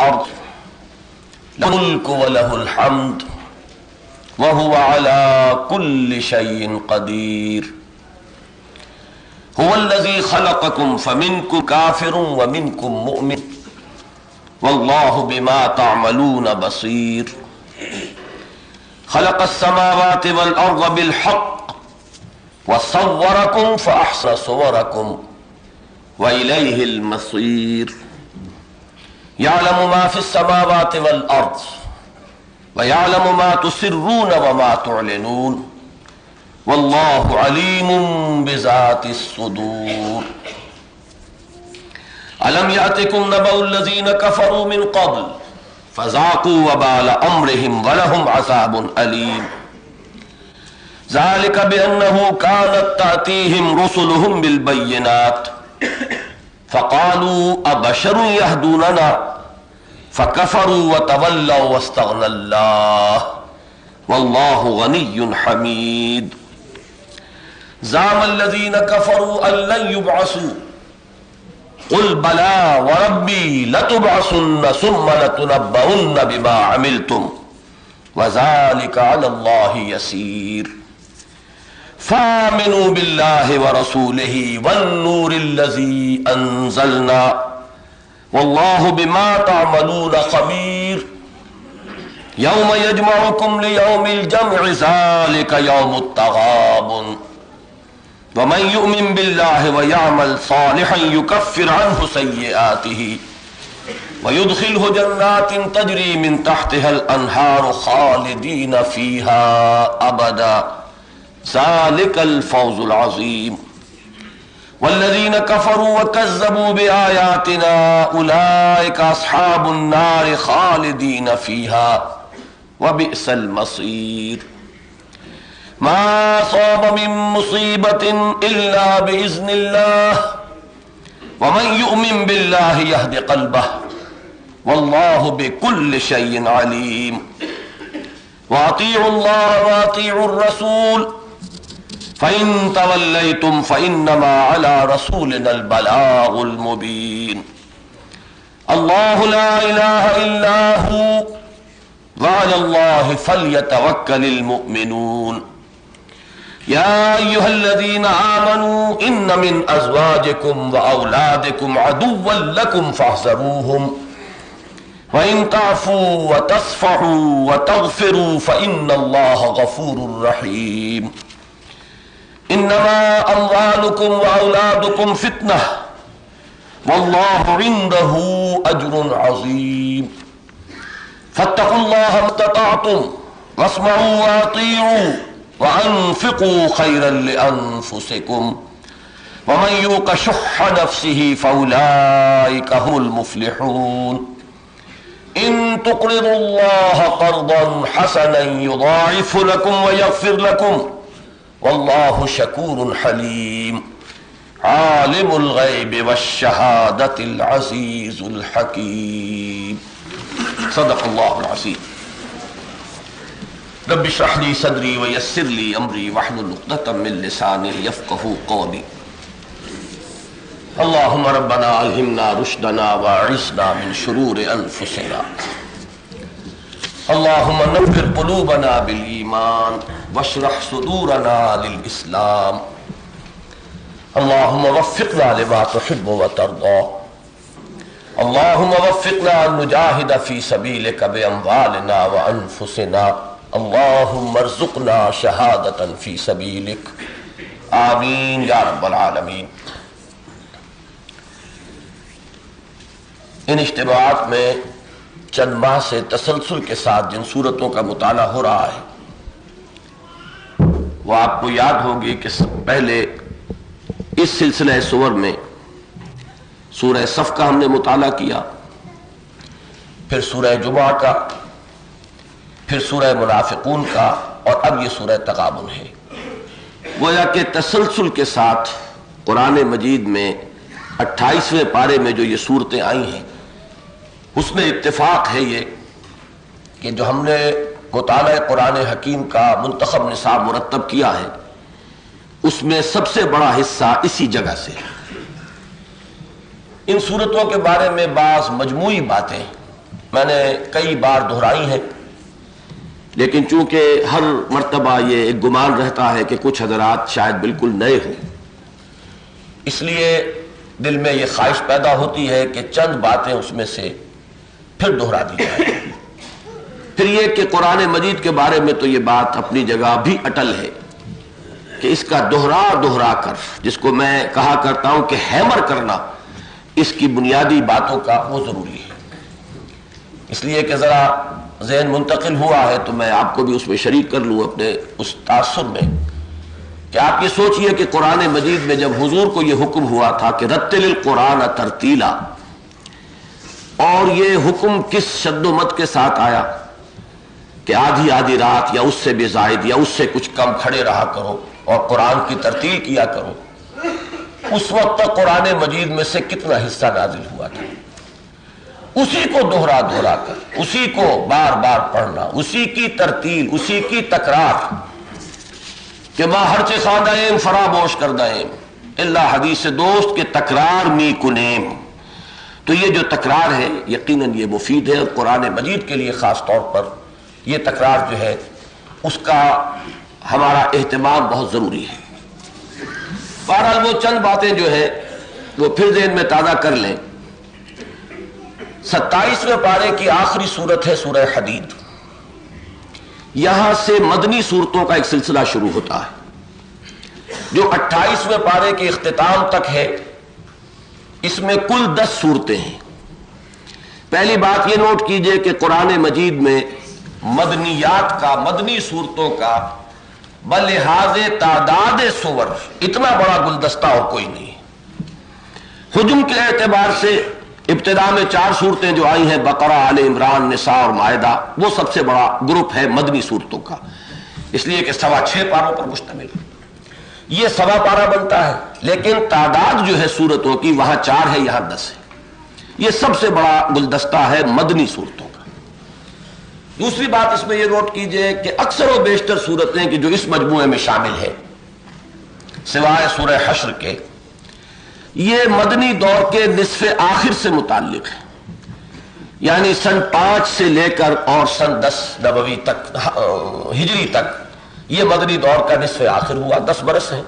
الأرض له الملك وله الحمد وهو على كل شيء قدير هو الذي خلقكم فمنكم كافر ومنكم مؤمن والله بما تعملون بصير خلق السماوات والأرض بالحق وصوركم فأحسن صوركم وإليه المصير يعلم ما في السماوات والأرض ويعلم ما تسرون وما تعلنون والله عليم بذات الصدور ألم يأتكم نبأ الذين كفروا من قبل فذاقوا وبال أمرهم ولهم عذاب أليم ذلك بأنه كانت تأتيهم رسلهم بالبينات فقالوا أبشر يهدوننا فكفروا وتولوا واستغنى الله والله غني حميد زعم الذين كفروا أن لن يبعثوا قل بلى وربي لتبعثن ثم لتنبؤن بما عملتم وذلك على الله يسير فآمنوا بالله ورسوله والنور الذي أنزلنا والله بما تعملون خبير يوم يجمعكم ليوم الجمع ذلك يوم التغابن ومن يؤمن بالله ويعمل صالحا يكفر عنه سيئاته ويدخله جنات تجري من تحتها الأنهار خالدين فيها أبدا ذلك الفوز العظيم والذين كفروا وكذبوا بآياتنا أولئك أصحاب النار خالدين فيها وبئس المصير ما أصاب من مصيبة إلا بإذن الله ومن يؤمن بالله يهد قلبه والله بكل شيء عليم وأطيعوا الله وأطيعوا الرسول فإن توليتم فإنما على رسولنا البلاغ المبين الله لا إله إلا هو وعلى الله فليتوكل المؤمنون يا أيها الذين آمنوا إن من أزواجكم وأولادكم عدوا لكم فاحذروهم وإن تعفوا وتصفحوا وتغفروا فإن الله غفور رحيم إنما أموالكم وأولادكم فتنة والله عنده أجر عظيم فاتقوا الله ما استطعتم واسمعوا وأطيعوا وأنفقوا خيرا لأنفسكم ومن يوق شح نفسه فأولئك هم المفلحون إن تقرضوا الله قرضا حسنا يضاعف لكم ويغفر لكم والله شكور حليم عالم الغيب والشهادة العزيز الحكيم صدق الله العظيم رب اشرح لي صدري ويسر لي أمري واحلل عقدة من لساني يفقهوا قولي اللهم ربنا ألهمنا رشدنا وأعصمنا من شرور أنفسنا اللهم نفر قلوبنا بالإيمان واشرح صدورنا للإسلام اللهم وفقنا لما تحب وترضى اللهم وفقنا أن نجاهد في سبيلك بأموالنا وأنفسنا اللهم ارزقنا شهادة في سبيلك آمین یا رب العالمین۔ ان اجتماعات میں چند ماہ سے تسلسل کے ساتھ جن صورتوں کا مطالعہ ہو رہا ہے وہ آپ کو یاد ہوگی کہ پہلے اس سلسلہ سور میں سورہ صف کا ہم نے مطالعہ کیا، پھر سورہ جمعہ کا، پھر سورہ منافقون کا، اور اب یہ سورہ تغابن ہے۔ گویا کہ تسلسل کے ساتھ قرآن مجید میں 28ویں پارے میں جو یہ صورتیں آئی ہیں اس میں اتفاق ہے یہ کہ جو ہم نے مطالعہ قرآن حکیم کا منتخب نصاب مرتب کیا ہے اس میں سب سے بڑا حصہ اسی جگہ سے۔ ان صورتوں کے بارے میں بعض مجموعی باتیں میں نے کئی بار دہرائی ہیں، لیکن چونکہ ہر مرتبہ یہ ایک گمان رہتا ہے کہ کچھ حضرات شاید بالکل نئے ہوں، اس لیے دل میں یہ خواہش پیدا ہوتی ہے کہ چند باتیں اس میں سے پھر دہرا دی جائیں۔ پھر یہ کہ قرآن مجید کے بارے میں تو یہ بات اپنی جگہ بھی اٹل ہے کہ اس کا دہرا کر، جس کو میں کہا کرتا ہوں کہ ہیمر کرنا اس کی بنیادی باتوں کا، وہ ضروری ہے۔ اس لیے کہ ذرا ذہن منتقل ہوا ہے تو میں آپ کو بھی اس میں شریک کر لوں اپنے اس تاثر میں، کہ آپ یہ سوچئے کہ قرآن مجید میں جب حضور کو یہ حکم ہوا تھا کہ رتل القرآن ترتیلا، اور یہ حکم کس شد و مد کے ساتھ آیا کہ آدھی رات یا اس سے بھی زائد یا اس سے کچھ کم کھڑے رہا کرو اور قرآن کی ترتیل کیا کرو، اس وقت تک قرآن مجید میں سے کتنا حصہ نازل ہوا تھا؟ اسی کو دہرا کر، اسی کو بار بار پڑھنا، اسی کی ترتیل، اسی کی تکرار، کہ ماں ہرچے خواندائیم فراموش کردائیم اللہ حدیث دوست کے تکرار می کنیم۔ تو یہ جو تکرار ہے یقیناً یہ مفید ہے، اور قرآن مجید کے لیے خاص طور پر یہ تکرار جو ہے اس کا ہمارا اہتمام بہت ضروری ہے۔ بہرحال وہ چند باتیں جو ہے وہ پھر ذہن میں تازہ کر لیں۔ 27ویں پارے کی آخری سورت ہے سورہ حدید۔ یہاں سے مدنی صورتوں کا ایک سلسلہ شروع ہوتا ہے جو 28ویں پارے کے اختتام تک ہے۔ اس میں کل 10 صورتیں ہیں۔ پہلی بات یہ نوٹ کیجئے کہ قرآن مجید میں مدنیات کا، مدنی صورتوں کا بلحاظ تعداد سور اتنا بڑا گلدستہ اور کوئی نہیں۔ حجم کے اعتبار سے ابتدا میں 4 صورتیں جو آئی ہیں، بقرہ، آل عمران، نساء اور مائدہ، وہ سب سے بڑا گروپ ہے مدنی صورتوں کا، اس لیے کہ 6.25 پاروں پر مشتمل ہے۔ یہ 1.25 پارہ بنتا ہے، لیکن تعداد جو ہے صورتوں کی وہاں 4 ہے، یہاں 10 ہے۔ یہ سب سے بڑا گلدستہ ہے مدنی صورتوں کا۔ دوسری بات اس میں یہ نوٹ کیجئے کہ اکثر و بیشتر صورتیں کہ جو اس مجموعے میں شامل ہے سوائے سورہ حشر کے، یہ مدنی دور کے نصف آخر سے متعلق ہے، یعنی سن 5 سے لے کر اور سن 10 نبوی تک، ہجری تک، یہ مدنی دور کا نصف آخر ہوا۔ 10 برس ہیں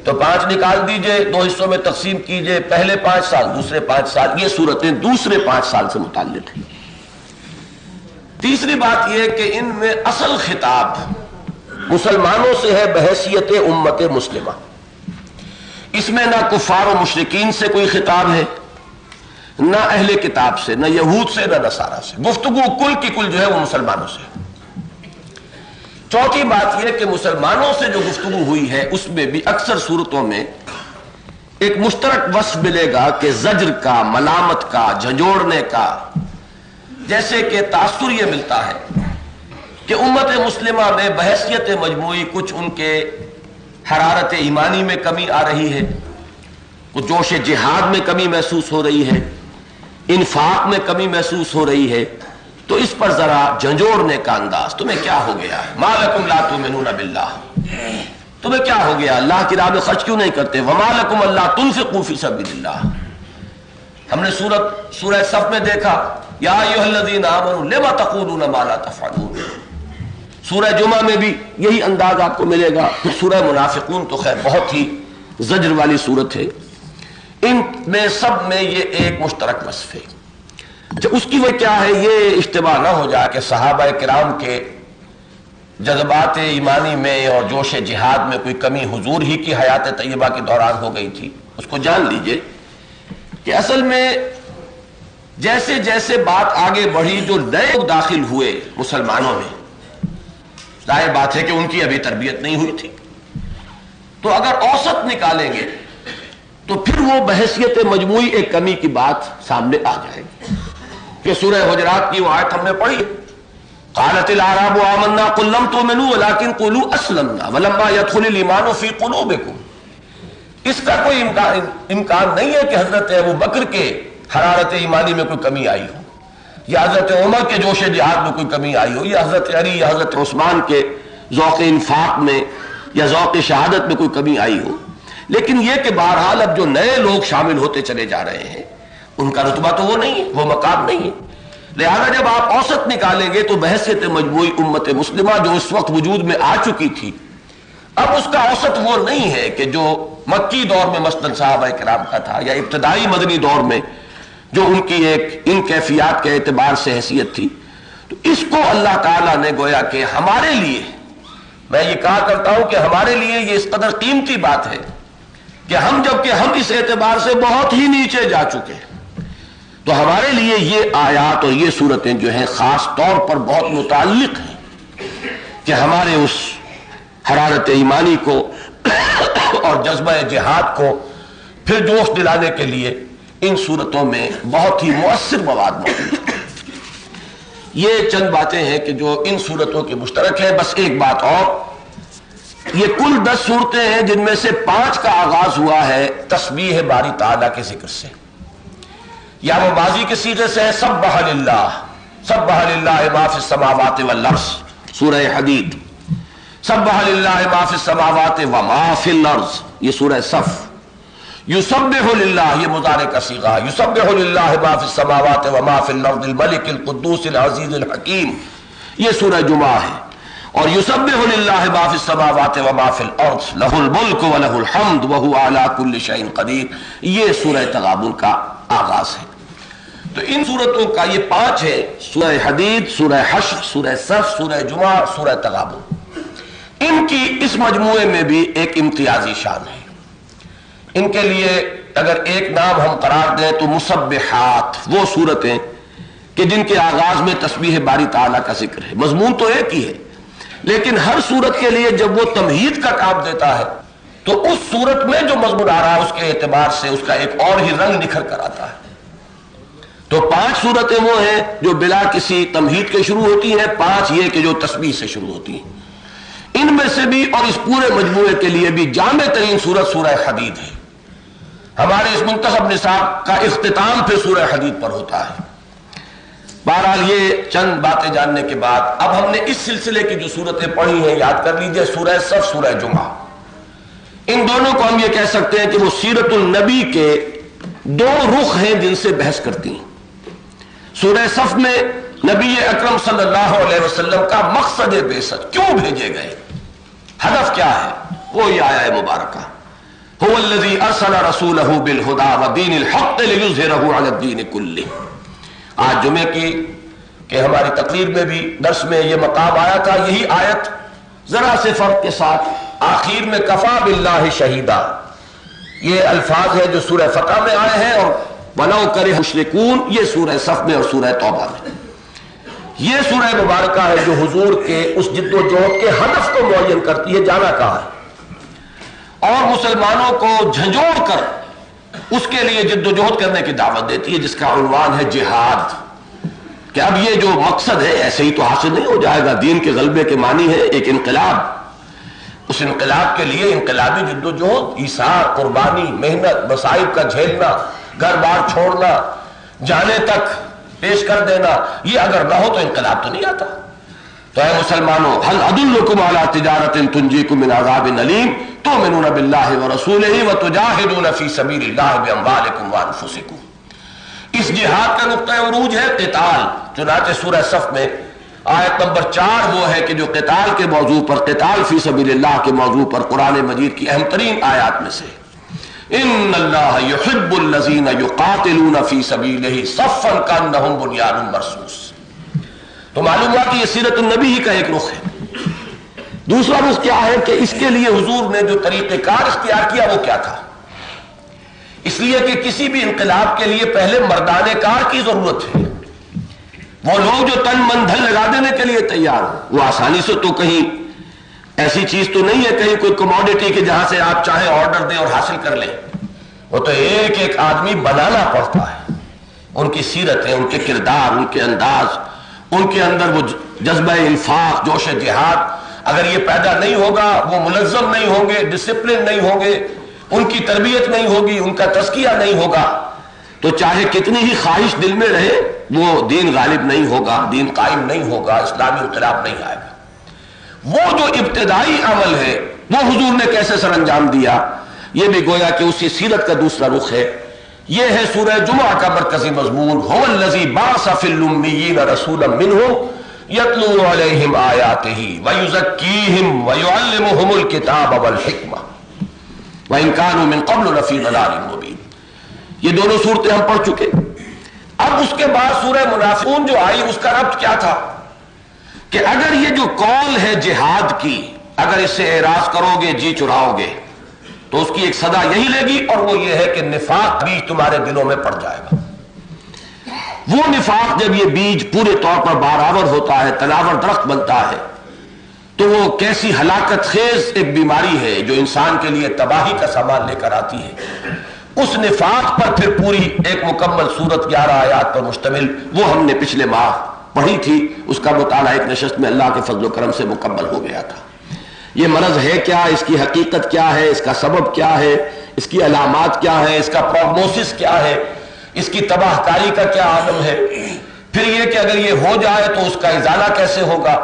تو 5 نکال دیجئے، 2 حصوں میں تقسیم کیجئے، پہلے 5 سال، دوسرے 5 سال، یہ صورتیں دوسرے 5 سال سے متعلق ہیں۔ تیسری بات یہ کہ ان میں اصل خطاب مسلمانوں سے ہے بحیثیت امت مسلمہ۔ اس میں نہ کفار و مشرکین سے کوئی خطاب ہے، نہ اہل کتاب سے، نہ یہود سے، نہ نصارہ سے۔ گفتگو کل کی کل جو ہے وہ مسلمانوں سے۔ چوتھی بات یہ کہ مسلمانوں سے جو گفتگو ہوئی ہے اس میں بھی اکثر صورتوں میں ایک مشترک وصف ملے گا کہ زجر کا، ملامت کا، جھنجھوڑنے کا، جیسے کہ تاثر یہ ملتا ہے کہ امت مسلمہ میں بحیثیت مجموعی کچھ ان کے حرارت ایمانی میں کمی آ رہی ہے، کچھ جوش جہاد میں کمی محسوس ہو رہی ہے، انفاق میں کمی محسوس ہو رہی ہے، تو اس پر ذرا جھنجھوڑنے کا انداز، تمہیں کیا ہو گیا ہے، ما لکم لا تؤمنون باللہ، تمہیں کیا ہو گیا، اللہ کی راہ میں خرچ کیوں نہیں کرتے، وما لکم الا تنفقوا فی سبیل اللہ۔ ہم نے سورہ صف میں دیکھا یا ایھا الذین آمنوا لم تقولون ما لا تفعلون۔ سورہ جمعہ میں بھی یہی انداز آپ کو ملے گا۔ پھر سورہ منافقون تو خیر بہت ہی زجر والی صورت ہے۔ ان میں سب میں یہ ایک مشترک وصف ہے۔ اس کی وجہ کیا ہے، یہ اشتباہ نہ ہو جائے کہ صحابہ کرام کے جذبات ایمانی میں اور جوش جہاد میں کوئی کمی حضور ہی کی حیات طیبہ کے دوران ہو گئی تھی۔ اس کو جان لیجئے کہ اصل میں جیسے جیسے بات آگے بڑھی، جو نئے لوگ داخل ہوئے مسلمانوں میں، ظاہر بات ہے کہ ان کی ابھی تربیت نہیں ہوئی تھی، تو اگر اوسط نکالیں گے تو پھر وہ بحیثیت مجموعی ایک کمی کی بات سامنے آ جائے گی۔ کہ سورہ حجرات کی وہ آیت ہم نے پڑھی، قالت الاعراب آمنا قل لم تؤمنوا ولكن قولوا اسلمنا ولما يدخل الايمان في قلوبكم۔ اس کا کوئی امکان نہیں ہے کہ حضرت ابوبکر کے حرارت ایمانی میں کوئی کمی آئی ہو، یا حضرت عمر کے جوش جہاد میں کوئی کمی آئی ہو، یا حضرت علی یا حضرت عثمان کے ذوق انفاق میں یا ذوق شہادت میں کوئی کمی آئی ہو۔ لیکن یہ کہ بہرحال اب جو نئے لوگ شامل ہوتے چلے جا رہے ہیں ان کا رتبہ تو وہ نہیں ہے، وہ مقام نہیں ہے۔ لہذا جب آپ اوسط نکالیں گے تو بحیثیت مجموعی امت مسلمہ جو اس وقت وجود میں آ چکی تھی، اب اس کا اوسط وہ نہیں ہے کہ جو مکی دور میں مثلاً صحابہ کرام کا تھا یا ابتدائی مدنی دور میں جو ان کی ایک ان کیفیات کے اعتبار سے حیثیت تھی. تو اس کو اللہ تعالیٰ نے گویا کہ ہمارے لیے، میں یہ کہا کرتا ہوں کہ ہمارے لیے یہ اس قدر قیمتی بات ہے کہ جبکہ ہم اس اعتبار سے بہت ہی نیچے جا چکے ہیں، تو ہمارے لیے یہ آیات اور یہ صورتیں جو ہیں خاص طور پر بہت متعلق ہیں کہ ہمارے اس حرارت ایمانی کو اور جذبہ جہاد کو پھر جوش دلانے کے لیے ان صورتوں میں بہت ہی مؤثر مواد موجود ہے. یہ چند باتیں ہیں کہ جو ان صورتوں کی مشترک ہے. بس ایک بات اور، یہ کل 10 صورتیں ہیں جن میں سے 5 کا آغاز ہوا ہے تسبیح باری تعالیٰ کے ذکر سے، یا وہ ماضی کے صیغے سے ہے سبح للہ، سبح للہ ما فی السماوات والارض، سورہ حدید. سبح للہ ما فی السماوات وما فی الارض، یہ سورہ صف. یسبح للہ، یہ مضارع کا صیغہ، یسبح للہ ما فی السماوات وما فی الارض الملک القدوس العزیز الحکیم، یہ سورہ جمعہ ہے. اور یسبح للہ ما فی السماوات وما فی الارض لہ الملک ولہ الحمد وہو علی کل شیء قدیر، یہ سورہ تغابن کا آغاز ہے. تو ان سورتوں کا یہ 5 ہے، سورہ حدید، سورہ حشر، سورہ صف، سورہ جمعہ، سورہ تغابن. ان کی اس مجموعے میں بھی ایک امتیازی شان ہے. ان کے لیے اگر ایک نام ہم قرار دیں تو مسبحات، وہ صورتیں کہ جن کے آغاز میں تسبیح باری تعالیٰ کا ذکر ہے. مضمون تو ایک ہی ہے، لیکن ہر صورت کے لیے جب وہ تمہید کا کام دیتا ہے تو اس صورت میں جو مضمون آ رہا ہے اس کے اعتبار سے اس کا ایک اور ہی رنگ نکھر کر آتا ہے. تو 5 صورتیں وہ ہیں جو بلا کسی تمہید کے شروع ہوتی ہیں، 5 یہ کہ جو تسبیح سے شروع ہوتی ہیں. ان میں سے بھی اور اس پورے مجموعے کے لیے بھی جامع ترین صورت سورہ حدید ہے. ہمارے اس منتخب نصاب کا اختتام پھر سورہ حدید پر ہوتا ہے. بہرحال یہ چند باتیں جاننے کے بعد اب ہم نے اس سلسلے کی جو صورتیں پڑھی ہیں یاد کر لیجئے، سورہ صف، سورہ جمعہ. ان دونوں کو ہم یہ کہہ سکتے ہیں کہ وہ سیرت النبی کے 2 رخ ہیں جن سے بحث کرتی ہیں. سورہ صف میں نبی اکرم صلی اللہ علیہ وسلم کا مقصد بعثت، کیوں بھیجے گئے، ہدف کیا ہے، وہ یہ آیہ مبارکہ هو الذی ارسل رسولہ بالہدی ودین الحق لیظہرہ علی الدین کلہ. آج جمعے کی کہ ہماری تقریر میں بھی درس میں یہ مقام آیا تھا، یہی آیت ذرا سے فرق کے ساتھ آخر میں کفا باللہ شہیدا، یہ الفاظ ہیں جو سورہ فتح میں آئے ہیں، اور وَلَوْ كَرِهَ الْمُشْرِكُونَ یہ سورہ صف میں اور سورہ توبہ میں. یہ سورہ مبارکہ ہے جو حضور کے اس جد و جہد کے ہدف کو معین کرتی ہے، جانا کہا ہے، اور مسلمانوں کو جھنجھوڑ کر اس کے لیے جد و جہد کرنے کی دعوت دیتی ہے، جس کا عنوان ہے جہاد. کہ اب یہ جو مقصد ہے ایسے ہی تو حاصل نہیں ہو جائے گا، دین کے غلبے کے معنی ہے ایک انقلاب. اس انقلاب کے لیے انقلابی جد و جہد، ایثار، قربانی، محنت، مصائب کا جھیلنا، گھر بار چھوڑنا، جانے تک پیش کر دینا، یہ اگر نہ ہو تو انقلاب تو نہیں آتا. تو اے مسلمانوں، هل ادلکم علی تجارۃ تنجیکم من عذاب علیم تؤمنون باللہ ورسولہ وتجاہدون فی سبیل اللہ باموالکم وانفسکم. اس جہاد کا نقطہ عروج ہے قتال. چنانچہ سورہ صف میں آیت نمبر 4 وہ ہے کہ جو قتال کے موضوع پر، قتال فی سبیل اللہ کے موضوع پر قرآن مجید کی اہم ترین آیات میں سے ان اللہ یحب الذین یقاتلون فی سبیلہ صفا کانہم بنیان مرصوص. تو معلوم ہوا کہ یہ سیرت النبی ہی کا ایک رخ ہے. دوسرا رخ کیا ہے کہ اس کے لیے حضور نے جو طریقہ کار اختیار کیا وہ کیا تھا. اس لیے کہ کسی بھی انقلاب کے لیے پہلے مردان کار کی ضرورت ہے، وہ لوگ جو تن من دھن لگا دینے کے لیے تیار ہو. وہ آسانی سے تو کہیں ایسی چیز تو نہیں ہے کہیں کوئی کموڈیٹی کے جہاں سے آپ چاہیں آرڈر دیں اور حاصل کر لیں. وہ تو ایک ایک آدمی بنانا پڑتا ہے. ان کی سیرتیں، ان کے کردار، ان کے انداز، ان کے اندر وہ جذبہ انفاق، جوش جہاد، اگر یہ پیدا نہیں ہوگا، وہ ملزم نہیں ہوں گے، ڈسپلن نہیں ہوں گے، ان کی تربیت نہیں ہوگی، ان کا تزکیہ نہیں ہوگا، تو چاہے کتنی ہی خواہش دل میں رہے وہ دین غالب نہیں ہوگا، دین قائم نہیں ہوگا، اسلامی انقلاب نہیں آئے گا. وہ جو ابتدائی عمل ہے وہ حضور نے کیسے سر انجام دیا، یہ بھی گویا کہ اسی سیرت کا دوسرا رخ ہے. یہ ہے سورہ جمعہ کا مرکزی مضمون، هو الذی بعث فی الامیین رسولا منہم یتلو علیہم آیاتہ ویزکیہم ویعلمہم الکتاب والحکمہ وإن كانوا من قبل لفی ضلال مبین۔ یہ دونوں صورتیں ہم پڑھ چکے۔ اب اس کے بعد سورہ منافقون جو آئی، اس کا ربط کیا تھا کہ اگر یہ جو قول ہے جہاد کی، اگر اس سے اعراض کرو گے، جی چراؤ گے، تو اس کی ایک صدا یہی لے گی، اور وہ یہ ہے کہ نفاق بیج تمہارے دلوں میں پڑ جائے گا۔ وہ نفاق جب یہ بیج پورے طور پر بارآور ہوتا ہے، تناور درخت بنتا ہے، تو وہ کیسی ہلاکت خیز ایک بیماری ہے جو انسان کے لیے تباہی کا سامان لے کر آتی ہے۔ اس نفاق پر پھر پوری ایک مکمل سورت 11 آیات پر مشتمل، وہ ہم نے پچھلے ماہ پڑھی تھی، اس کا مطالعہ ایک نشست میں اللہ کے فضل و کرم سے مکمل ہو گیا تھا۔ یہ مرض ہے کیا، اس کی حقیقت کیا ہے، اس کا سبب کیا ہے، اس کی علامات کیا ہے، اس کا پروگنوسس کیا ہے، اس کی تباہ کاری کا کیا عالم ہے، پھر یہ کہ اگر یہ ہو جائے تو اس کا ازالہ کیسے ہوگا،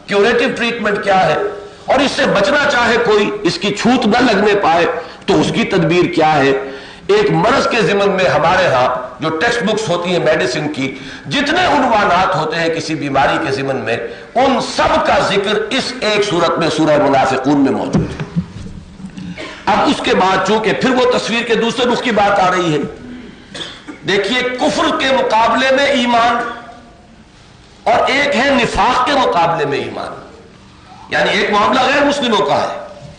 کیوریٹو ٹریٹمنٹ کیا ہے، اور اس سے بچنا چاہے کوئی، اس کی چھوت نہ لگنے پائے تو اس کی تدبیر کیا ہے۔ ایک مرض کے ضمن میں ہمارے ہاں جو ٹیکسٹ بکس ہوتی ہیں میڈیسن کی، جتنے عنوانات ہوتے ہیں کسی بیماری کے ضمن میں، ان سب کا ذکر اس ایک سورت میں سورہ منافقون میں موجود ہے۔ اب اس کے بعد چونکہ پھر وہ تصویر کے دوسرے رخ کی بات آ رہی ہے، دیکھیے کفر کے مقابلے میں ایمان، اور ایک ہے نفاق کے مقابلے میں ایمان، یعنی ایک معاملہ غیر مسلموں کا ہے،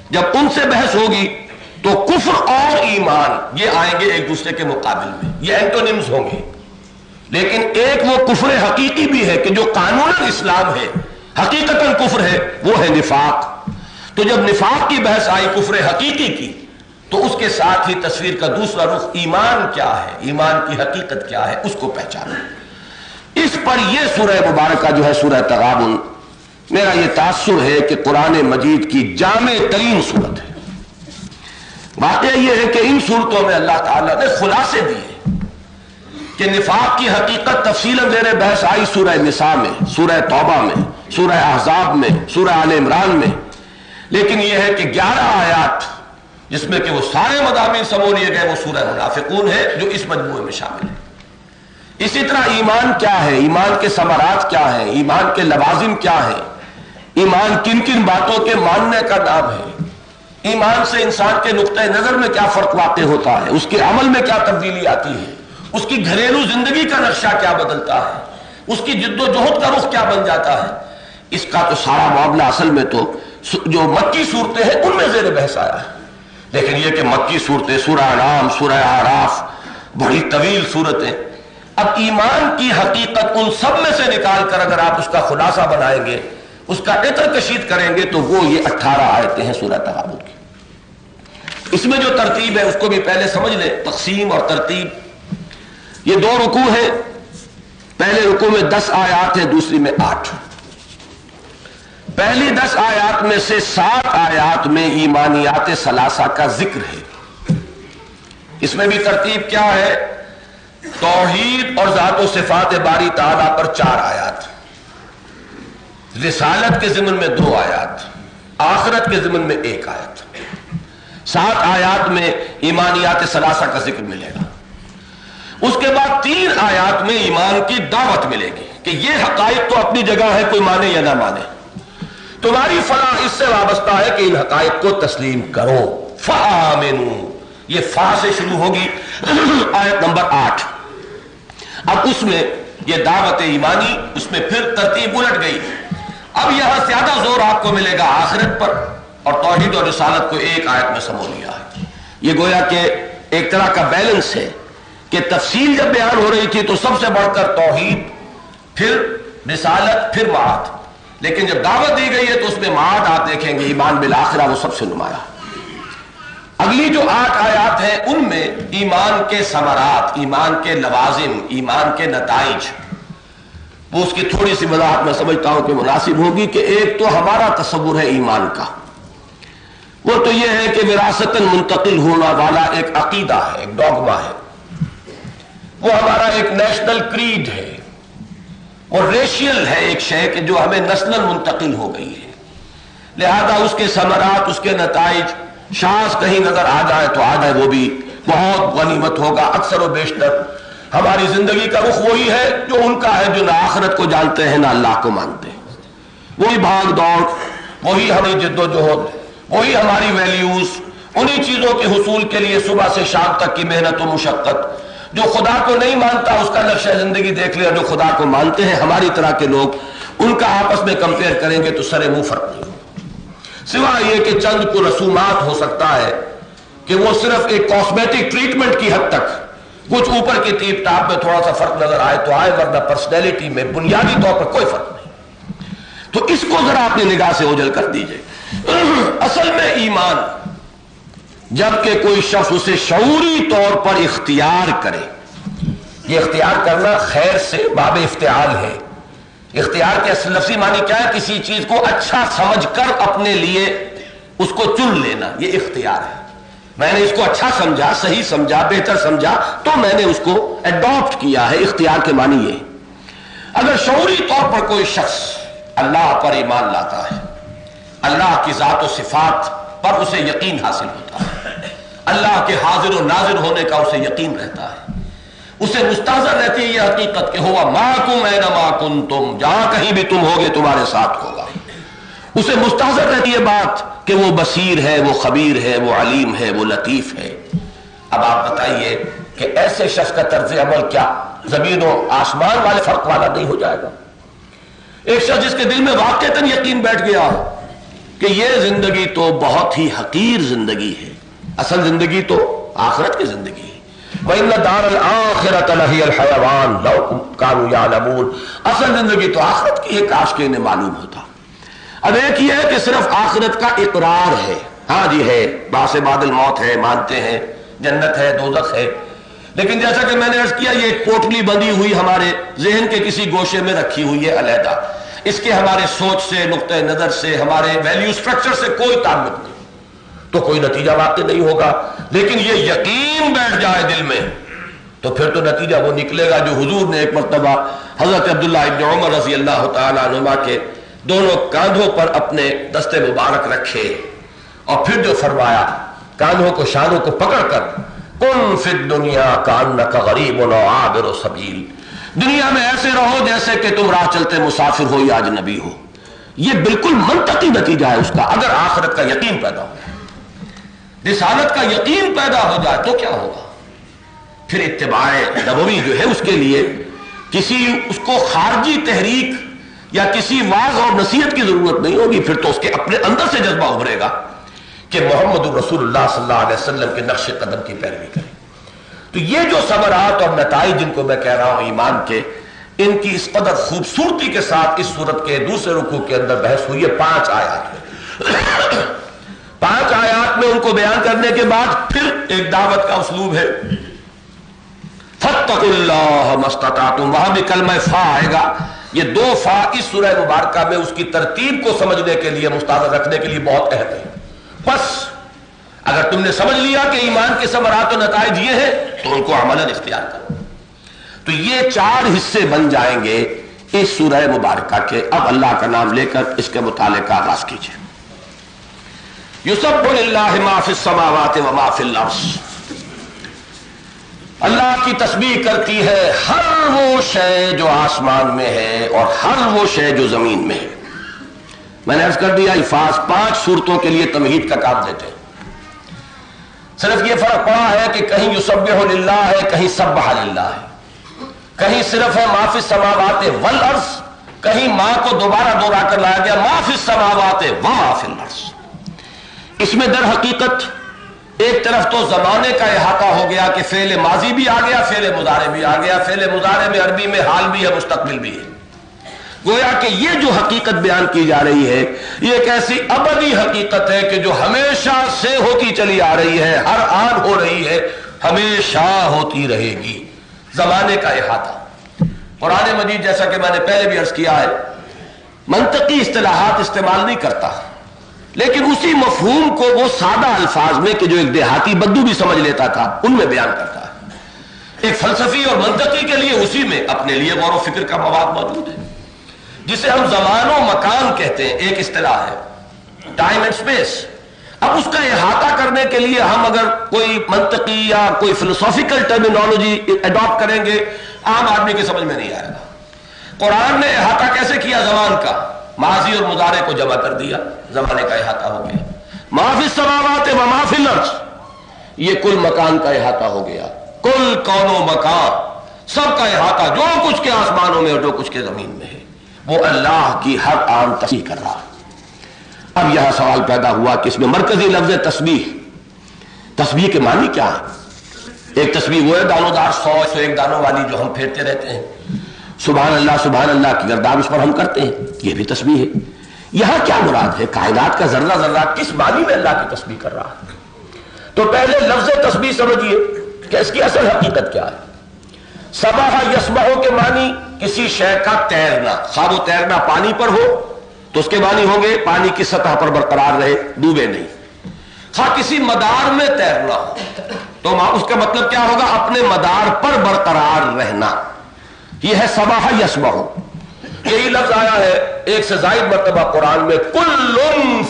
جب ان سے بحث ہوگی تو کفر اور ایمان یہ آئیں گے ایک دوسرے کے مقابل میں، یہ اینٹونیمز ہوں گے۔ لیکن ایک وہ کفر حقیقی بھی ہے کہ جو قانون اسلام ہے، حقیقتاً کفر ہے، وہ ہے نفاق۔ تو جب نفاق کی بحث آئی کفر حقیقی کی، تو اس کے ساتھ ہی تصویر کا دوسرا رخ ایمان کیا ہے، ایمان کی حقیقت کیا ہے، اس کو پہچانا۔ اس پر یہ سورہ مبارکہ جو ہے سورہ تغابن، میرا یہ تاثر ہے کہ قرآن مجید کی جامع ترین صورت ہے۔ واقعہ یہ ہے کہ ان صورتوں میں اللہ تعالیٰ نے خلاصے دیے کہ نفاق کی حقیقت تفصیلاً زیر بحث آئی سورہ نساء میں، سورہ توبہ میں، سورہ احزاب میں، سورہ آل عمران میں، لیکن یہ ہے کہ 11 آیات جس میں کہ وہ سارے مضامین سمو لیے گئے، وہ سورہ منافقون ہے جو اس مجموعے میں شامل ہے۔ اسی طرح ایمان کیا ہے، ایمان کے ثمرات کیا ہیں، ایمان کے لوازم کیا ہیں، ایمان کن کن باتوں کے ماننے کا نام ہے، ایمان سے انسان کے نقطۂ نظر میں کیا فرق واقع ہوتا ہے، اس کے عمل میں کیا تبدیلی آتی ہے، اس کی گھریلو زندگی کا نقشہ کیا بدلتا ہے، اس کی جد و جہد کا رخ کیا بن جاتا ہے، اس کا تو سارا معاملہ اصل میں تو جو مکی صورتیں ہیں ان میں زیر بحث آیا ہے۔ لیکن یہ کہ مکی صورتیں، سورہ انعام، سورہ اعراف، بڑی طویل صورتیں، اب ایمان کی حقیقت ان سب میں سے نکال کر اگر آپ اس کا خلاصہ بنائیں گے، اس کا عطر کشید کریں گے، تو وہ یہ 18 آیتیں ہیں سورہ تغابن کی۔ اس میں جو ترتیب ہے اس کو بھی پہلے سمجھ لیں، تقسیم اور ترتیب۔ یہ 2 رکوع ہیں، پہلے رکوع میں 10 آیات ہیں، دوسری میں 8۔ پہلی 10 آیات میں سے 7 آیات میں ایمانیات ثلاثہ کا ذکر ہے۔ اس میں بھی ترتیب کیا ہے؟ توحید اور ذات و صفات باری تعالیٰ پر 4 آیات، رسالت کے ضمن میں 2 آیات، آخرت کے ضمن میں 1 آیت۔ 7 آیات میں ایمانیات ثلاثہ کا ذکر ملے گا۔ اس کے بعد 3 آیات میں ایمان کی دعوت ملے گی کہ یہ حقائق تو اپنی جگہ ہے، کوئی مانے یا نہ مانے، تمہاری فلاح اس سے وابستہ ہے کہ ان حقائق کو تسلیم کرو، فآمنوا، یہ فا سے شروع ہوگی آیت نمبر 8۔ اب اس میں یہ دعوت ایمانی، اس میں پھر ترتیب الٹ گئی۔ اب یہاں زیادہ زور آپ کو ملے گا آخرت پر، اور توحید اور رسالت کو 1 آیت میں سمو لیا ہے۔ یہ گویا کہ ایک طرح کا بیلنس ہے کہ تفصیل جب بیان ہو رہی تھی تو سب سے بڑھ کر توحید، پھر رسالت، پھر معاد، لیکن جب دعوت دی گئی ہے تو اس میں معاد آپ دیکھیں گے ایمان بالآخرہ وہ سب سے نمایاں۔ اگلی جو 8 آیات ہیں ان میں ایمان کے ثمرات، ایمان کے لوازم، ایمان کے نتائج، وہ اس کی تھوڑی سی وضاحت میں سمجھتا ہوں کہ مناسب ہوگی کہ ایک تو ہمارا تصور ہے ایمان کا، وہ تو یہ ہے کہ وراثتاً منتقل ہونے والا ایک عقیدہ ہے، ایک ڈوگما ہے، وہ ہمارا ایک نیشنل کریڈ ہے، اور ریشیل ہے ایک شے کہ جو ہمیں نسلاً منتقل ہو گئی ہے، لہذا اس کے ثمرات، اس کے نتائج شاذ کہیں نظر آ جائے تو آ جائے، وہ بھی بہت غنیمت ہوگا. اکثر و بیشتر ہماری زندگی کا رخ وہی ہے جو ان کا ہے، جو نہ آخرت کو جانتے ہیں نہ اللہ کو مانتے ہیں. وہی بھاگ دوڑ، وہی ہماری جد و جہد، وہی ہماری ویلیوز، انہی چیزوں کے حصول کے لیے صبح سے شام تک کی محنت و مشقت. جو خدا کو نہیں مانتا اس کا نقشہ زندگی دیکھ لے، جو خدا کو مانتے ہیں ہماری طرح کے لوگ، ان کا آپس میں کمپیئر کریں گے تو سرے منہ فرق نہیں ہوگا، سوائے یہ کہ چند کو رسومات ہو سکتا ہے کہ وہ صرف ایک کاسمیٹک ٹریٹمنٹ کی حد تک کچھ اوپر کی ٹیپ ٹاپ میں تھوڑا سا فرق نظر آئے تو آئے، ورنہ پرسنالٹی میں بنیادی طور پر کوئی فرق نہیں. تو اس کو ذرا اپنی نگاہ سے اوجھل کر دیجئے. اصل میں ایمان جبکہ کوئی شخص اسے شعوری طور پر اختیار کرے، یہ اختیار کرنا خیر سے باب افتعال ہے. اختیار کے اصل لفظی معنی کیا ہے؟ کسی چیز کو اچھا سمجھ کر اپنے لیے اس کو چن لینا، یہ اختیار ہے. میں نے اس کو اچھا سمجھا، صحیح سمجھا، بہتر سمجھا تو میں نے اس کو ایڈاپٹ کیا ہے. اختیار کے معنی یہ. اگر شعوری طور پر کوئی شخص اللہ پر ایمان لاتا ہے، اللہ کی ذات و صفات پر اسے یقین حاصل ہوتا ہے، اللہ کے حاضر و ناظر ہونے کا اسے یقین رہتا ہے، اسے مستحضر رہتی ہے یہ حقیقت کہ ہوا معکم اینما کنتم، جہاں کہیں بھی تم ہوگے تمہارے ساتھ ہوگا. اسے مستحضر رہتی ہے بات کہ وہ بصیر ہے، وہ خبیر ہے، وہ علیم ہے، وہ لطیف ہے. اب آپ بتائیے کہ ایسے شخص کا طرز عمل کیا زمین و آسمان والے فرق والا نہیں ہو جائے گا؟ ایک شخص جس کے دل میں واقعتاً یقین بیٹھ گیا ہو کہ یہ زندگی تو بہت ہی حقیر زندگی ہے، اصل زندگی تو آخرت کی زندگی ہے. وَإِنَّ دَارَ الْآخِرَةَ لَهِيَ الْحَيَوَانُ لَوْ كَانُوا يَعْلَمُونَ. اصل زندگی تو آخرت کی ہے، کاش کہ انہیں معلوم ہوتا. اب ایک یہ ہے کہ صرف آخرت کا اقرار ہے، ہاں جی ہے، بعث بعد الموت ہے، مانتے ہیں، جنت ہے، دوزخ ہے، لیکن جیسا کہ میں نے عرض کیا یہ ایک پوٹلی بندی ہوئی ہمارے ذہن کے کسی گوشے میں رکھی ہوئی ہے علیحدہ. اس کے ہمارے سوچ سے، نقطہ نظر سے، ہمارے ویلیو سٹرکچر سے کوئی تعلق نہیں، تو کوئی نتیجہ واقع نہیں ہوگا. لیکن یہ یقین بیٹھ جائے دل میں تو پھر تو نتیجہ وہ نکلے گا جو حضور نے ایک مرتبہ حضرت عبداللہ ابن عمر رضی اللہ تعالیٰ عنہما کے دونوں کاندھوں پر اپنے دستے مبارک رکھے اور پھر جو فرمایا، کاندھوں کو شانوں کو پکڑ کر، کن فی الدنیا کانک غریب و عابر سبیل، دنیا میں ایسے رہو جیسے کہ تم راہ چلتے مسافر ہو یا اجنبی ہو. یہ بالکل منطقی نتیجہ ہے اس کا. اگر آخرت کا یقین پیدا ہو، رسالت کا یقین پیدا ہو جائے تو کیا ہوگا؟ پھر اتباع نبوی جو ہے اس کے لیے کسی اس کو خارجی تحریک یا کسی واعظ اور نصیحت کی ضرورت نہیں ہوگی. پھر تو اس کے اپنے اندر سے جذبہ ابھرے گا کہ محمد رسول اللہ صلی اللہ علیہ وسلم کے نقش قدم کی پیروی کریں. تو یہ جو ثمرات اور نتائج جن کو میں کہہ رہا ہوں ایمان کے، ان کی اس قدر خوبصورتی کے ساتھ اس سورت کے دوسرے رکوع کے اندر بحث ہوئی ہے 5 آیات میں. 5 آیات میں ان کو بیان کرنے کے بعد پھر ایک دعوت کا اسلوب ہے، فاتقوا اللہ ما استطعتم. وہاں بھی کلمہ فا آئے گا. یہ 2 فا اس سورہ مبارکہ میں اس کی ترتیب کو سمجھنے کے لیے، مستحضر رکھنے کے لیے بہت اہم ہے. بس اگر تم نے سمجھ لیا کہ ایمان کے ثمرات و نتائج یہ ہیں تو ان کو عملاً اختیار کرو. تو یہ 4 حصے بن جائیں گے اس سورہ مبارکہ کے. اب اللہ کا نام لے کر اس کے مطالعے کا آغاز کیجیے. یسبح للہ ما فی السماوات و ما فی الارض. اللہ کی تسبیح کرتی ہے ہر وہ شے جو آسمان میں ہے اور ہر وہ شے جو زمین میں ہے. میں نے عرض کر دیا الفاظ 5 صورتوں کے لیے تمہید کا کام دیتے ہیں. صرف یہ فرق پڑا ہے کہ کہیں یسبح للہ ہے، کہیں سبح للہ ہے، کہیں صرف ہے ما فی السماوات والارض، کہیں ما کو دوبارہ دوہرا کر لایا گیا ما فی السماوات و ما فی الارض. اس میں در حقیقت ایک طرف تو زمانے کا احاطہ ہو گیا کہ فعل ماضی بھی آ گیا، فعل مضارع بھی آ گیا. فعل مضارع میں عربی میں حال بھی ہے، مستقبل بھی ہے. گویا کہ یہ جو حقیقت بیان کی جا رہی ہے یہ ایک ایسی ابدی حقیقت ہے کہ جو ہمیشہ سے ہوتی چلی آ رہی ہے، ہر آن ہو رہی ہے، ہمیشہ ہوتی رہے گی. زمانے کا احاطہ. قرآن مجید جیسا کہ میں نے پہلے بھی عرض کیا ہے منطقی اصطلاحات استعمال نہیں کرتا، لیکن اسی مفہوم کو وہ سادہ الفاظ میں کہ جو ایک دیہاتی بدو بھی سمجھ لیتا تھا ان میں بیان کرتا ہے. ایک فلسفی اور منطقی کے لیے اسی میں اپنے لیے غور و فکر کا مواد موجود ہے، جسے ہم زمان و مکان کہتے ہیں. ایک اصطلاح ہے ٹائم اینڈ اسپیس. اب اس کا احاطہ کرنے کے لیے ہم اگر کوئی منطقی یا کوئی فلسافیکل ٹرمینالوجی اڈاپٹ کریں گے عام آدمی کی سمجھ میں نہیں آئے گا۔ قرآن نے احاطہ کیسے کیا زمان کا؟ ماضی اور مضارع کو جمع کر دیا، زمانے کا احاطہ ہو گیا۔ ما فی السماوات و ما فی الارض، یہ کل مکان کا احاطہ ہو گیا، کل کون و مکان، سب کا احاطہ، جو کچھ کے آسمانوں میں اور جو کچھ کے زمین میں ہے وہ اللہ کی ہر آن تسبیح کر رہا ہے۔ اب یہاں سوال پیدا ہوا کہ اس میں مرکزی لفظ تسبیح، تسبیح کے معنی کیا ہے؟ ایک تسبیح وہ ہے دانوں دار 101 دانوں والی جو ہم پھیرتے رہتے ہیں، سبحان اللہ کی گردان اس پر ہم کرتے ہیں، یہ بھی تسبیح ہے۔ یہاں کیا مراد ہے؟ کائنات کا ذرہ ذرہ کس معنی میں اللہ کی تسبیح کر رہا ہے؟ تو پہلے لفظ تسبیح سمجھیے کہ اس کی اصل حقیقت کیا ہے۔ سبح یسبح کے معنی کسی شے کا تیرنا، خواہ وہ تیرنا پانی پر ہو تو اس کے معنی ہوں گے پانی کی سطح پر برقرار رہے، ڈوبے نہیں، خواہ کسی مدار میں تیرنا ہو تو اس کا مطلب کیا ہوگا؟ اپنے مدار پر برقرار رہنا، یہ ہے سبح یسبح۔ یہی لفظ آیا ہے ایک سے زائد مرتبہ قرآن میں، کل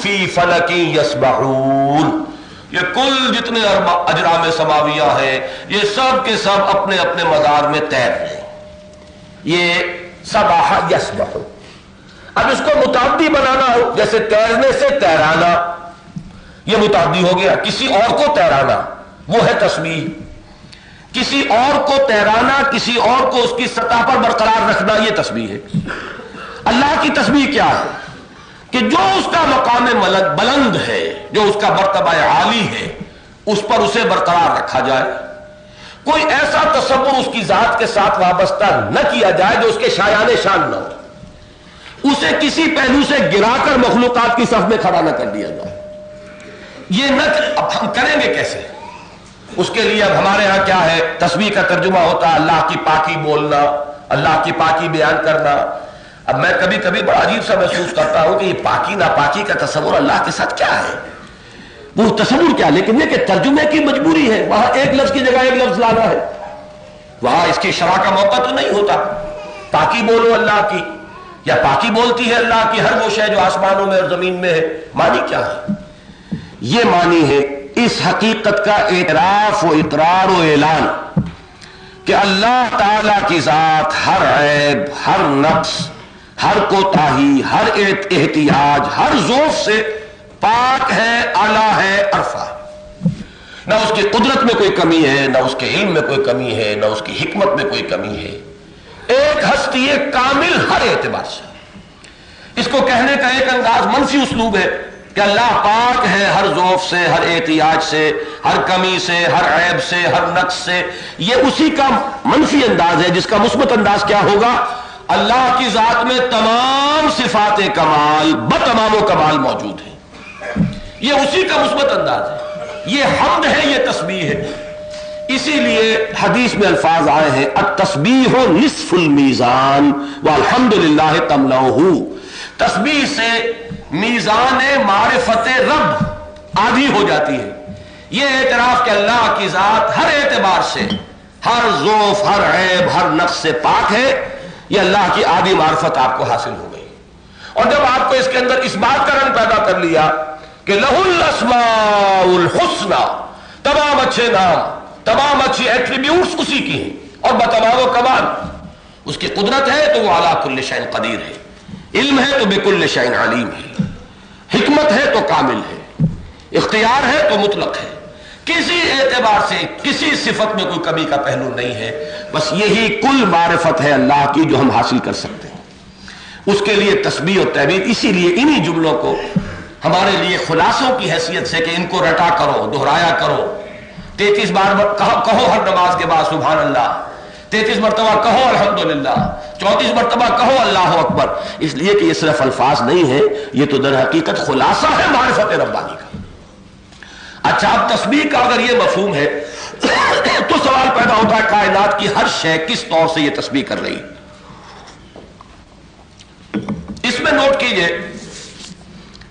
فی فلک یسبحون، یہ کل جتنے اجرام سماویہ ہیں یہ سب کے سب اپنے اپنے مدار میں تیر رہے ہیں، یہ سبح یسبح۔ اب اس کو متعدی بنانا ہو، جیسے تیرنے سے تیرانا، یہ متعدی ہو گیا، کسی اور کو تیرانا وہ ہے تسبیح، کسی اور کو تیرانا، کسی اور کو اس کی سطح پر برقرار رکھنا، یہ تسبیح ہے۔ اللہ کی تسبیح کیا ہے؟ کہ جو اس کا مقام بلند ہے، جو اس کا مرتبہ عالی ہے، اس پر اسے برقرار رکھا جائے، کوئی ایسا تصور اس کی ذات کے ساتھ وابستہ نہ کیا جائے جو اس کے شایان شان نہ ہو، اسے کسی پہلو سے گرا کر مخلوقات کی صف میں کھڑا نہ کر دیا جائے، یہ نہ۔ اب ہم کریں گے کیسے؟ اس کے لیے اب ہمارے ہاں کیا ہے، تسبیح کا ترجمہ ہوتا ہے اللہ کی پاکی بولنا، اللہ کی پاکی بیان کرنا۔ اب میں کبھی کبھی بڑا عجیب سا محسوس کرتا ہوں کہ یہ پاکی ناپاکی کا تصور اللہ کے ساتھ کیا ہے، وہ تصور کیا، لیکن یہ کہ ترجمے کی مجبوری ہے، وہاں ایک لفظ کی جگہ ایک لفظ لانا ہے، وہاں اس کی شرح کا موقع تو نہیں ہوتا۔ پاکی بولو اللہ کی، یا پاکی بولتی ہے اللہ کی ہر وہ شے جو آسمانوں میں اور زمین میں ہے، معنی کیا ہے؟ یہ معنی ہے اس حقیقت کا اعتراف و اقرار و اعلان کہ اللہ تعالی کی ذات ہر عیب، ہر نقص، ہر کوتاہی، ہر احتیاج، ہر ذوف سے پاک ہے، اعلیٰ ہے، عرفہ ہے۔ نہ اس کی قدرت میں کوئی کمی ہے، نہ اس کے علم میں کوئی کمی ہے، نہ اس کی حکمت میں کوئی کمی ہے، ایک ہستی کامل ہر اعتبار سے۔ اس کو کہنے کا ایک انداز منفی اسلوب ہے کہ اللہ پاک ہے ہر ذوف سے، ہر احتیاج سے، ہر کمی سے، ہر عیب سے، ہر نقص سے، یہ اسی کا منفی انداز ہے۔ جس کا مثبت انداز کیا ہوگا؟ اللہ کی ذات میں تمام صفات کمال بتمام و کمال موجود ہیں، یہ اسی کا مثبت انداز ہے، یہ حمد ہے، یہ تسبیح ہے۔ اسی لیے حدیث میں الفاظ آئے ہیں التسبیح نصف المیزان والحمدللہ تملؤہ، تسبیح سے میزان معرفت رب آدھی ہو جاتی ہے، یہ اعتراف کہ اللہ کی ذات ہر اعتبار سے، ہر ذوف، ہر عیب، ہر نقص سے پاک ہے، یہ اللہ کی آدھی معرفت آپ کو حاصل ہو گئی۔ اور جب آپ کو اس کے اندر اس بات کا رنگ پیدا کر لیا کہ لہ الاسماء الحسنی، تمام اچھے نام، تمام اچھی ایٹریبیوٹس اسی کی ہیں، اور بتمام و کمال اس کی قدرت ہے تو وہ علی کل شیء قدیر ہے، علم ہے تو بکل شیء علیم ہے، حکمت ہے تو کامل ہے، اختیار ہے تو مطلق ہے، کسی اعتبار سے کسی صفت میں کوئی کمی کا پہلو نہیں ہے، بس یہی کل معرفت ہے اللہ کی جو ہم حاصل کر سکتے ہیں۔ اس کے لیے تسبیح و تحمید، اسی لیے انہی جملوں کو ہمارے لیے خلاصوں کی حیثیت سے کہ ان کو رٹا کرو، دہرایا کرو، 33 بار کہو ہر نماز کے بعد سبحان اللہ، 33 مرتبہ کہو الحمدللہ، 34 مرتبہ کہو اللہ اکبر، اس لیے کہ یہ صرف الفاظ نہیں ہے، یہ تو در حقیقت خلاصہ ہے معرفت ربانی کا۔ اچھا، اب تسبیح کا اگر یہ مفہوم ہے تو سوال پیدا ہوتا ہے کائنات کی ہر شے کس طور سے یہ تسبیح کر رہی؟ اس میں نوٹ کیجئے،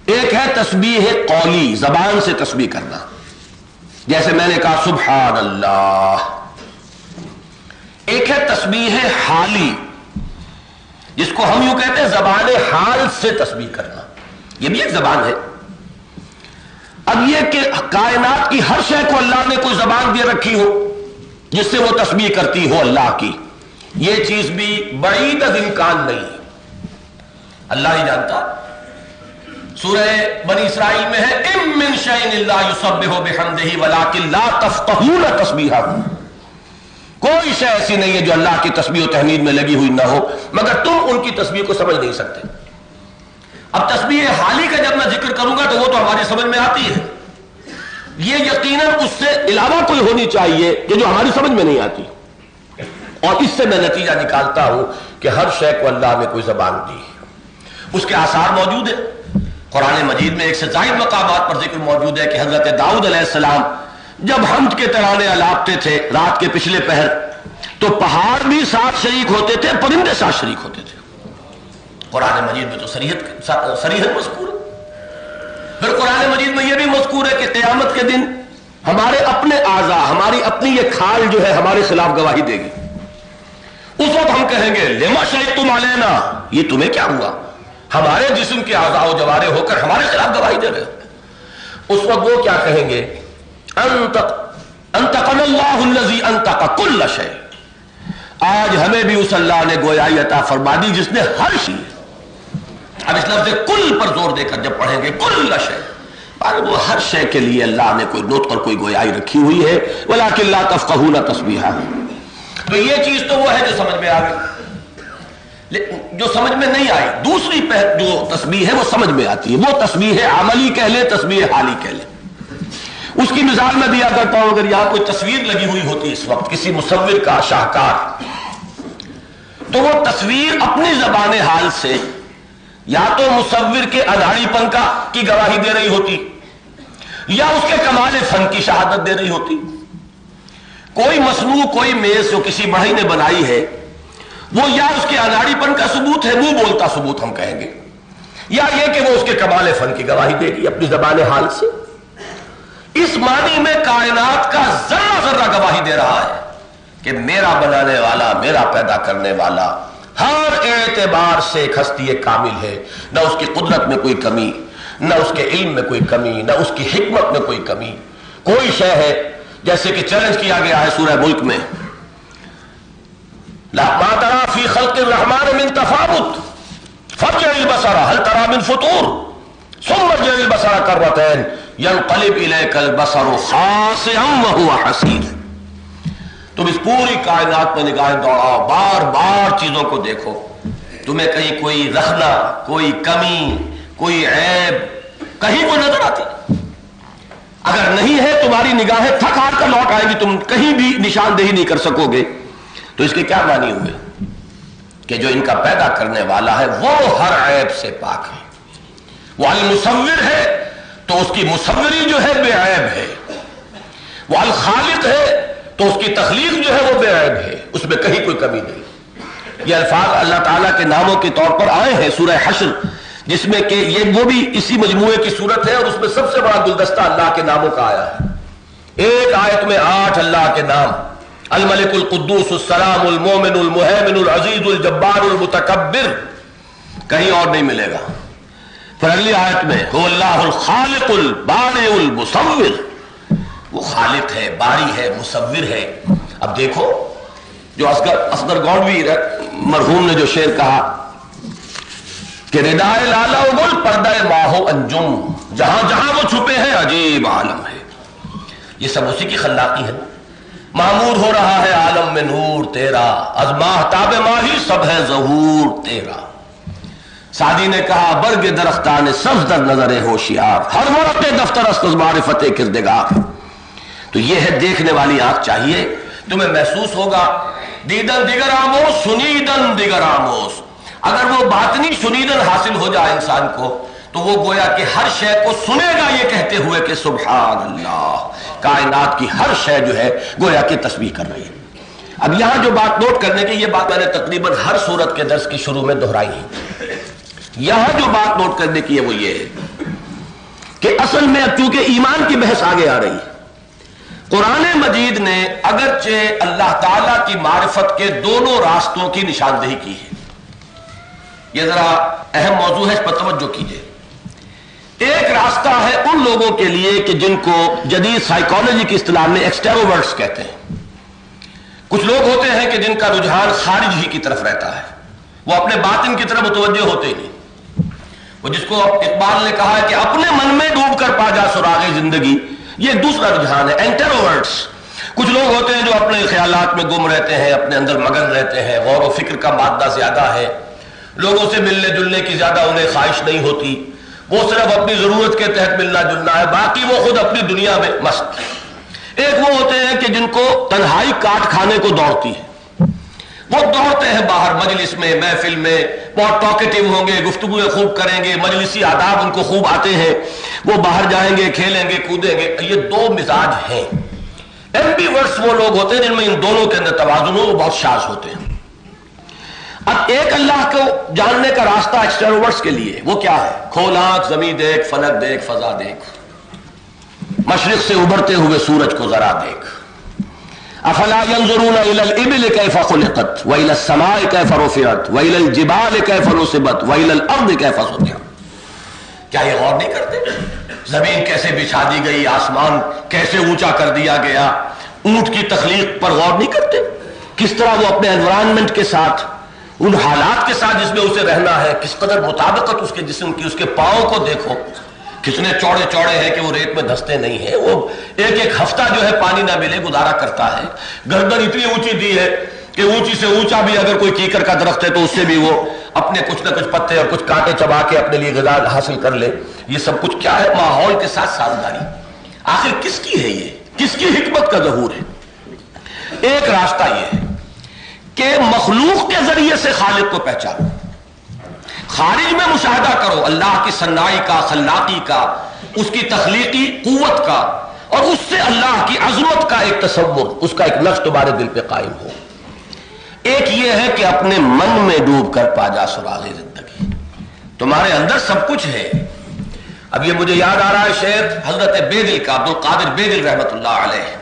ایک ہے تسبیح قولی، زبان سے تسبیح کرنا، جیسے میں نے کہا سبحان اللہ۔ ایک ہے تسبیح حالی، جس کو ہم یوں کہتے ہیں زبان حال سے تسبیح کرنا، یہ بھی ایک زبان ہے۔ اب یہ کہ کائنات کی ہر شے کو اللہ نے کوئی زبان دے رکھی ہو جس سے وہ تسبیح کرتی ہو اللہ کی، یہ چیز بھی بعید از امکان نہیں ہے، اللہ ہی جانتا۔ سورہ بنی اسرائیل میں ہے اِن مِّن شَيْءٍ إِلَّا يُسَبِّحُ بِحَمْدِهِ وَلَٰكِن لَّا تَفْقَهُونَ تَسْبِيحَهُ، کوئی شے ایسی نہیں ہے جو اللہ کی تسبیح و تحمید میں لگی ہوئی نہ ہو مگر تم ان کی تسبیح کو سمجھ نہیں سکتے۔ اب تسبیح حالی کا جب میں ذکر کروں گا تو وہ تو ہماری سمجھ میں آتی ہے، یہ یقیناً اس سے علاوہ کوئی ہونی چاہیے کہ جو ہماری سمجھ میں نہیں آتی، اور اس سے میں نتیجہ نکالتا ہوں کہ ہر شے کو اللہ نے کوئی زبان دی ہے، اس کے آثار موجود ہیں۔ قرآن مجید میں ایک سے زائد مقامات پر ذکر موجود ہے کہ حضرت داؤد علیہ السلام جب حمد کے ترانے الاپتے تھے رات کے پچھلے پہر تو پہاڑ بھی ساتھ شریک ہوتے تھے، پرندے ساتھ شریک ہوتے تھے۔ قرآن مجید میں تو صریحت مذکور ہے۔ پھر قرآن مجید میں یہ بھی مذکور ہے کہ قیامت کے دن ہمارے اپنے اعضاء، ہماری اپنی یہ کھال جو ہے ہمارے خلاف گواہی دے گی۔ اس وقت ہم کہیں گے لما شہدتم علینا، یہ تمہیں کیا ہوا، ہمارے جسم کے اعضاء و جوارے ہو کر ہمارے خلاف گواہی دے رہے ہو۔ اس وقت وہ کیا کہیں گے، انطقنا اللہ الذی انطق کل شیء، آج ہمیں بھی اس اللہ نے گویائی عطا فرما دی جس نے ہر شیء۔ اب اس لفظ کل پر زور دے کر جب پڑھیں گے کل شیء، اور وہ ہر شے کے لیے اللہ نے کوئی نطق اور کوئی گویائی رکھی ہوئی ہے، ولکن لا تفقہون تسبیحہ۔ تو یہ چیز تو وہ ہے جو سمجھ میں آ گئی، جو سمجھ میں نہیں آئی دوسری جو تسبیح ہے وہ سمجھ میں آتی ہے، وہ تسبیح عملی کہہ لیں، تسبیح حالی کہہ لیں۔ اس کی مثال میں دیا کرتا ہوں، اگر یہاں کوئی تصویر لگی ہوئی ہوتی اس وقت کسی مصور کا شاہکار، تو وہ تصویر اپنی زبان حال سے یا تو مصور کے اناڑی پن کی گواہی دے رہی ہوتی یا اس کے کمال فن کی شہادت دے رہی ہوتی۔ کوئی مصنوع، کوئی میز جو کسی بڑھئی نے بنائی ہے، وہ یا اس کے اناڑی پن کا ثبوت ہے، منہ بولتا ثبوت ہم کہیں گے، یا یہ کہ وہ اس کے کمال فن کی گواہی دے گی اپنی زبان حال سے۔ اس معنی میں کائنات کا ذرہ ذرہ گواہی دے رہا ہے کہ میرا بنانے والا، میرا پیدا کرنے والا ہر اعتبار سے ایک ہستی کامل ہے، نہ اس کی قدرت میں کوئی کمی، نہ اس کے علم میں کوئی کمی، نہ اس کی حکمت میں کوئی کمی۔ کوئی شے ہے جیسے کہ چیلنج کیا گیا ہے سورہ ملک میں، ما ترى في خلق الرحمن من تفاوت فارجع البصر هل ترى من فطور ثم ارجع البصر كرتين ينقلب اليك البصر خاسئا وهو حسير۔ تم اس پوری کائنات میں نگاہیں دوڑاؤ، بار بار چیزوں کو دیکھو، تمہیں کہیں کوئی رخنہ، کوئی کمی، کوئی عیب کہیں کوئی نظر آتی؟ اگر نہیں ہے تمہاری نگاہیں تھک ہار کر لوٹ آئیں گی، تم کہیں بھی نشاندہی نہیں کر سکو گے۔ تو اس کے کیا معنی ہوئے کہ جو ان کا پیدا کرنے والا ہے وہ ہر عیب سے پاک ہے، وہ المصور ہے تو اس کی مصوری جو ہے بے عیب ہے، وہ الخالق ہے تو اس کی تخلیق جو ہے وہ بے عیب ہے، اس میں کہیں کوئی کمی نہیں۔ یہ الفاظ اللہ تعالیٰ کے ناموں کے طور پر آئے ہیں سورہ حشر، جس میں کہ یہ وہ بھی اسی مجموعے کی صورت ہے، اور اس میں سب سے بڑا گلدستہ اللہ کے ناموں کا آیا ہے۔ ایک آیت میں 8 اللہ کے نام، الملک القدوس السلام المومن المہیمن العزیز الجبار المتکبر، کہیں اور نہیں ملے گا۔ پھر اگلی آیت میں هو اللہ الخالق البارئ المصور، وہ خالق ہے، باری ہے، مصور ہے۔ اب دیکھو جو اصغر گونڈوی مرحوم نے جو شعر کہا کہ ردائے لالا و گل پردہ ماہو انجم، جہاں جہاں وہ چھپے ہیں عجیب عالم ہے، یہ سب اسی کی خلاقی ہے۔ معمور ہو رہا ہے عالم میں نور تیرا، از ماہتاب ماہی سب ہے ظہور تیرا۔ سعدی نے کہا برگ درختان سبز در نظر ہوشیار، ہر ورق دفتر است از معرفت کردگار۔ تو یہ ہے دیکھنے والی آنکھ چاہیے، تمہیں محسوس ہوگا دیدن دیگر آموز سنیدن دیگر آموز۔ اگر وہ باطنی سنیدن حاصل ہو جائے انسان کو تو وہ گویا کہ ہر شے کو سنے گا یہ کہتے ہوئے کہ سبحان اللہ، کائنات کی ہر شے جو ہے گویا کہ تسبیح کر رہی ہے۔ اب یہاں جو بات نوٹ کرنے کی، یہ بات میں نے تقریباً ہر سورت کے درس کی شروع میں دہرائی ہے، یہاں جو بات نوٹ کرنے کی ہے وہ یہ ہے کہ اصل میں چونکہ ایمان کی بحث آگے آ رہی ہے، قرآن مجید نے اگرچہ اللہ تعالیٰ کی معرفت کے دونوں راستوں کی نشاندہی کی ہے، یہ ذرا اہم موضوع ہے، اس پر توجہ کیجئے ایک راستہ ہے ان لوگوں کے لیے کہ جن کو جدید سائیکالوجی کی اصطلاح میں ایکسٹروورٹس کہتے ہیں. کچھ لوگ ہوتے ہیں کہ جن کا رجحان خارج ہی کی طرف رہتا ہے، وہ اپنے باطن کی طرف متوجہ ہوتے ہی نہیں. وہ جس کو اقبال نے کہا ہے کہ اپنے من میں ڈوب کر پا جا سراغ زندگی، یہ ایک دوسرا رجحان ہے، انٹروورٹس. کچھ لوگ ہوتے ہیں جو اپنے خیالات میں گم رہتے ہیں، اپنے اندر مگن رہتے ہیں، غور و فکر کا مادہ زیادہ ہے، لوگوں سے ملنے جلنے کی زیادہ انہیں خواہش نہیں ہوتی، وہ صرف اپنی ضرورت کے تحت ملنا جلنا ہے، باقی وہ خود اپنی دنیا میں مست. ایک وہ ہوتے ہیں کہ جن کو تنہائی کاٹ کھانے کو دوڑتی ہے، وہ دوڑتے ہیں باہر مجلس میں، محفل میں، بہت ٹاکیٹو ہوں گے، گفتگویں خوب کریں گے، مجلسی آداب ان کو خوب آتے ہیں، وہ باہر جائیں گے، کھیلیں گے، کودیں گے. یہ دو مزاج ہیں. ایمبیورٹس وہ لوگ ہوتے ہیں جن میں ان دونوں کے اندر توازن ہو، وہ بہت شاذ ہوتے ہیں. اب ایک اللہ کو جاننے کا راستہ ایکسٹروورٹس کے لیے وہ کیا ہے؟ کھول آنکھ، زمین دیکھ، فلک دیکھ، فضا دیکھ، مشرق سے ابھرتے ہوئے سورج کو ذرا دیکھ. افلا ينظرون الى الابل كيف خلقت والى السماء كيف رفعت والى الجبال كيف نصبت والى الارض كيف سطحت. کیا یہ غور نہیں کرتے؟ زمین کیسے بچھا دی گئی، آسمان کیسے اونچا کر دیا گیا، اونٹ کی تخلیق پر غور نہیں کرتے؟ کس طرح وہ اپنے انوائرنمنٹ کے ساتھ، ان حالات کے ساتھ جس میں اسے رہنا ہے، کس قدر مطابقت اس کے جسم کی، اس کے پاؤں کو دیکھو کتنے چوڑے چوڑے ہیں کہ وہ ریت میں دھستے نہیں ہیں. وہ ایک ایک ہفتہ جو ہے پانی نہ ملے گزارا کرتا ہے. گردن اتنی اونچی دی ہے کہ اونچی سے اونچا بھی اگر کوئی کیکر کا درخت ہے تو اس سے بھی وہ اپنے کچھ نہ کچھ پتے اور کچھ کانٹے چبا کے اپنے لیے غذا حاصل کر لے. یہ سب کچھ کیا ہے؟ ماحول کے ساتھ سازگاری. آخر کس کی ہے یہ؟ کس کی حکمت کا ظہور ہے؟ ایک راستہ یہ ہے کہ مخلوق کے ذریعے سے خالق کو پہچانو. خارج میں مشاہدہ کرو اللہ کی صنائی کا، خلاقی کا، اس کی تخلیقی قوت کا، اور اس سے اللہ کی عظمت کا ایک تصور، اس کا ایک نقش تمہارے دل پہ قائم ہو. ایک یہ ہے کہ اپنے من میں ڈوب کر پا جا سراغ زندگی. تمہارے اندر سب کچھ ہے. اب یہ مجھے یاد آ رہا ہے شعر حضرت بیدل کا، عبد القادر بیدل رحمت اللہ علیہ.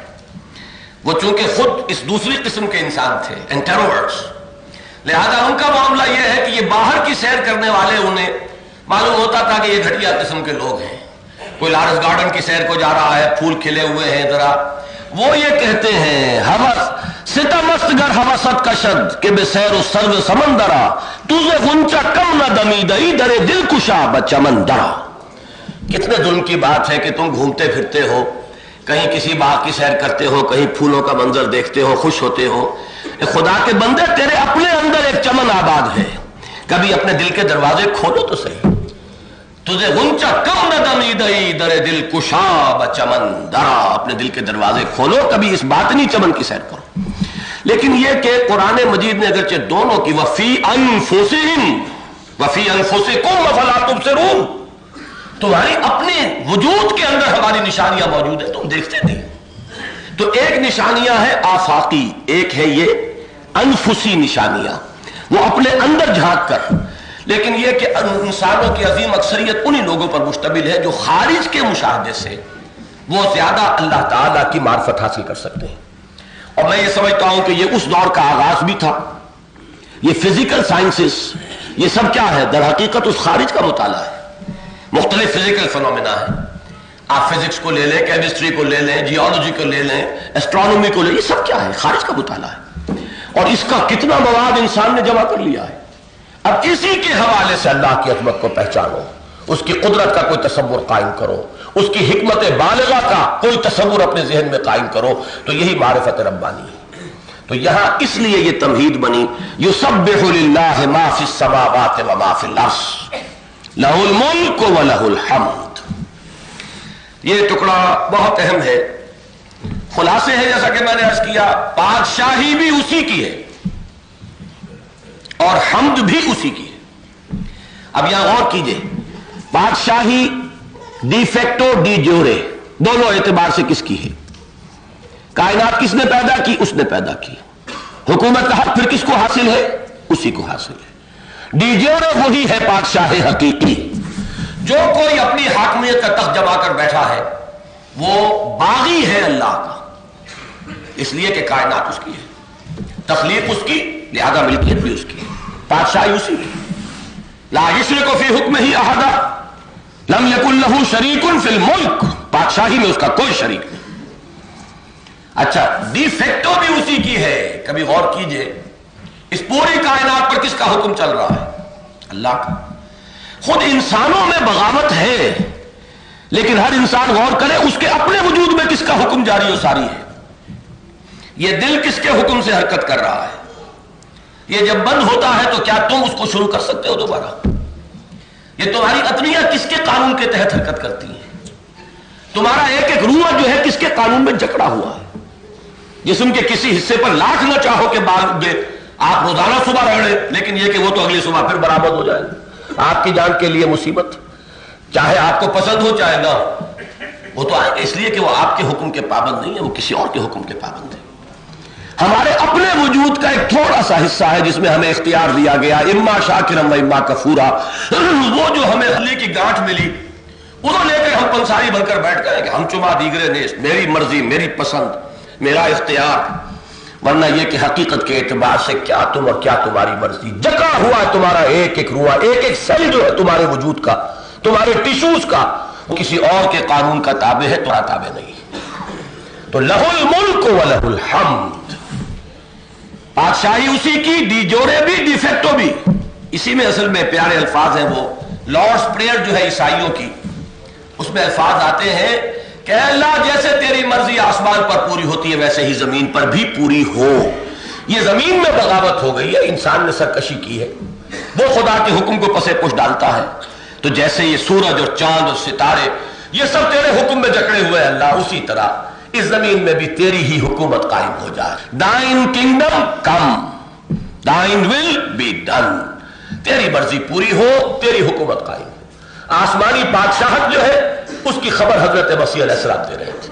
وہ چونکہ خود اس دوسری قسم کے انسان تھے، انٹروورٹس، لہذا ان کا معاملہ یہ ہے کہ یہ باہر کی سیر کرنے والے انہیں معلوم ہوتا تھا کہ یہ گھٹیا قسم کے لوگ ہیں. کوئی لارس گارڈن کی سیر کو جا رہا ہے، پھول کھلے ہوئے ہیں ذرا، وہ یہ کہتے ہیں ہوس ستمست گر ہوست کشد کہ بے سیر و سرو سمندرا تجھے غنچہ کم نہ دمیدئی درے دل کشا بچمندرا. کتنے ظلم کی بات ہے کہ تم گھومتے پھرتے ہو، کہیں کسی باغ کی سیر کرتے ہو، کہیں پھولوں کا منظر دیکھتے ہو، خوش ہوتے ہو. خدا کے بندے تیرے اپنے اندر ایک چمن آباد ہے، کبھی اپنے دل کے دروازے کھولو تو صحیح. تجھے غنچہ کم نہ دمیدئی در دل کشا بچمن درا، اپنے دل کے دروازے کھولو، کبھی اس باطنی چمن کی سیر کرو. لیکن یہ کہ قرآن مجید نے اگرچہ دونوں کی وفی انفسہم وفی انفسکم افلا تبصرون، تمہاری اپنے وجود کے اندر ہماری نشانیاں موجود ہیں، تم دیکھتے نہیں. تو ایک نشانیاں ہے آفاقی، ایک ہے یہ انفسی نشانیاں، وہ اپنے اندر جھانک کر. لیکن یہ کہ انسانوں کی عظیم اکثریت انہی لوگوں پر مشتمل ہے جو خارج کے مشاہدے سے وہ زیادہ اللہ تعالیٰ کی معرفت حاصل کر سکتے ہیں. اور میں یہ سمجھتا ہوں کہ یہ اس دور کا آغاز بھی تھا. یہ فزیکل سائنسز، یہ سب کیا ہے؟ در حقیقت اس خارج کا مطالعہ ہے. مختلف فزیکل فنومینا ہیں. آپ فزکس کو لے لیں، کیمسٹری کو لے لیں، جیولوجی کو لے لیں، ایسٹرونومی کو لے لیں، یہ سب کیا ہے؟ خارج کا مطالعہ ہے. اور اس کا کتنا مواد انسان نے جمع کر لیا ہے. اب اسی کے حوالے سے اللہ کی عظمت کو پہچانو، اس کی قدرت کا کوئی تصور قائم کرو، اس کی حکمت بالغہ کا کوئی تصور اپنے ذہن میں قائم کرو، تو یہی معرفت ربانی ہے. تو یہاں اس لیے یہ تمہید بنی، یسبح للہ ما فی السماوات و ما فی الارض لہ الملک و لہ الحمد. یہ ٹکڑا بہت اہم ہے. خلاصے ہے جیسا کہ میں نے عرض کیا، بادشاہی بھی اسی کی ہے اور حمد بھی اسی کی ہے. اب یہاں غور کیجئے، بادشاہی ڈی فیکٹو ڈی جیورے دونوں اعتبار سے کس کی ہے؟ کائنات کس نے پیدا کی؟ اس نے پیدا کی. حکومت کا حق پھر کس کو حاصل ہے؟ اسی کو حاصل ہے. ڈی جیورے وہی ہے بادشاہ حقیقی. جو کوئی اپنی حاکمیت کا تخت جما کر بیٹھا ہے وہ باغی ہے اللہ کا، اس لیے کہ کائنات اس کی ہے، تخلیق اس کی، لہذا ملکیت بھی اس کی، بادشاہی اسی کی. لا یشرک فی حکمہ احد، لم یکن لہ شریک فی الملک، بادشاہی میں اس کا کوئی شریک نہیں۔ اچھا، ڈی فیکٹو بھی اسی کی ہے۔ کبھی غور کیجئے اس پوری کائنات پر کس کا حکم چل رہا ہے؟ اللہ کا۔ خود انسانوں میں بغاوت ہے، لیکن ہر انسان غور کرے اس کے اپنے وجود میں کس کا حکم جاری و ساری ہے۔ یہ دل کس کے حکم سے حرکت کر رہا ہے؟ یہ جب بند ہوتا ہے تو کیا تم اس کو شروع کر سکتے ہو دوبارہ؟ یہ تمہاری عطریاں کس کے قانون کے تحت حرکت کرتی ہیں؟ تمہارا ایک ایک روح جو ہے کس کے قانون میں جکڑا ہوا ہے؟ جسم کے کسی حصے پر لاکھ نہ چاہو کہ آپ روزانہ صبح رگڑے، لیکن یہ کہ وہ تو اگلی صبح پھر برآمد ہو جائے، آپ کی جان کے لیے مصیبت، چاہے آپ کو پسند ہو چاہے نہ ہو، وہ تو آئے گا، اس لیے کہ وہ آپ کے حکم کے پابند نہیں ہے، وہ کسی اور کے حکم کے پابند ہے۔ ہمارے اپنے وجود کا ایک تھوڑا سا حصہ ہے جس میں ہمیں اختیار دیا گیا، اما شاکرا و اما کفورا، وہ جو ہمیں عقلی کی گانٹھ ملی وہ لے کر ہم پنساری بن کر بیٹھ گئے کہ ہم چما دیگرے نیست، میری مرضی، میری پسند، میرا اختیار۔ ورنہ یہ کہ حقیقت کے اعتبار سے کیا تم اور کیا تمہاری مرضی، جکا ہوا ہے تمہارا ایک ایک روح، ایک ایک سیل جو ہے تمہارے وجود کا، تمہارے ٹیشوز کا، وہ کسی اور کے قانون کا تابع ہے، تمہارا تابع نہیں۔ تو لہ الملک و لہ الحمد، بادشاہی اسی کی، ڈی جوڑے بھی ڈی فیکٹو بھی۔ اسی میں اصل میں پیارے الفاظ ہیں، وہ لارڈس پریئر جو ہے عیسائیوں کی، اس میں الفاظ آتے ہیں کہ اللہ جیسے تیری مرضی آسمان پر پوری ہوتی ہے ویسے ہی زمین پر بھی پوری ہو۔ یہ زمین میں بغاوت ہو گئی ہے، انسان نے سرکشی کی ہے، وہ خدا کے حکم کو پسے پش ڈالتا ہے، تو جیسے یہ سورج اور چاند اور ستارے یہ سب تیرے حکم میں جکڑے ہوئے ہیں اللہ، اسی طرح اس زمین میں بھی تیری ہی حکومت قائم ہو جائے۔ Thine kingdom come, thine will be done, تیری مرضی پوری ہو، تیری حکومت قائم ہو۔ آسمانی بادشاہت جو ہے اس کی خبر حضرت مسیح علیہ السلام دے رہے تھے۔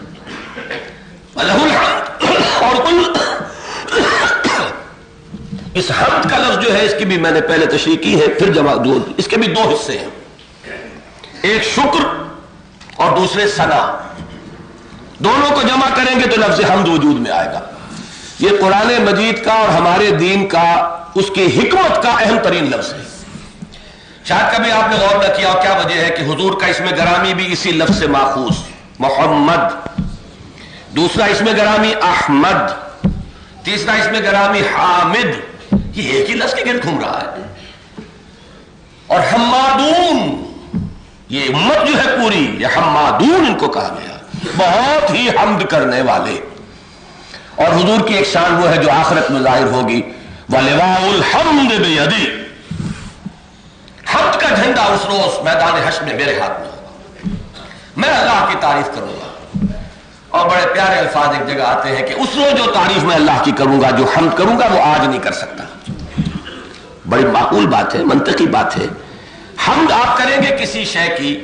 لہ الحمد، اور اس حمد کا لفظ جو ہے اس کی بھی میں نے پہلے تشریح کی ہے، پھر جمع دو، اس کے بھی دو حصے ہیں، ایک شکر اور دوسرے ثنا۔ دونوں کو جمع کریں گے تو لفظ حمد وجود میں آئے گا۔ یہ قرآن مجید کا اور ہمارے دین کا، اس کی حکمت کا اہم ترین لفظ ہے۔ شاید کبھی آپ نے غور نہ کیا، اور کیا وجہ ہے کہ حضور کا اسم گرامی بھی اسی لفظ سے ماخوذ، محمد، دوسرا اسم گرامی احمد، تیسرا اسم گرامی حامد، یہ ایک ہی لفظ کے گرد گھوم رہا ہے۔ اور حمادون، یہ امت جو ہے پوری، یہ حمادون ان کو کہا گیا، بہت ہی حمد کرنے والے۔ اور حضور کی ایک شان وہ ہے جو آخرت میں ظاہر ہوگی، وَلِوَاءُ الْحَمْدِ بِيَدِي، حمد کا جھنڈا اس روز میدان حشر میں میرے ہاتھ میں ہوگا، میں اللہ کی تعریف کروں گا۔ اور بڑے پیارے الفاظ ایک جگہ آتے ہیں کہ اس روز جو تعریف میں اللہ کی کروں گا، جو حمد کروں گا، وہ آج نہیں کر سکتا۔ بڑی معقول بات ہے، منطقی بات ہے۔ حمد آپ کریں گے کسی شے کی،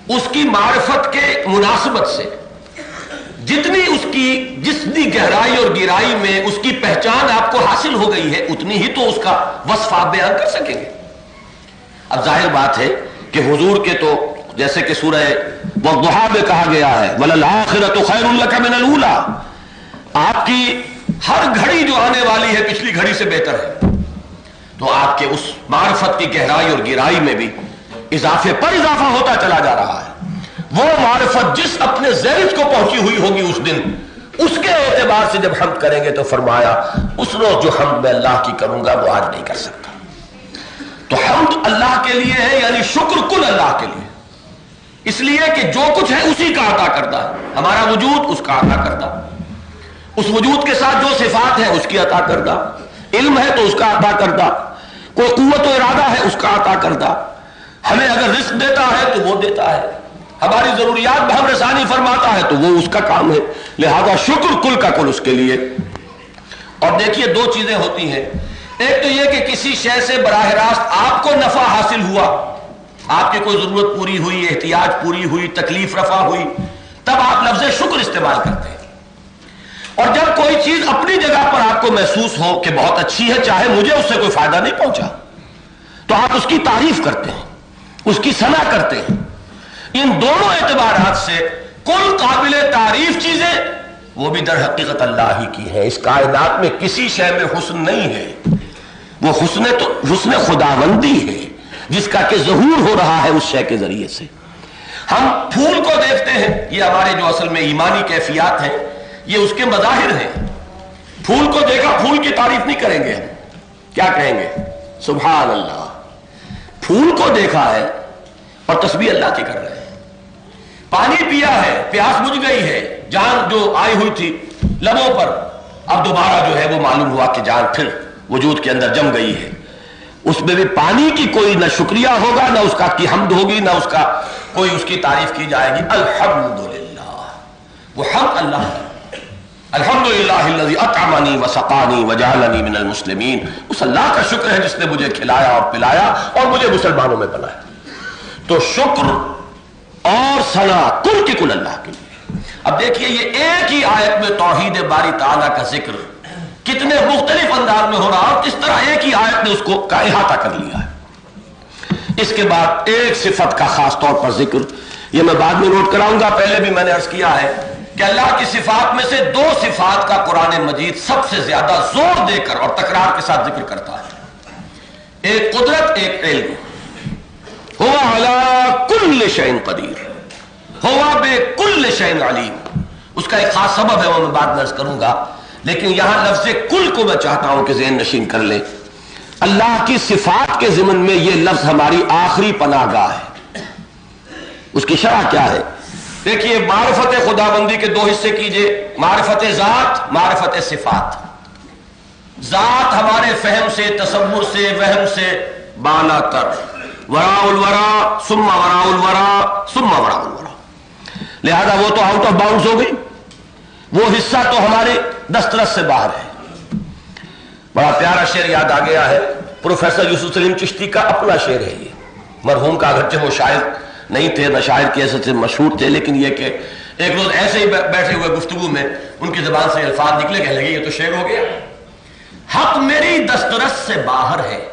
اس کی معرفت کے مناسبت سے، جتنی اس کی جتنی گہرائی اور گہرائی میں اس کی پہچان آپ کو حاصل ہو گئی ہے، اتنی ہی تو اس کا وصف آپ بیان کر سکیں گے۔ اب ظاہر بات ہے کہ حضور کے تو جیسے کہ سورہ والضحیٰ میں کہا گیا ہے وَلَلْآخِرَةُ خَيْرٌ لَكَ مِنَ الْأُولَىٰ، آپ کی ہر گھڑی جو آنے والی ہے پچھلی گھڑی سے بہتر ہے۔ تو آپ کے اس معرفت کی گہرائی اور گہرائی میں بھی اضافے پر اضافہ ہوتا چلا جا رہا ہے۔ وہ معرفت جس اپنے ذیل کو پہنچی ہوئی ہوگی اس دن، اس کے اعتبار سے جب حمد کریں گے تو فرمایا اس روز جو حمد میں اللہ کی کروں گا وہ آج نہیں کر سکتا۔ تو حمد اللہ کے لیے ہے، یعنی شکر کل اللہ کے لیے، اس لیے کہ جو کچھ ہے اسی کا عطا کرتا ہے، ہمارا وجود اس کا عطا کرتا، اس وجود کے ساتھ جو صفات ہے اس کی عطا کرتا، علم ہے تو اس کا عطا کرتا، کوئی قوت و ارادہ ہے اس کا عطا کرتا، ہمیں اگر رزق دیتا ہے تو وہ دیتا ہے، ہماری ضروریات میں ہم رسانی فرماتا ہے تو وہ اس کا کام ہے، لہذا شکر کل کا کل اس کے لیے۔ اور دیکھیے دو چیزیں ہوتی ہیں، ایک تو یہ کہ کسی شے سے براہ راست آپ کو نفع حاصل ہوا، آپ کی کوئی ضرورت پوری ہوئی، احتیاج پوری ہوئی، تکلیف رفع ہوئی، تب آپ لفظ شکر استعمال کرتے ہیں۔ اور جب کوئی چیز اپنی جگہ پر آپ کو محسوس ہو کہ بہت اچھی ہے، چاہے مجھے اس سے کوئی فائدہ نہیں پہنچا، تو آپ اس کی تعریف کرتے ہیں، اس کی ثنا کرتے ہیں۔ ان دونوں اعتبارات سے کل قابل تعریف چیزیں وہ بھی در حقیقت اللہ ہی کی ہیں۔ اس کائنات میں کسی شے میں حسن نہیں ہے، وہ حسن خداوندی ہے جس کا کہ ظہور ہو رہا ہے اس شے کے ذریعے سے۔ ہم پھول کو دیکھتے ہیں، یہ ہمارے جو اصل میں ایمانی کیفیات ہیں، یہ اس کے مظاہر ہیں۔ پھول کو دیکھا، پھول کی تعریف نہیں کریں گے، کیا کہیں گے؟ سبحان اللہ۔ پھول کو دیکھا ہے اور تسبیح اللہ کی کر رہے ہیں۔ پانی پیا ہے، پیاس بجھ گئی ہے، جان جو آئی ہوئی تھی لبوں پر، اب دوبارہ جو ہے وہ معلوم ہوا کہ جان پھر وجود کے اندر جم گئی ہے۔ اس میں بھی پانی کی کوئی نہ شکریہ ہوگا، نہ اس کا کی حمد ہوگی، نہ اس کا کوئی اس کی تعریف کی جائے گی۔ الحمدللہ، وہ حمد اللہ ہے۔ الحمدللہ الذی اطعمنی وسقانی وجعلنی من المسلمین، اس اللہ کا شکر ہے جس نے مجھے کھلایا اور پلایا اور مجھے مسلمانوں میں بنایا۔ تو شکر اور ثنا کل کی کل اللہ کے لیے۔ اب دیکھیے یہ ایک ہی آیت میں توحید باری تعالیٰ کا ذکر کتنے مختلف انداز میں ہو رہا اور کس طرح ایک ہی آیت نے اس کو کا احاطہ کر لیا ہے۔ اس کے بعد ایک صفت کا خاص طور پر ذکر، یہ میں بعد میں نوٹ کراؤں گا، پہلے بھی میں نے عرض کیا ہے کہ اللہ کی صفات میں سے دو صفات کا قرآن مجید سب سے زیادہ زور دے کر اور تکرار کے ساتھ ذکر کرتا ہے۔ ایک قدرت، ایک علم۔ ہوا علی کل شیء قدیر، ہوا بکل شیء علیم۔ اس کا ایک خاص سبب ہے، وہ میں بعد میں عرض کروں گا، لیکن یہاں لفظ کل کو میں چاہتا ہوں کہ ذہن نشین کر لیں۔ اللہ کی صفات کے ضمن میں یہ لفظ ہماری آخری پناہ گاہ ہے۔ اس کی شرح کیا ہے؟ دیکھیے، معرفت خداوندی کے دو حصے کیجئے، معرفت ذات، معرفت صفات۔ ذات ہمارے فہم سے، تصور سے، وہم سے بالا تر، وراء الورا ثم وراء الورا ثم وراء الورا، لہذا وہ تو آؤٹ آف باؤنڈز ہو گئی، وہ حصہ تو ہمارے دسترس سے باہر ہے۔ بڑا پیارا شعر یاد آ گیا ہے، پروفیسر یوسف سلیم چشتی کا اپنا شعر ہے یہ، مرحوم کا، اگرچہ وہ شاعر نہیں تھے، نہ شاعر کے ایسے مشہور تھے، لیکن یہ کہ ایک روز ایسے ہی بیٹھے ہوئے گفتگو میں ان کی زبان سے الفاظ نکلے، کہنے لگے یہ تو شعر ہو گیا۔ حق میری دسترس سے باہر ہے،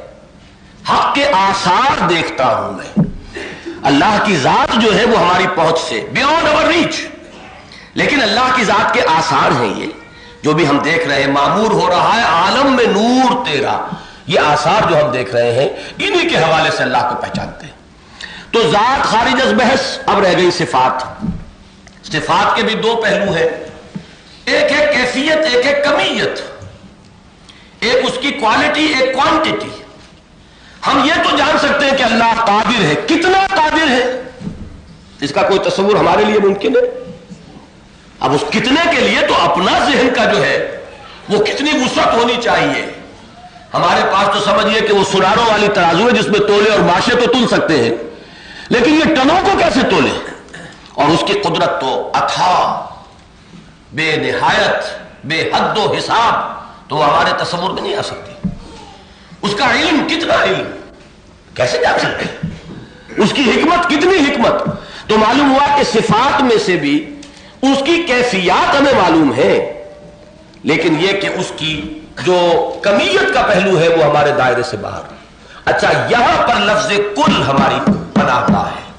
حق کے آثار دیکھتا ہوں میں۔ اللہ کی ذات جو ہے وہ ہماری پہنچ سے بیونڈ اور ریچ، لیکن اللہ کی ذات کے آثار ہیں یہ جو بھی ہم دیکھ رہے ہیں، معمور ہو رہا ہے عالم میں نور تیرا، یہ آثار جو ہم دیکھ رہے ہیں انہی کے حوالے سے اللہ کو پہچانتے ہیں۔ تو ذات خارج از بحث، اب رہ گئی صفات۔ صفات کے بھی دو پہلو ہیں، ایک ہے کیفیت، ایک ہے کمیت، ایک اس کی کوالٹی، ایک کوانٹٹی۔ ہم یہ تو جان سکتے ہیں کہ اللہ قادر ہے، کتنا قادر ہے اس کا کوئی تصور ہمارے لیے ممکن ہے؟ اب اس کتنے کے لیے تو اپنا ذہن کا جو ہے وہ کتنی وسعت ہونی چاہیے۔ ہمارے پاس تو سمجھیے کہ وہ سناروں والی ترازو ہے جس میں تولے اور ماشے تو تل سکتے ہیں، لیکن یہ ٹنوں کو کیسے تولے؟ اور اس کی قدرت تو اتھا، بے نہایت، بے حد و حساب، تو ہمارے تصور میں نہیں آ سکتی۔ اس کا علم، کتنا علم، کیسے جان سکتے؟ اس کی حکمت، کتنی حکمت۔ تو معلوم ہوا کہ صفات میں سے بھی اس کی کیفیات ہمیں معلوم ہے، لیکن یہ کہ اس کی جو کمیت کا پہلو ہے وہ ہمارے دائرے سے باہر۔ اچھا، یہاں پر لفظ کل ہماری پناہ گاہ ہے۔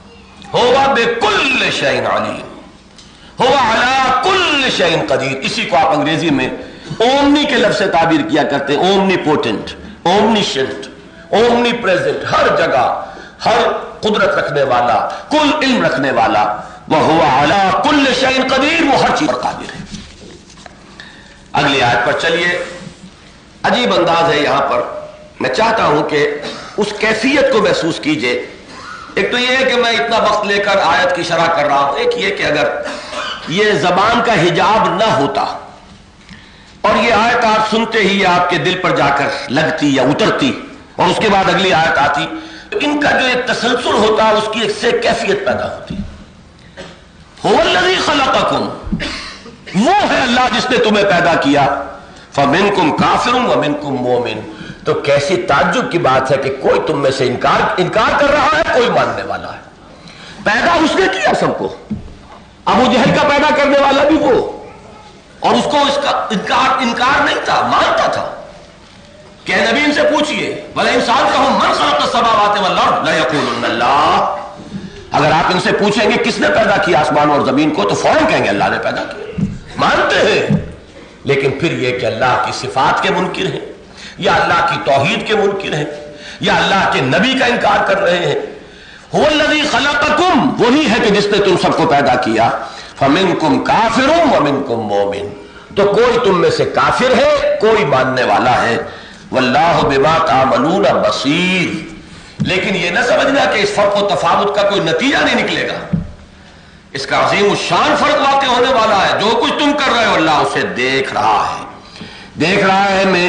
ہوا بکل شیء علیم، ہوا علی کل شیء قدیر۔ اسی کو آپ انگریزی میں اومنی کے لفظ سے تعبیر کیا کرتے ہیں، اومنی پوٹنٹ، اومنیشنٹ، اومنی پریزنٹ، ہر جگہ، ہر قدرت رکھنے والا، کل علم رکھنے والا۔ وَهُوَ عَلَىٰ كُلِّ شَيْءٍ قَدِيرٌ، وہ ہر چیز پر قادر ہے۔ اگلی آیت پر چلیے، عجیب انداز ہے یہاں پر، میں چاہتا ہوں کہ اس کیفیت کو محسوس کیجئے۔ ایک تو یہ ہے کہ میں اتنا وقت لے کر آیت کی شرح کر رہا ہوں، ایک یہ کہ اگر یہ زبان کا حجاب نہ ہوتا اور یہ آیت آپ سنتے ہی آپ کے دل پر جا کر لگتی یا اترتی اور اس کے بعد اگلی آیت آتی، تو ان کا جو ایک تسلسل ہوتا اس کی ایک سے کیفیت پیدا ہوتی۔ هو الذی خلقکم، وہ ہے اللہ جس نے تمہیں پیدا کیا، فمنکم کافر ومنکم مومن۔ تو کیسی تعجب کی بات ہے کہ کوئی تم میں سے انکار کر رہا ہے، کوئی ماننے والا ہے۔ پیدا اس نے کیا سب کو، ابو جہل کا پیدا کرنے والا بھی وہ، اور اس کو اس کا انکار نہیں تھا، مانتا تھا۔ کہ نبی ان سے پوچھئے وَلَئِن سَأَلْتَهُم مَّن خَلَقَ السَّمَاوَاتِ وَالْأَرْضَ لَيَقُولُنَّ اللَّهُ، اگر آپ ان سے پوچھیں گے کس نے پیدا کیا آسمان اور زمین کو، تو فوراً کہیں گے اللہ نے پیدا کیا۔ مانتے ہیں، لیکن پھر یہ کہ اللہ کی صفات کے منکر ہیں، یا اللہ کی توحید کے منکر ہیں، یا اللہ کے نبی کا انکار کر رہے ہیں۔ هو الذی خلقکم، وہی ہے کہ جس نے تم سب کو پیدا کیا، فمنکم کافر ومنکم مومن، تو کوئی تم میں سے کافر ہے، کوئی ماننے والا ہے، واللہ بما تعملون بصیر۔ لیکن یہ نہ سمجھنا کہ اس فرق و تفاوت کا کوئی نتیجہ نہیں نکلے گا، اس کا عظیم الشان فرق واقع ہونے والا ہے۔ جو کچھ تم کر رہے ہو اللہ اسے دیکھ رہا ہے، دیکھ رہا ہے میں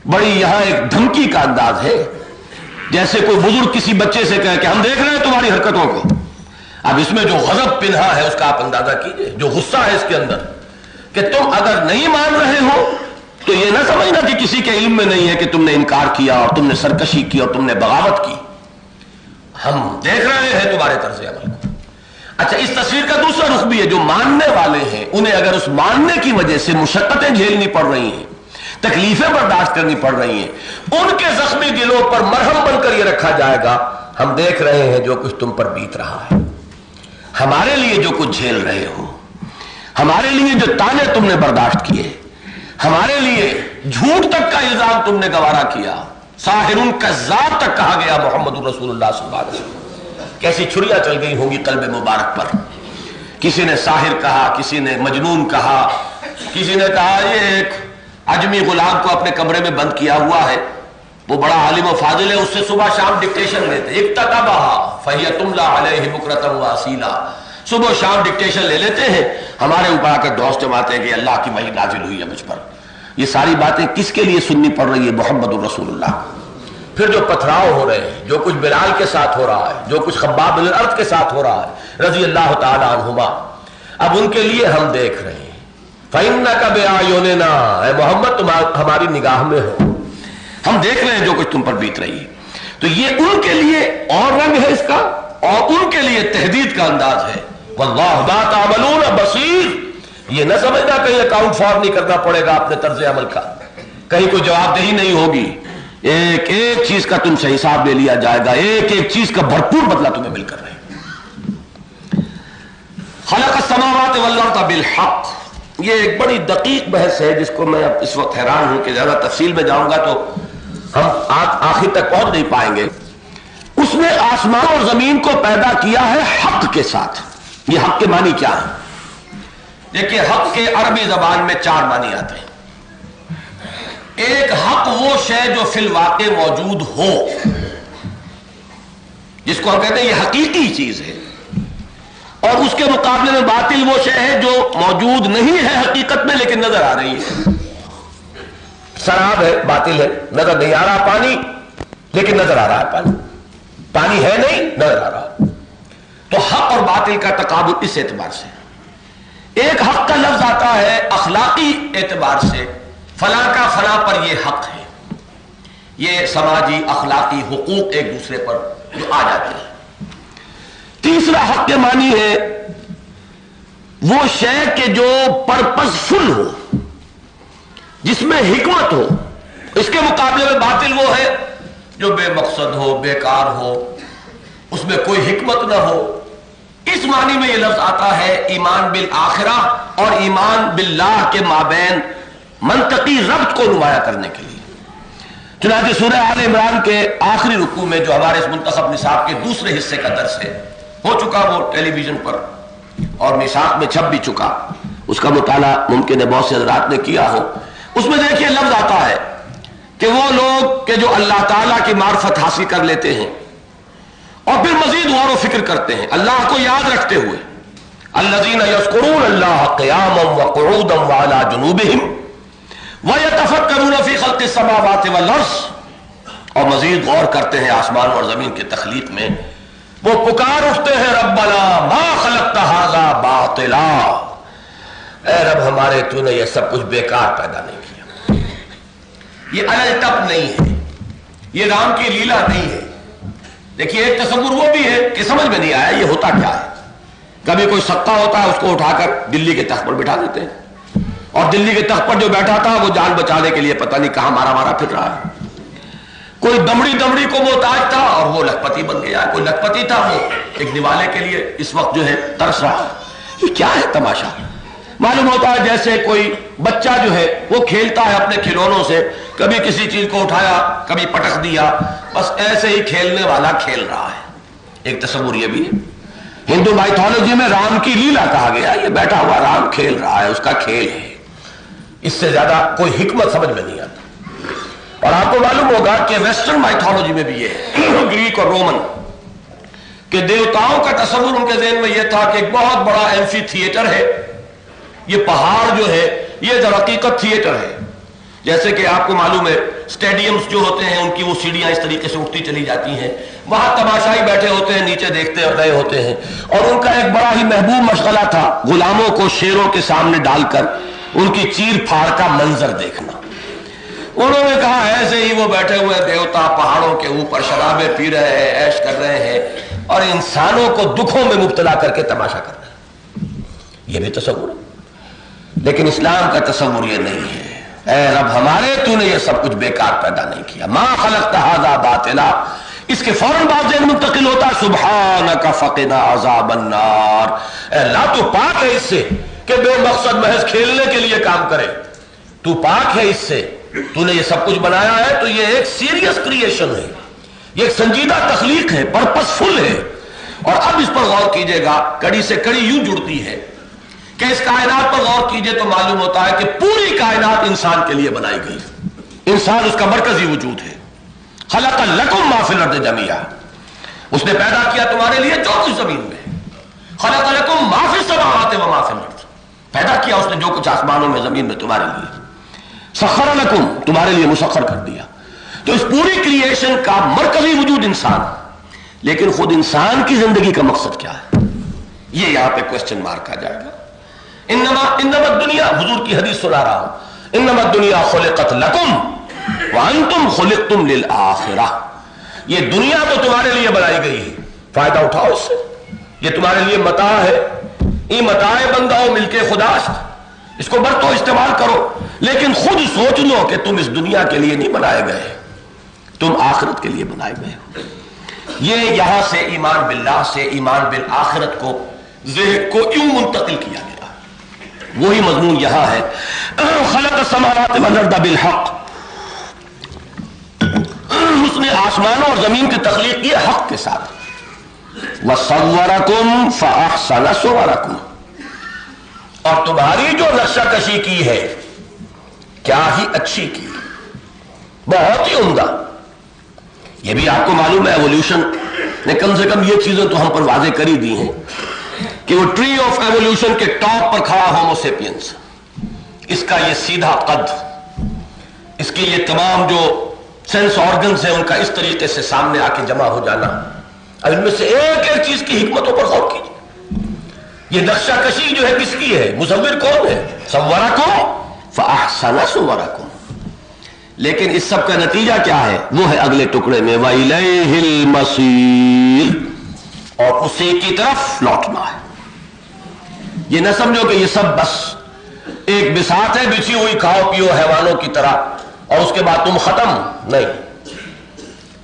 بڑی یہاں ایک دھمکی کا انداز ہے، جیسے کوئی بزرگ کسی بچے سے کہے کہ ہم دیکھ رہے ہیں تمہاری حرکتوں کو۔ اب اس میں جو غضب پنہا ہے اس کا آپ اندازہ کیجئے، جو غصہ ہے اس کے اندر، کہ تم اگر نہیں مان رہے ہو تو یہ نہ سمجھنا کہ کسی کے علم میں نہیں ہے کہ تم نے انکار کیا اور تم نے سرکشی کی اور تم نے بغاوت کی، ہم دیکھ رہے ہیں تمہارے طرز عمل کو۔ اچھا، اس تصویر کا دوسرا رخ بھی ہے، جو ماننے والے ہیں انہیں اگر اس ماننے کی وجہ سے مشقتیں جھیلنی پڑ رہی ہیں، تکلیفیں برداشت کرنی پڑ رہی ہیں، ان کے زخمی دلوں پر مرہم بن کر یہ رکھا جائے گا، ہم دیکھ رہے ہیں جو کچھ تم پر بیت رہا ہے، ہمارے لیے جو کچھ جھیل رہے ہو، ہمارے لیے جو تانے تم نے برداشت کیے، ہمارے لیے جھوٹ تک کا الزام تم نے گوارا کیا، ساحر کذاب تک کہا گیا محمد رسول اللہ صلی اللہ علیہ وسلم۔ کیسی چھریاں چل گئی ہوں گی قلب مبارک پر، کسی نے ساحر کہا، کسی نے مجنون کہا، کسی نے کہا یہ ایک عجمی غلام کو اپنے کمرے میں بند کیا ہوا ہے، وہ بڑا عالم و فاضل ہے، اس سے صبح شام ڈکٹیشن لیتے، اکتتبھا فہی تملی علیہ بکرۃ واصیلا، صبح شام ڈکٹیشن لے لیتے ہیں، ہمارے اوپر آ کر دوست جماتے ہیں کہ اللہ کی وحی نازل ہوئی ہے مجھ پر۔ یہ ساری باتیں کس کے لیے سننی پڑ رہی ہے؟ محمد الرسول اللہ۔ پھر جو پتھراؤ ہو رہے ہیں، جو کچھ بلال کے ساتھ ہو رہا ہے، جو کچھ خباب بن الارض کے ساتھ ہو رہا ہے رضی اللہ تعالی عنہما، اب ان کے لیے ہم دیکھ رہے ہیں۔ فَإِنَّكَ بِأَعْيُنِنَا، اے محمد تم ہماری نگاہ میں ہو، ہم دیکھ رہے ہیں جو کچھ تم پر بیت رہی ہے۔ تو یہ ان کے لیے اور رنگ ہے اس کا، اور ان کے لیے تہدید کا انداز ہے۔ وَاللَّهُ بِمَا تَعْمَلُونَ بَصِيرٌ۔ یہ نہ سمجھنا کہیں اکاؤنٹ فارم نہیں کرنا پڑے گا اپنے طرز عمل کا، کہیں کوئی جواب دہی نہیں ہوگی، ایک ایک چیز کا تم سے حساب لے لیا جائے گا، ایک ایک چیز کا بھرپور بدلہ تمہیں مل کر رہے گا۔ خلق السماوات والارض بالحق، یہ ایک بڑی دقیق بحث ہے جس کو میں اب اس وقت حیران ہوں کہ زیادہ تفصیل میں جاؤں گا تو ہم آخر تک پہنچ نہیں پائیں گے۔ اس نے آسمان اور زمین کو پیدا کیا ہے حق کے ساتھ۔ یہ حق کے معنی کیا ہے؟ دیکھیے، حق کے عربی زبان میں 4 معنی آتے ہیں۔ ایک حق وہ شے جو فی الواقع موجود ہو، جس کو ہم کہتے ہیں یہ حقیقی چیز ہے، اور اس کے مقابلے میں باطل وہ شے ہے جو موجود نہیں ہے حقیقت میں لیکن نظر آ رہی ہے۔ شراب ہے، باطل ہے، نظر نہیں آ رہا، پانی لیکن نظر آ رہا ہے، پانی ہے نہیں، نظر آ رہا۔ تو حق اور باطل کا تقابل اس اعتبار سے۔ ایک حق کا لفظ آتا ہے اخلاقی اعتبار سے، فلاں کا فلاں پر یہ حق ہے، یہ سماجی اخلاقی حقوق ایک دوسرے پر جو آ جاتے ہیں۔ تیسرا حق کے معنی ہے وہ شے کہ جو پرپز فل ہو، جس میں حکمت ہو۔ اس کے مقابلے میں باطل وہ ہے جو بے مقصد ہو، بیکار ہو، اس میں کوئی حکمت نہ ہو۔ اس معنی میں یہ لفظ آتا ہے ایمان بالآخرہ اور ایمان باللہ کے مابین منطقی ربط کو نمایاں کرنے کے لیے۔ چنانچہ سورہ آل عمران کے آخری رکوع میں جو ہمارے اس منتخب نصاب کے دوسرے حصے کا درس ہے، ہو چکا وہ ٹیلی ویژن پر اور میثاق میں چھپ بھی چکا، اس کا مطالعہ ممکن ہے بہت سے حضرات نے کیا ہو۔ اس میں دیکھیے لفظ آتا ہے کہ وہ لوگ کہ جو اللہ تعالیٰ کی معرفت حاصل کر لیتے ہیں اور پھر مزید غور و فکر کرتے ہیں اللہ کو یاد رکھتے ہوئے، الذین یذکرون اللہ قیاما وقعودا وعلی جنوبہم وَيَتَفَكَّرُونَ فِي خَلْقِ السَّمَاوَاتِ وَالْأَرْضِ، اور مزید غور کرتے ہیں آسمان اور زمین کی تخلیق میں، وہ پکار اٹھتے ہیں ربنا ما خلقت ھذا باطلا، اے رب ہمارے تو نے یہ سب کچھ بیکار پیدا نہیں کیا۔ یہ الٹپ نہیں ہے، یہ رام کی لیلا نہیں ہے۔ دیکھیے ایک تصور وہ بھی ہے کہ سمجھ میں نہیں آیا یہ ہوتا کیا ہے۔ کبھی کوئی سکہ ہوتا ہے اس کو اٹھا کر دلی کے تخت پر بٹھا دیتے ہیں، اور دلی کے تخت پر جو بیٹھا تھا وہ جان بچانے کے لیے پتہ نہیں کہاں مارا پھر رہا ہے۔ کوئی دمڑی کو محتاج تھا اور وہ لکھپتی بن گیا، کوئی لکھپتی تھا وہ ایک نوالے کے لیے اس وقت جو ہے ترس رہا ہے۔ یہ کیا ہے تماشا؟ معلوم ہوتا ہے جیسے کوئی بچہ جو ہے وہ کھیلتا ہے اپنے کھلونوں سے، کبھی کسی چیز کو اٹھایا، کبھی پٹک دیا، بس ایسے ہی کھیلنے والا کھیل رہا ہے۔ ایک تصور یہ بھی ہے، ہندو مائتھولوجی میں رام کی لیلا کہا گیا، یہ بیٹھا ہوا رام کھیل رہا ہے، اس کا کھیل ہے، اس سے زیادہ کوئی حکمت سمجھ میں نہیں آتا۔ اور آپ کو معلوم ہوگا کہ ویسٹرن مائتھولوجی میں بھی یہ ہے، گریک اور رومن، کہ دیوتاؤں کا تصور ان کے ذہن میں یہ تھا کہ ایک بہت بڑا ایمفی تھیٹر ہے، یہ پہاڑ جو ہے یہ در حقیقت تھیٹر ہے۔ جیسے کہ آپ کو معلوم ہے اسٹیڈیمز جو ہوتے ہیں ان کی وہ سیڑھیاں اس طریقے سے اٹھتی چلی جاتی ہیں، وہاں تماشائی بیٹھے ہوتے ہیں، نیچے دیکھتے رہے ہوتے ہیں، اور ان کا ایک بڑا ہی محبوب مشغلہ تھا غلاموں کو شیروں کے سامنے ڈال کر ان کی چیر پھاڑ کا منظر دیکھنا۔ انہوں نے کہا ایسے ہی وہ بیٹھے ہوئے دیوتا پہاڑوں کے اوپر شرابیں پی رہے ہیں، عیش کر رہے ہیں، اور انسانوں کو دکھوں میں مبتلا کر کے تماشا کر رہے ہیں۔ یہ بھی تصور ہے، لیکن اسلام کا تصور یہ نہیں ہے۔ اے رب ہمارے، تو نے یہ سب کچھ بیکار پیدا نہیں کیا، ما خلقت ھذا باطلا، اس کے فوراً بعد ذہن منتقل ہوتا سبحانک فقنا عذاب النار، اے اللہ تو پاک ہے اس سے کہ بے مقصد محض کھیلنے کے لیے کام کرے، تو پاک ہے اس سے، تو نے یہ سب کچھ بنایا ہے تو یہ ایک سیریس کریشن ہے، یہ ایک سنجیدہ تخلیق ہے، پرپس فل ہے۔ اور اب اس پر غور کیجئے گا، کڑی سے کڑی یوں جڑتی ہے کہ اس کائنات پر غور کیجئے تو معلوم ہوتا ہے کہ پوری کائنات انسان کے لیے بنائی گئی، انسان اس کا مرکزی وجود ہے۔ خلق لکم ما فی الارض جمیعا، اس نے پیدا کیا تمہارے لیے جو کچھ زمین میں ہے۔ خلق لکم ما فی السماوات و ما فی الارض، پیدا کیا اس نے جو کچھ آسمانوں میں زمین میں تمہارے لیے۔ سخر لکم، تمہارے لیے مسخر کر دیا۔ تو اس پوری کریشن کا مرکزی وجود انسان، لیکن خود انسان کی زندگی کا مقصد کیا ہے، یہ یہاں پہ کوسچن مارک آ جائے گا۔ انما الدنیا، حضور کی حدیث سنا رہا ہوں، انما الدنیا خلقت لکم وانتم خلقتم للآخرہ، یہ دنیا تو تمہارے لیے بنائی گئی ہے، فائدہ اٹھاؤ اس سے، یہ تمہارے لیے متاع ہے، یہ متاع بندہ مل کے خداست، اس کو برتو استعمال کرو، لیکن خود سوچ لو کہ تم اس دنیا کے لیے نہیں بنائے گئے، تم آخرت کے لیے بنائے گئے ہو۔ یہ یہاں سے ایمان باللہ سے ایمان بالآخرت کو ذہن کو یوں منتقل کیا گیا، وہی مضمون یہاں ہے۔ خلق السماوات والارض بالحق، اس نے آسمانوں اور زمین کی تخلیق کی حق کے ساتھ۔ وصورکم فاحسن صورکم، اور تمہاری جو نقشہ کشی کی ہے کیا ہی اچھی کی، بہت ہی عمدہ۔ یہ بھی آپ کو معلوم ہے ایولیوشن نے کم سے کم یہ چیزیں تو ہم پر واضح کر ہی دی ہیں کہ وہ ٹری آف ایولیوشن کے ٹاپ پر کھڑا ہومو سیپینس، اس کا یہ سیدھا قد، اس کے یہ تمام جو سینس آرگنز ہیں ان کا اس طریقے سے سامنے آ کے جمع ہو جانا، اب ان میں سے ایک ایک چیز کی حکمتوں پر غور کیجیے۔ یہ نقشہ کشی جو ہے کس کی ہے، مصور کون ہے، صورکم فاحسن صورکم، لیکن اس سب کا نتیجہ کیا ہے، وہ ہے اگلے ٹکڑے میں وَإِلَيْهِ الْمَصِيرُ، اور اسی کی طرف لوٹنا ہے۔ یہ نہ سمجھو کہ یہ سب بس ایک بساط ہے بچھی ہوئی، کھاؤ پیو حیوانوں کی طرح اور اس کے بعد تم ختم، نہیں،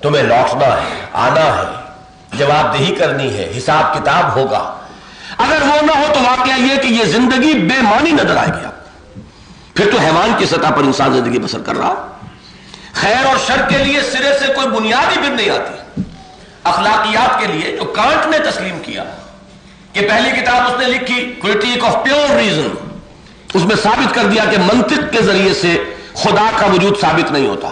تمہیں لوٹنا ہے، آنا ہے، جواب دہی کرنی ہے، حساب کتاب ہوگا۔ اگر وہ نہ ہو تو واقعہ یہ کہ یہ زندگی بے معنی نظر آئے گی، پھر تو حیوان کی سطح پر انسان زندگی بسر کر رہا، خیر اور شر کے لیے سرے سے کوئی بنیاد ہی پھر نہیں آتی۔ اخلاقیات کے لیے جو کانٹ نے تسلیم کیا کہ پہلی کتاب اس نے لکھی کرٹیک آف پیور ریزن، اس میں ثابت کر دیا کہ منطق کے ذریعے سے خدا کا وجود ثابت نہیں ہوتا،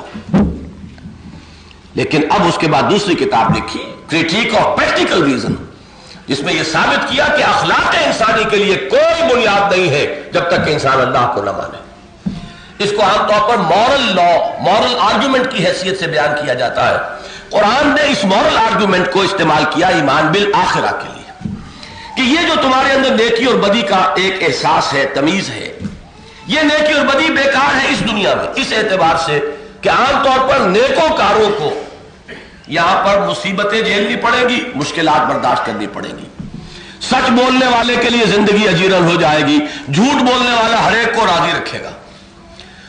لیکن اب اس کے بعد دوسری کتاب لکھی کرٹیک آف پریکٹیکل ریزن، جس میں یہ ثابت کیا کہ اخلاق انسانی کے لیے کوئی بنیاد نہیں ہے جب تک کہ انسان اللہ کو نہ مانے۔ اس کو عام طور پر مورل لا، مورل آرگومنٹ کی حیثیت سے بیان کیا جاتا ہے۔ قرآن نے اس مورل آرگومنٹ کو استعمال کیا ایمان بالآخرہ کے لیے، کہ یہ جو تمہارے اندر نیکی اور بدی کا ایک احساس ہے، تمیز ہے، یہ نیکی اور بدی بیکار ہے اس دنیا میں، اس اعتبار سے کہ عام طور پر نیکوکاروں کو یہاں پر مصیبتیں جھیلنی پڑے گی، مشکلات برداشت کرنی پڑے گی، سچ بولنے والے کے لیے زندگی اجیرن ہو جائے گی، جھوٹ بولنے والا ہر ایک کو راضی رکھے گا،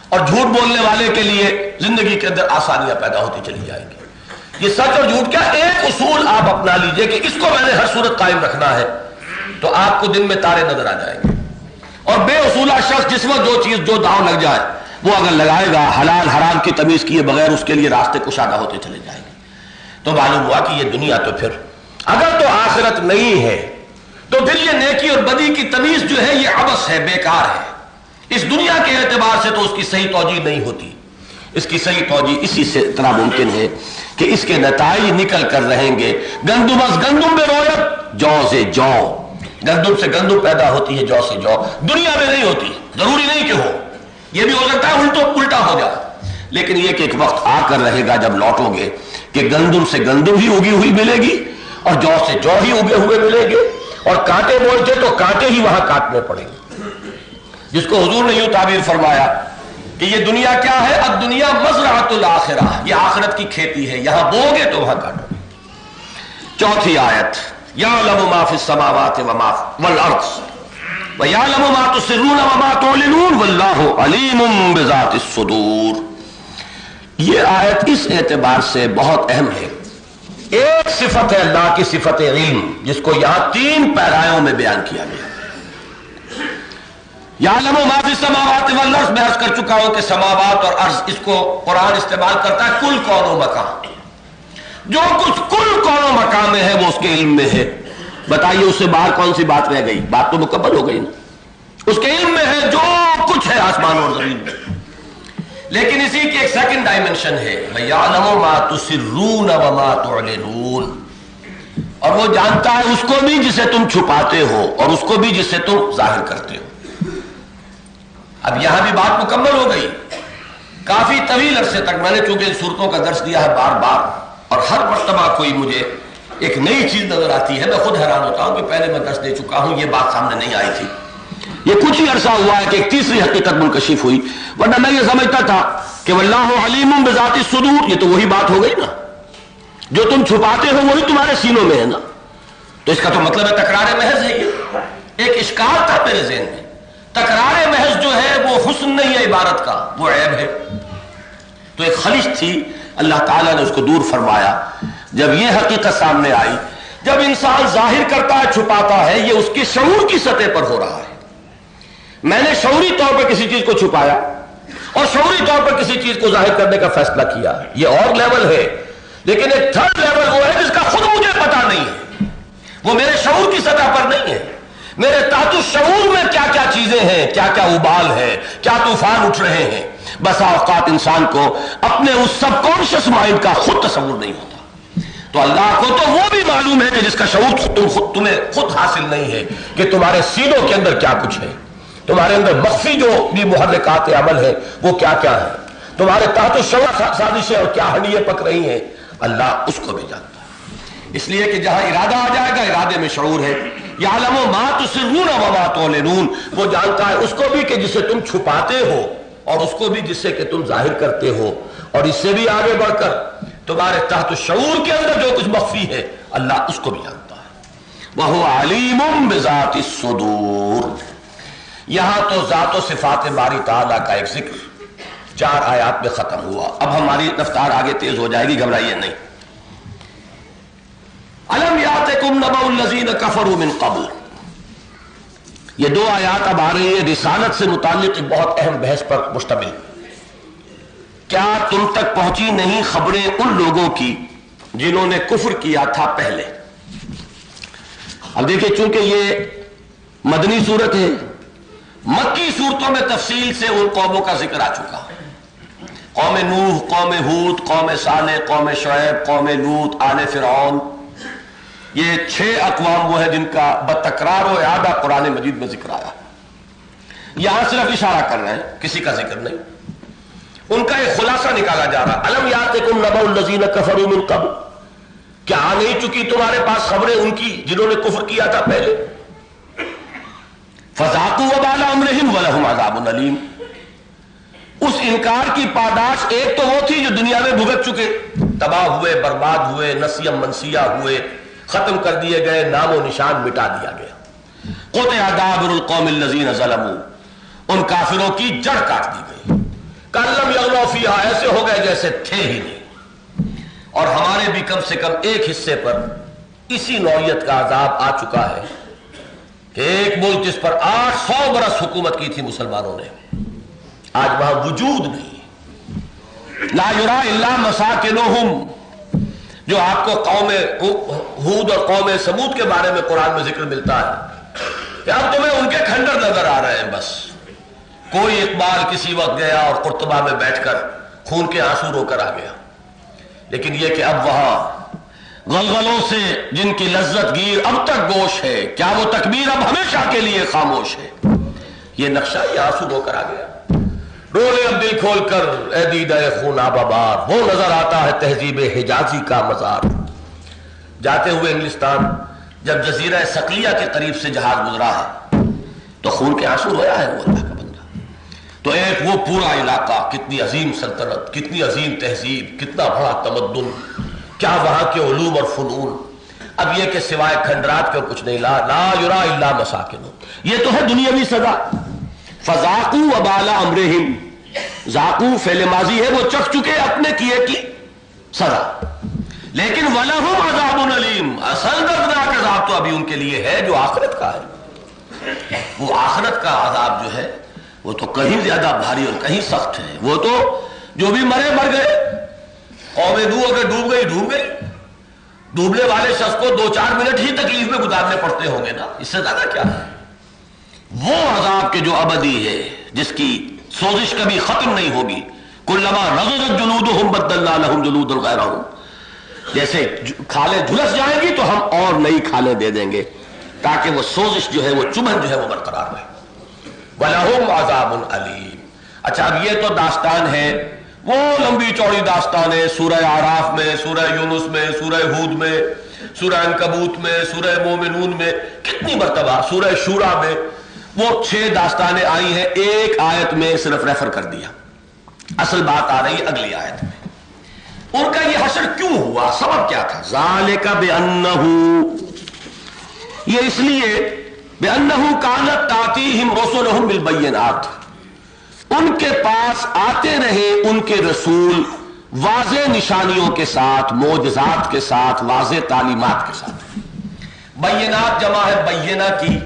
اور جھوٹ بولنے والے کے لیے زندگی کے اندر آسانیاں پیدا ہوتی چلی جائیں گی۔ یہ سچ اور جھوٹ کیا ایک اصول آپ اپنا لیجئے کہ اس کو میں نے ہر صورت قائم رکھنا ہے، تو آپ کو دن میں تارے نظر آ جائیں گے۔ اور بے اصولہ شخص جس وقت جو چیز جو داؤ لگ جائے وہ اگر لگائے گا حلال حرام کی تمیز کیے بغیر، اس کے لیے راستے کشادہ ہوتے چلے جائیں گے۔ تو معلوم ہوا کہ یہ دنیا تو پھر اگر تو آخرت نہیں ہے تو پھر یہ نیکی اور بدی کی تمیز جو ہے یہ عبث ہے، بیکار ہے۔ اس دنیا کے اعتبار سے تو اس کی صحیح توجیہ نہیں ہوتی۔ اس کی صحیح توجیہ اسی سے اتنا ممکن ہے کہ اس کے نتائج نکل کر رہیں گے، گندم از گندم میں رویت، جو سے جو، گندم سے گندم پیدا ہوتی ہے، جو سے جو، دنیا میں نہیں ہوتی، ضروری نہیں کہ ہو، یہ بھی ہو سکتا ہے الٹا ہو جائے، لیکن یہ کہ ایک وقت آ کر رہے گا جب لوٹو گے کہ گندم سے گندم ہی اگی ہوئی ملے گی اور جو سے جو ہی اگے ہوئے ملیں گے، اور کانٹے بولتے تو کانٹے ہی وہاں کاٹنے پڑیں گے، جس کو حضور نے یوں تعبیر فرمایا کہ یہ دنیا کیا ہے؟ الدنیا مزرعۃ الاخرہ، یہ آخرت کی کھیتی ہے، یہاں بو گے تو وہاں کاٹو گے۔ چوتھی آیت، یعلم ما فی السماوات والارض ویعلم ما تسرون وما تعلنون واللہ علیم بذات الصدور۔ یہ آیت اس اعتبار سے بہت اہم ہے، ایک صفت ہے اللہ کی صفت علم، جس کو یہاں 3 پیرایوں میں بیان کیا گیا۔ یعلم ما فی السماوات والارض، میں عرض کر چکا ہوں کہ سماوات اور ارض، اس کو قرآن استعمال کرتا ہے کل کون و مکان، جو کچھ کل کون و مکان میں ہے وہ اس کے علم میں ہے۔ بتائیے اس سے باہر کون سی بات رہ گئی؟ بات تو مکمل ہو گئی نا، اس کے علم میں ہے جو کچھ ہے آسمان اور زمین میں۔ لیکن اسی کی ایک سیکنڈ ڈائمنشن ہے، وَيَعْلَمُ مَا تُسِرُّونَ وَمَا تُعْلِنُونَ، اور وہ جانتا ہے اس کو بھی جسے تم چھپاتے ہو اور اس کو بھی جسے تم ظاہر کرتے ہو۔ اب یہاں بھی بات مکمل ہو گئی۔ کافی طویل عرصے تک میں نے چونکہ ان صورتوں کا درس دیا ہے بار بار، اور ہر مرتبہ کوئی مجھے ایک نئی چیز نظر آتی ہے، میں خود حیران ہوتا ہوں کہ پہلے میں درس دے چکا ہوں، یہ بات سامنے نہیں آئی تھی۔ یہ کچھ ہی عرصہ ہوا ہے کہ ایک تیسری حقیقت منکشف ہوئی، ورنہ میں یہ سمجھتا تھا کہ واللہ علیم بذات الصدور، یہ تو وہی بات ہو گئی نا، جو تم چھپاتے ہو وہی تمہارے سینوں میں ہے نا، تو اس کا تو مطلب ہے تکرار محض ہے۔ یہ ایک اشکال تھا میرے ذہن میں، تکرار محض جو ہے وہ حسن نہیں ہے عبارت کا، وہ عیب ہے۔ تو ایک خلش تھی، اللہ تعالیٰ نے اس کو دور فرمایا۔ جب یہ حقیقت سامنے آئی، جب انسان ظاہر کرتا ہے چھپاتا ہے، یہ اس کی شعور کی سطح پر ہو رہا ہے۔ میں نے شعوری طور پر کسی چیز کو چھپایا اور شعوری طور پر کسی چیز کو ظاہر کرنے کا فیصلہ کیا، یہ اور لیول ہے، لیکن ایک تھرڈ لیول وہ ہے جس کا خود مجھے پتا نہیں ہے، وہ میرے شعور کی سطح پر نہیں ہے۔ میرے تحت الشعور میں کیا کیا چیزیں ہیں، کیا کیا ابال ہے، کیا طوفان اٹھ رہے ہیں، بسا اوقات انسان کو اپنے اس سب کانشس مائنڈ کا خود تصور نہیں ہوتا۔ تو اللہ کو تو وہ بھی معلوم ہے کہ جس کا شعور تمہیں خود حاصل نہیں ہے، کہ تمہارے سینوں کے اندر کیا کچھ ہے، تمہارے اندر مخفی جو بھی محرکات عمل ہے وہ کیا کیا ہے، تمہارے تحت الشعور سازشیں اور کیا ہڈیاں پک رہی ہیں، اللہ اس کو بھی جانتا ہے۔ اس لیے کہ جہاں ارادہ آ جائے گا، ارادے میں شعور ہے۔ یعلم ما تسرون وما تعلنون، وہ جانتا ہے اس کو بھی کہ جسے تم چھپاتے ہو اور اس کو بھی جسے کہ تم ظاہر کرتے ہو، اور اس سے بھی آگے بڑھ کر تمہارے تحت الشعور کے اندر جو کچھ مخفی ہے اللہ اس کو بھی جانتا ہے۔ وَهُوَ عَلِيمٌ بِذَاتِ الصُّدُورِ۔ یہاں تو ذات و صفات باری تعالیٰ کا ایک ذکر 4 آیات میں ختم ہوا۔ اب ہماری رفتار آگے تیز ہو جائے گی، گھبرائیے نہیں۔ الم یاتکم نبأ الذین کفروا من قبل، یہ 2 آیات اب آ رہی ہیں رسالت سے متعلق ایک بہت اہم بحث پر مشتمل۔ کیا تم تک پہنچی نہیں خبریں ان لوگوں کی جنہوں نے کفر کیا تھا پہلے؟ اب دیکھیں، چونکہ یہ مدنی صورت ہے، مکی صورتوں میں تفصیل سے ان قوموں کا ذکر آ چکا، قوم نوح، قوم ہود، قوم صالح، قوم شعیب، قوم لوط، آل فرعون، یہ 6 اقوام وہ ہے جن کا بتکرار و اعادہ قرآن مجید میں ذکر آیا۔ یہاں صرف اشارہ کر رہے ہیں، کسی کا ذکر نہیں، ان کا ایک خلاصہ نکالا جا رہا۔ الم یاتکم نبأ الذین کفروا من قبل، کیا آ نہیں چکی تمہارے پاس خبریں ان کی جنہوں نے کفر کیا تھا پہلے؟ فذاقوا وبال امرہم ولہم عذاب علیم، اس انکار کی پاداش ایک تو وہ تھی جو دنیا میں بھگت چکے، تباہ ہوئے، برباد ہوئے، نسیم منسیہ ہوئے، ختم کر دیے گئے، نام و نشان مٹا دیا گیا۔ قطع دابر القوم الذین ظلموا، ان کافروں کی جڑ کاٹ دی گئی، کأن لم یغنوا فیہا، ایسے ہو گئے جیسے تھے ہی نہیں۔ اور ہمارے بھی کم سے کم ایک حصے پر اسی نوعیت کا عذاب آ چکا ہے کہ ایک ملک جس پر 800 برس حکومت کی تھی مسلمانوں نے، آج وہاں وجود نہیں، لا یرا الا مساکنہم، جو آپ کو قوم ہود اور قوم سمود کے بارے میں قرآن میں ذکر ملتا ہے کہ اب تمہیں ان کے کھنڈر نظر آ رہے ہیں. بس کوئی اقبال کسی وقت گیا اور قرطبہ میں بیٹھ کر خون کے آنسو رو کر آ گیا، لیکن یہ کہ اب وہاں غلغلوں سے جن کی لذت گیر اب تک گوش ہے، کیا وہ تکبیر اب ہمیشہ کے لیے خاموش ہے؟ یہ نقشہ، یہ آنسو رو کر آ گیا. رولے اب دل کھول کر اے دیدہ خون آبابار، وہ نظر آتا ہے تہذیب حجازی کا مزار. جاتے ہوئے انگلستان جب جزیرہ صقلیہ کے قریب سے جہاز گزرا ہے تو خون کے آنسو رویا ہے وہ اللہ کا بندہ. تو ایک وہ پورا علاقہ، کتنی عظیم سلطنت، کتنی عظیم تہذیب، کتنا بڑا تمدن، کیا وہاں کے علوم اور فنون. اب یہ کہ سوائے کھنڈرات کے اور کچھ نہیں، لا یرا الا مساکن. یہ تو ہے دنیاوی سزا. فذاقوا وبال امرہم، ذاقوا فعل ماضی ہے، وہ چکھ چکے اپنے کیے کی سزا. لیکن وَلَهُمْ عَذَابٌ علیم، اصل دردناک عذاب تو ابھی ان کے لیے ہے جو آخرت کا ہے. وہ آخرت کا عذاب جو ہے وہ تو کہیں زیادہ بھاری اور کہیں سخت ہے. وہ تو جو بھی مرے مر گئے. قوم نوح اگر ڈوب گئی ڈوب گئی. ڈوبنے والے شخص کو 2-4 منٹ ہی تکلیف میں گزارنے پڑتے ہوں گے نا، اس سے زیادہ کیا ہے. وہ عذاب کے جو ابدی ہے، جس کی سوزش کبھی ختم نہیں ہوگی. کلما نضجت جلودہم بدلنا لہم جلودا غیرہم، جیسے کھالیں جھلس جائیں گی تو ہم اور نئی کھالیں دے دیں گے تاکہ وہ سوزش جو ہے، وہ چبھن جو ہے وہ برقرار رہے. وَلَهُمْ عَذَابٌ علیم. اچھا، اب یہ تو داستان ہے، وہ لمبی چوڑی داستان ہے. سورہ اعراف میں، سورہ یونس میں، سورہ ہود میں، سورہ عنکبوت میں، سورہ مومنون میں، کتنی مرتبہ سورہ شورا میں وہ 6 داستانیں آئی ہیں. ایک آیت میں صرف ریفر کر دیا. اصل بات آ رہی ہے اگلی آیت میں. ان کا یہ حشر کیوں ہوا، سبب کیا تھا؟ ذالک بأنہ، یہ اس لیے بأنہ کانت تاتیہم رسلہم بالبینات، ان کے پاس آتے رہے ان کے رسول واضح نشانیوں کے ساتھ، معجزات کے ساتھ، واضح تعلیمات کے ساتھ. بینات جمع ہے بینہ کی،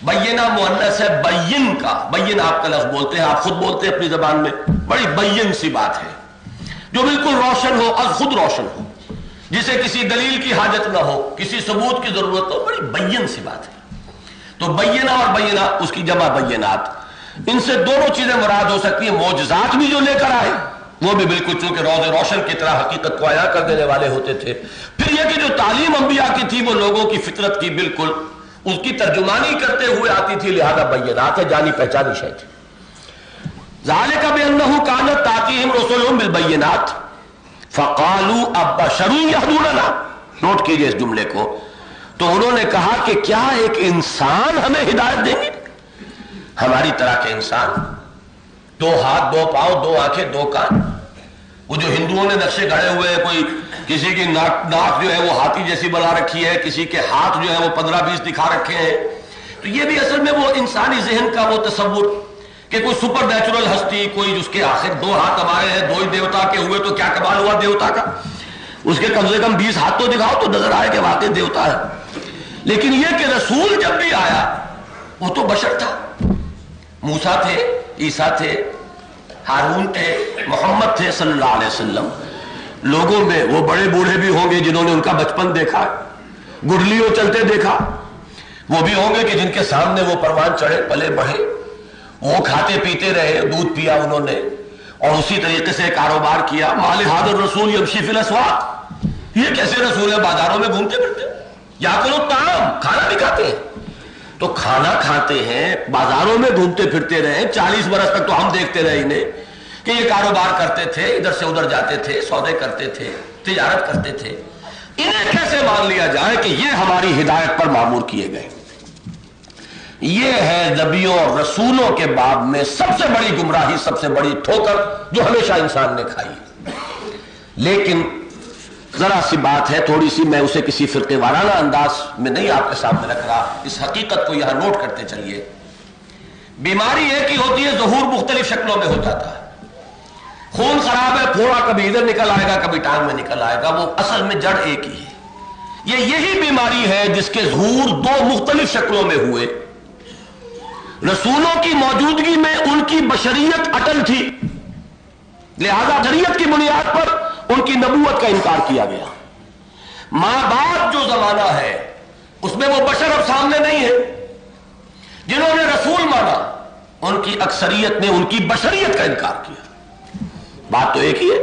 بینہ مؤنث ہے بین کا. بین آپ کا لفظ بولتے ہیں، آپ خود بولتے ہیں اپنی زبان میں، بڑی بین سی بات ہے جو بالکل روشن ہو، از خود روشن ہو، جسے کسی دلیل کی حاجت نہ ہو، کسی ثبوت کی ضرورت ہو. بڑی بین سی بات ہے. تو بینہ اور بینہ اس کی جمع بینات. ان سے دونوں چیزیں مراد ہو سکتی ہیں. معجزات بھی جو لے کر آئے وہ بھی بالکل چونکہ روز روشن کی طرح حقیقت کو عیاں کر دینے والے ہوتے تھے. پھر یہ کہ جو تعلیم انبیاء کی تھی وہ لوگوں کی فطرت کی بالکل اس کی ترجمانی کرتے ہوئے آتی تھی، لہذا بینات ہے، جانی پہچانی شے تھی. ذالک بأنہ کانت تاتیہم رسلہم بالبینات فقالوا ابشر یہدوننا. نوٹ کیجئے اس جملے کو. تو انہوں نے کہا کہ کیا ایک انسان ہمیں ہدایت دیں گے؟ ہماری طرح کے انسان، 2 ہاتھ 2 پاؤں 2 آنکھیں 2 کان. وہ جو ہندوؤں نے نقشے گھڑے ہوئے، کوئی کسی کی ناک جو ہے وہ ہاتھی جیسی بنا رکھی ہے، کسی کے ہاتھ جو ہے وہ 15-20 دکھا رکھے ہیں. تو یہ بھی اصل میں وہ انسانی ذہن کا وہ تصور کہ کوئی سپر نیچرل ہستی، کوئی جس کے آخر 2 ہاتھ ہمارے ہیں، 2 ہی دیوتا کے ہوئے تو کیا کمال ہوا دیوتا کا. اس کے کم سے کم 20 ہاتھ تو دکھاؤ تو نظر آئے کہ واقعی دیوتا ہے. لیکن یہ کہ رسول جب بھی آیا وہ تو بشر تھا. موسیٰ تھے، عیسیٰ تھے، ہارون تھے، محمد تھے صلی اللہ علیہ وسلم. لوگوں میں وہ بڑے بوڑھے بھی ہوں گے جنہوں نے ان کا بچپن دیکھا، گڈلیوں چلتے دیکھا. وہ بھی ہوں گے کہ جن کے سامنے وہ پروان چڑھے پلے بڑھے، وہ کھاتے پیتے رہے، دودھ پیا انہوں نے اور اسی طریقے سے کاروبار کیا. مال ھذا الرسول یمشی فی الاسواق، یہ کیسے رسول ہے بازاروں میں گھومتے پھرتے. یاکل الطعام، کھانا بھی کھاتے ہیں. تو کھانا کھاتے ہیں، بازاروں میں گھومتے پھرتے رہے. 40 برس تک تو ہم دیکھتے رہے انہیں کہ یہ کاروبار کرتے تھے، ادھر سے ادھر جاتے تھے، سودے کرتے تھے، تجارت کرتے تھے. انہیں کیسے مان لیا جائے کہ یہ ہماری ہدایت پر مامور کیے گئے؟ یہ ہے نبیوں اور رسولوں کے باب میں سب سے بڑی گمراہی، سب سے بڑی ٹھوکر جو ہمیشہ انسان نے کھائی. لیکن ذرا سی بات ہے، تھوڑی سی، میں اسے کسی فرقے وارانہ انداز میں نہیں آپ کے سامنے رکھ رہا. اس حقیقت کو یہاں نوٹ کرتے چلیے. بیماری ایک ہی ہوتی ہے، ظہور مختلف شکلوں میں ہو جاتا ہے. خون خراب ہے، پھوڑا کبھی ادھر نکل آئے گا، کبھی ٹانگ میں نکل آئے گا. وہ اصل میں جڑ ایک ہی ہے. یہی بیماری ہے جس کے ظہور 2 مختلف شکلوں میں ہوئے. رسولوں کی موجودگی میں ان کی بشریت اٹل تھی، لہذا بشریت کی بنیاد پر ان کی نبوت کا انکار کیا گیا. ماں باپ جو زمانہ ہے اس میں وہ بشر اب سامنے نہیں ہے. جنہوں نے رسول مانا ان کی اکثریت نے ان کی بشریت کا انکار کیا. بات تو ایک ہی ہے.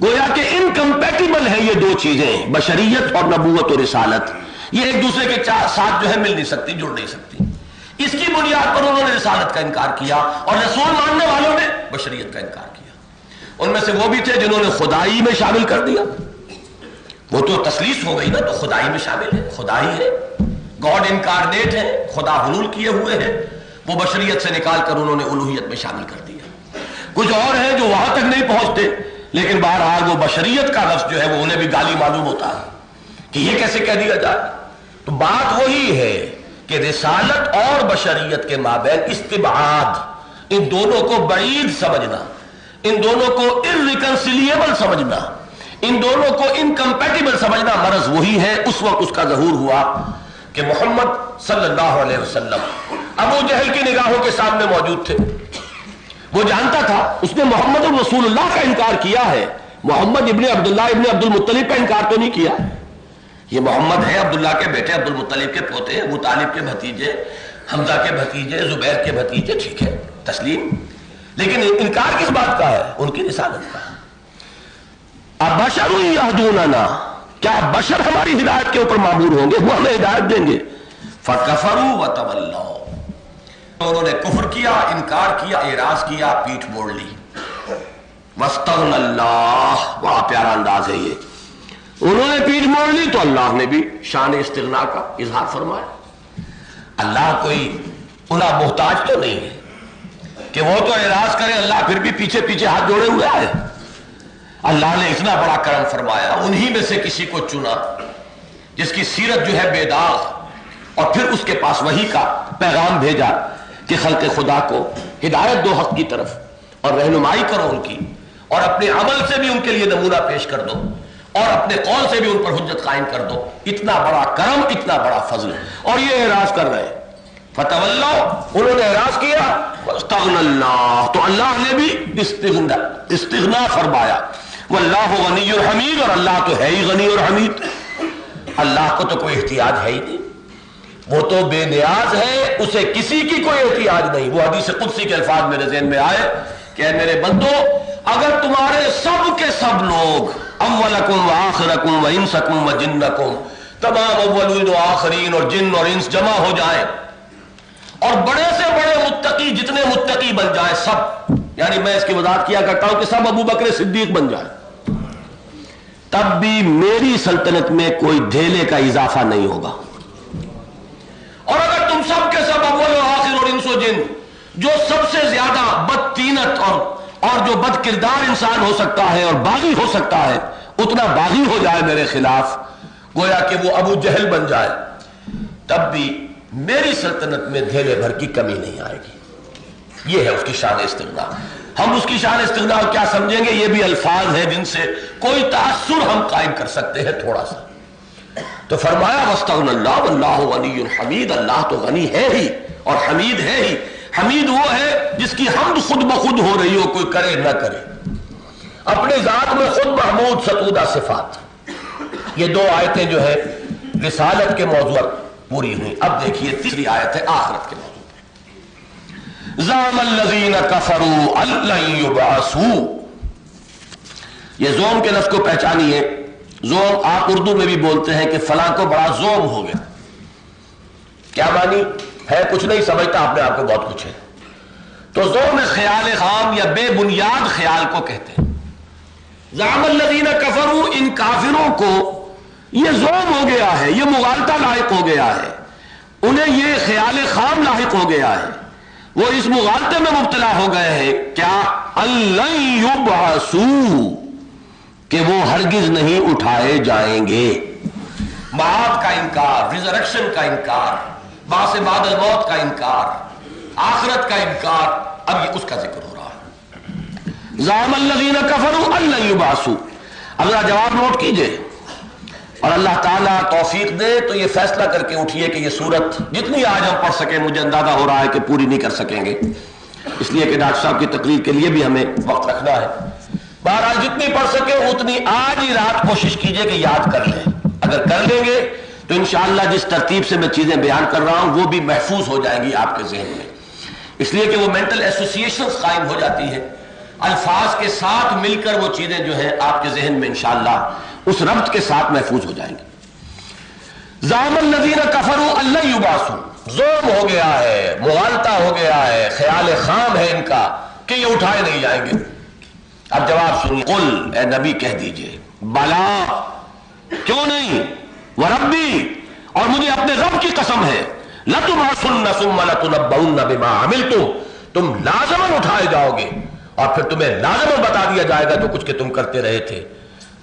گویا کہ انکمپیٹیبل ہے یہ دو چیزیں، بشریت اور نبوت و رسالت. یہ ایک دوسرے کے ساتھ جو ہے مل نہیں سکتی، جڑ نہیں سکتی. اس کی بنیاد پر انہوں نے رسالت کا انکار کیا اور رسول ماننے والوں نے بشریت کا انکار کیا. ان میں سے وہ بھی تھے جنہوں نے خدائی میں شامل کر دیا. وہ تو تسلیث ہو گئی نا، تو خدائی میں شامل ہے، خدا ہی ہے، گاڈ انکارنیٹ ہے، خدا حلول کیے ہوئے ہیں. وہ بشریت سے نکال کر انہوں نے الوہیت میں شامل کر دیا. کچھ اور ہیں جو وہاں تک نہیں پہنچتے، لیکن بہرحال وہ بشریت کا لفظ جو ہے وہ انہیں بھی گالی معلوم ہوتا ہے کہ یہ کیسے کہہ دیا جائے. تو بات وہی ہے کہ رسالت اور بشریت کے مابین استبعاد، ان دونوں کو بعید سمجھنا، ان دونوں کو irreconcilable سمجھنا، ان دونوں کو انکمپیٹیبل سمجھنا مرض وہی ہے. اس وقت اس کا ظہور ہوا کہ محمد صلی اللہ علیہ وسلم ابو جہل کی نگاہوں کے سامنے موجود تھے. وہ جانتا تھا، اس نے محمد رسول اللہ کا انکار کیا ہے، محمد ابن عبداللہ ابن عبد المطلب کا انکار تو نہیں کیا. یہ محمد ہے عبداللہ کے بیٹے، عبد المطلب کے پوتے، ابو طالب کے بھتیجے، حمزہ کے بھتیجے، زبیر کے بھتیجے. ٹھیک ہے، تسلیم. لیکن انکار کس بات کا ہے؟ ان کی رسالت کا. ابشر یہدوننا، کیا بشر ہماری ہدایت کے اوپر معمور ہوں گے؟ وہ ہمیں ہدایت دیں گے. فکفروا وتولوا، انہوں نے کفر کیا، انکار کیا، اعراض کیا، پیٹھ موڑ لی. واستغنى اللہ، بڑا پیارا انداز ہے یہ. انہوں نے پیٹھ موڑ لی تو اللہ نے بھی شان استغنا کا اظہار فرمایا. اللہ کوئی انہیں محتاج تو نہیں ہے کہ وہ تو اعراض کرے، اللہ پھر بھی پیچھے پیچھے ہاتھ جوڑے ہوئے آئے. اللہ نے اتنا بڑا کرم فرمایا، انہی میں سے کسی کو چنا جس کی سیرت جو ہے بے داغ، اور پھر اس کے پاس وحی کا پیغام بھیجا کہ خلق خدا کو ہدایت دو حق کی طرف اور رہنمائی کرو ان کی، اور اپنے عمل سے بھی ان کے لیے نمونہ پیش کر دو، اور اپنے قول سے بھی ان پر حجت قائم کر دو. اتنا بڑا کرم، اتنا بڑا فضل، اور یہ اعراض کر رہے. فتولوا، انہوں نے اعراض کیا. واستغنى اللہ، تو اللہ نے بھی استغنا فرمایا. واللہ غنی حمید، اور اللہ تو ہے ہی غنی اور حمید. اللہ کو تو کوئی احتیاج ہے ہی نہیں، وہ تو بے نیاز ہے، اسے کسی کی کوئی احتیاج نہیں. وہ حدیث قدسی کے الفاظ میرے ذہن میں آئے کہ اے میرے بندو، اگر تمہارے سب کے سب لوگ، اولکم و آخرکم و انسکم و جنکم، تمام اولین و آخرین اور جن اور انس جمع ہو جائیں، اور بڑے سے بڑے متقی جتنے متقی بن جائیں سب، یعنی میں اس کی وضاحت کیا کرتا ہوں کہ سب ابو بکر صدیق بن جائیں، تب بھی میری سلطنت میں کوئی دھیلے کا اضافہ نہیں ہوگا. اور اگر تم سب کے سب اول و آخر اور انس و جن، جو سب سے زیادہ بدطینت اور جو بد کردار انسان ہو سکتا ہے اور باغی ہو سکتا ہے، اتنا باغی ہو جائے میرے خلاف، گویا کہ وہ ابو جہل بن جائے، تب بھی میری سلطنت میں دھیلے بھر کی کمی نہیں آئے گی. یہ ہے اس کی شان استغنا. ہم اس کی شان استغنا کیا سمجھیں گے؟ یہ بھی الفاظ ہیں جن سے کوئی تاثر ہم قائم کر سکتے ہیں تھوڑا سا. تو فرمایا واستغنى اللہ واللہ غنی حمید، اللہ تو غنی ہے ہی اور حمید ہے ہی. حمید وہ ہے جس کی حمد خود بخود ہو رہی ہو، کوئی کرے نہ کرے. اپنے ذات میں خود محمود ستودہ صفات. یہ دو آیتیں جو ہے رسالت کے موضوع پوری ہوئی. اب دیکھیے تیسری آیت ہے آخرت کے موضوع. زعم الذین کفروا ان لن یبعثوا. یہ زوم کے لفظ کو پہچانیے. زوم آپ اردو میں بھی بولتے ہیں کہ فلاں کو بڑا زوم ہو گیا. کیا معنی ہے؟ کچھ نہیں سمجھتا اپنے آپ کو بہت کچھ ہے. تو زوم خیال خام یا بے بنیاد خیال کو کہتے ہیں. زعم الذین کفروا، ان کافروں کو یہ زوم ہو گیا ہے، یہ مغالطہ لاحق ہو گیا ہے، انہیں یہ خیال خام لاحق ہو گیا ہے، وہ اس مغالطے میں مبتلا ہو گئے ہیں. کیا؟ ان لن یبعثوا، کہ وہ ہرگز نہیں اٹھائے جائیں گے. معاد کا انکار، ریزریکشن کا انکار، بعث بعد الموت کا انکار، آخرت کا انکار. اب یہ اس کا ذکر ہو رہا ہے. زعم الذین کفروا ان لن یبعثوا. اب ذرا جواب نوٹ کیجئے، اور اللہ تعالیٰ توفیق دے تو یہ فیصلہ کر کے اٹھیے کہ یہ سورت جتنی آج ہم پڑھ سکیں، مجھے اندازہ ہو رہا ہے کہ پوری نہیں کر سکیں گے، اس لیے کہ ڈاکٹر صاحب کی تقریر کے لیے بھی ہمیں وقت رکھنا ہے. بہرحال جتنی پڑھ سکے اتنی آج ہی رات کوشش کیجئے کہ یاد کر لیں. اگر کر لیں گے تو انشاءاللہ جس ترتیب سے میں چیزیں بیان کر رہا ہوں وہ بھی محفوظ ہو جائیں گی آپ کے ذہن میں، اس لیے کہ وہ مینٹل ایسوسیشنز قائم ہو جاتی ہے، الفاظ کے ساتھ مل کر وہ چیزیں جو ہیں آپ کے ذہن میں انشاءاللہ اس ربط کے ساتھ محفوظ ہو جائیں گی۔ زعم الذین کفروا ان لن یبعثوا، ظلم ہو گیا ہے، مغالطہ ہو گیا ہے، خیال خام ہے ان کا کہ یہ اٹھائے نہیں جائیں گے۔ اب جواب سنیے، قل، اے نبی کہہ دیجئے، بلا، کیوں نہیں، وربی، اور مجھے اپنے رب کی قسم ہے، لتبعثن ثم لتنبؤن بما عملتم، تم لازماً اٹھائے جاؤ گے اور پھر تمہیں لازماً بتا دیا جائے گا جو کچھ کہ تم کرتے رہے تھے۔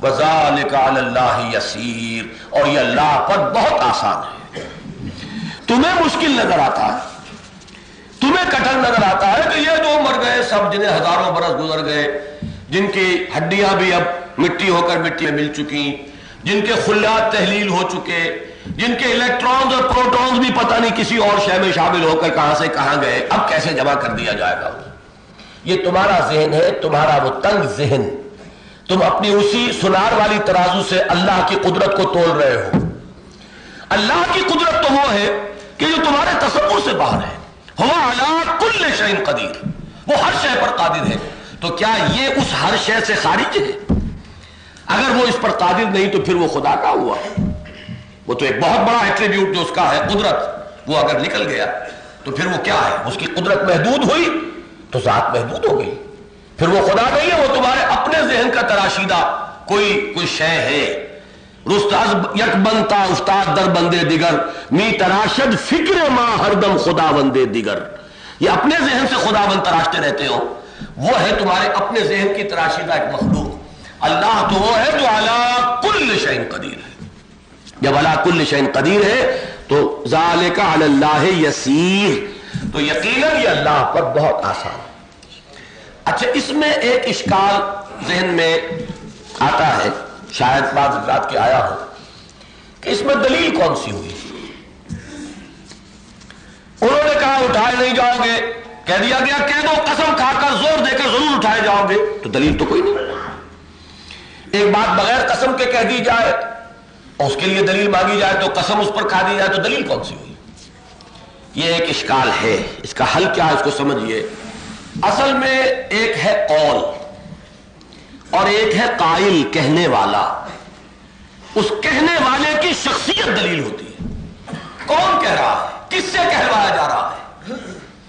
وَذَلِكَ عَلَى اللَّهِ يَسِيرٌ، اور یہ اللہ پر بہت آسان ہے۔ تمہیں مشکل نظر آتا ہے، تمہیں کٹھن نظر آتا ہے کہ یہ جو مر گئے سب، جنہیں ہزاروں برس گزر گئے، جن کی ہڈیاں بھی اب مٹی ہو کر مٹی میں مل چکی، جن کے خلیات تحلیل ہو چکے، جن کے الیکٹرونز اور پروٹونز بھی پتہ نہیں کسی اور شے میں شامل ہو کر کہاں سے کہاں گئے، اب کیسے جمع کر دیا جائے گا؟ یہ تمہارا ذہن ہے، تمہارا وہ تنگ ذہن، تم اپنی اسی سنار والی ترازو سے اللہ کی قدرت کو تول رہے ہو۔ اللہ کی قدرت تو وہ ہے کہ جو تمہارے تصور سے باہر ہے، هو علی کل شیء قدیر، وہ ہر شے پر قادر ہے۔ تو کیا یہ اس ہر شے سے خارج ہے؟ اگر وہ اس پر قادر نہیں تو پھر وہ خدا کا ہوا؟ وہ تو ایک بہت بڑا ایٹریبیوٹ جو اس کا ہے، قدرت، وہ اگر نکل گیا تو پھر وہ کیا ہے؟ اس کی قدرت محدود ہوئی تو ذات محدود ہو گئی، پھر وہ خدا نہیں ہے، وہ تمہارے اپنے ذہن کا تراشیدہ کوئی شے ہے۔ رست از یک بنتا استاد در بندے دیگر، می تراشد فکر ما ہر دم خدا بندے دیگر، یہ اپنے ذہن سے خدا بند تراشتے رہتے ہو، وہ ہے تمہارے اپنے ذہن کی تراشیدہ ایک مخلوق۔ اللہ تو وہ ہے جو علی کل شیء قدیر ہے۔ جب علی کل شیء قدیر ہے تو ذالک علی اللہ یسیر، تو یقیناً یہ اللہ پر بہت آسان ہے۔ اچھا، اس میں ایک اشکال ذہن میں آتا ہے، شاید بعض حضرات کے آیا ہو، کہ اس میں دلیل کون سی ہوئی؟ انہوں نے کہا اٹھائے نہیں جاؤ گے، کہہ دیا گیا کہہ دو، قسم کھا کر زور دے کر ضرور اٹھائے جاؤ گے، تو دلیل تو کوئی نہیں۔ ایک بات بغیر قسم کے کہہ دی جائے اور اس کے لیے دلیل مانگی جائے تو قسم اس پر کھا دی جائے تو دلیل کون سی ہوئی؟ یہ ایک اشکال ہے، اس کا حل کیا ہے اس کو سمجھیے۔ اصل میں ایک ہے قول اور ایک ہے قائل، کہنے والا۔ اس کہنے والے کی شخصیت دلیل ہوتی ہے، کون کہہ رہا ہے، کس سے کہلوایا جا رہا ہے؟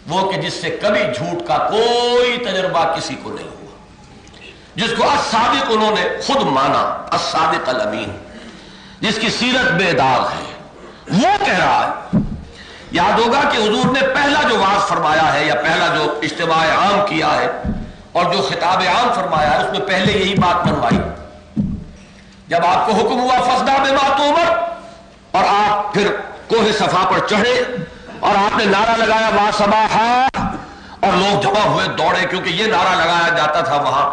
وہ کہ جس سے کبھی جھوٹ کا کوئی تجربہ کسی کو نہیں ہوا، جس کو الصادق انہوں نے خود مانا، الصادق الامین، جس کی سیرت بے داغ ہے، وہ کہہ رہا ہے۔ یاد ہوگا کہ حضور نے پہلا جو واعظ فرمایا ہے یا پہلا جو اجتماع عام کیا ہے اور جو خطاب عام فرمایا ہے، اس میں پہلے یہی بات منوائی۔ جب آپ کو حکم ہوا فاصدع بما تؤمر، اور آپ پھر کوہ صفا پر چڑھے اور آپ نے نعرہ لگایا وا صباحا، اور لوگ جمع ہوئے دوڑے، کیونکہ یہ نعرہ لگایا جاتا تھا وہاں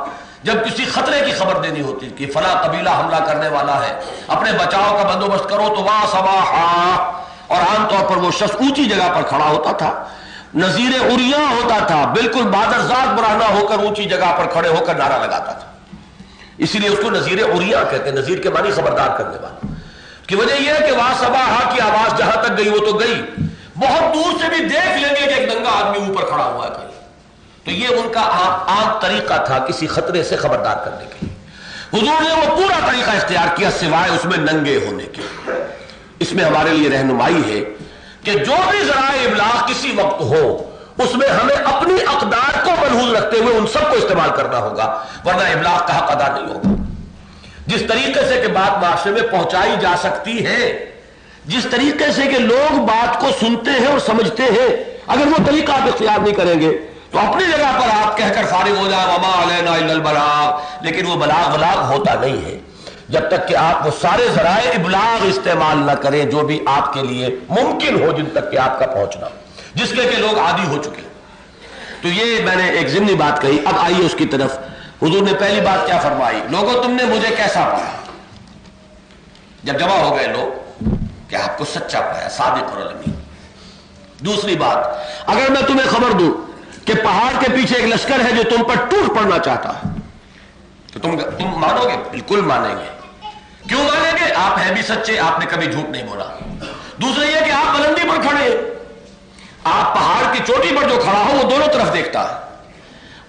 جب کسی خطرے کی خبر دینی ہوتی کہ فلاں قبیلہ حملہ کرنے والا ہے، اپنے بچاؤ کا بندوبست کرو، تو وا صباحا، اور عام طور پر وہ شخص اونچی جگہ پر کھڑا ہوتا تھا، نظیر عریاں ہوتا تھا، بالکل بادرزاد برہنہ ہو کر اونچی جگہ پر کھڑے ہو کر نعرہ لگاتا تھا، اسی لیے اس کو نظیر عریاں کہتے ہیں، نظیر کے معنی خبردار کرنے والا۔ کی وجہ یہ ہے کہ وا صباحا کی آواز جہاں تک گئی وہ تو گئی، بہت دور سے بھی دیکھ لیں گے کہ ایک ننگا آدمی اوپر کھڑا ہوا ہے کہیں، تو یہ ان کا عام طریقہ تھا کسی خطرے سے خبردار کرنے کے لیے۔ حضور نے وہ پورا طریقہ اختیار کیا سوائے اس میں ننگے ہونے کے۔ اس میں ہمارے لیے رہنمائی ہے کہ جو بھی ذرائع ابلاغ کسی وقت ہو، اس میں ہمیں اپنی اقدار کو ملحوظ رکھتے ہوئے ان سب کو استعمال کرنا ہوگا، ورنہ ابلاغ کا حق ادا نہیں ہوگا۔ جس طریقے سے کہ بات معاشرے میں پہنچائی جا سکتی ہے، جس طریقے سے کہ لوگ بات کو سنتے ہیں اور سمجھتے ہیں، اگر وہ طریقہ آپ اختیار نہیں کریں گے تو اپنی جگہ پر آپ کہہ کر فارغ ہو جائیں وما علینا الا البلاغ، لیکن وہ بلاغ ہوتا نہیں ہے جب تک کہ آپ وہ سارے ذرائع ابلاغ استعمال نہ کریں جو بھی آپ کے لیے ممکن ہو، جن تک کہ آپ کا پہنچنا، جس کے کہ لوگ عادی ہو چکے۔ تو یہ میں نے ایک ضمنی بات کہی۔ اب آئیے اس کی طرف۔ حضور نے پہلی بات کیا فرمائی؟ لوگوں تم نے مجھے کیسا پایا؟ جب جمع ہو گئے لوگ کہ آپ کو سچا پایا، صادق اور امین۔ دوسری بات، اگر میں تمہیں خبر دوں کہ پہاڑ کے پیچھے ایک لشکر ہے جو تم پر ٹوٹ پڑنا چاہتا ہے تو تم مانو گے؟ بالکل مانیں گے۔ کیوں مانیں گے؟ آپ ہیں بھی سچے، آپ نے کبھی جھوٹ نہیں بولا. دوسرا یہ کہ آپ بلندی پر کھڑے ہیں، آپ پہاڑ کی چوٹی پر جو کھڑا ہو وہ دونوں طرف دیکھتا ہے،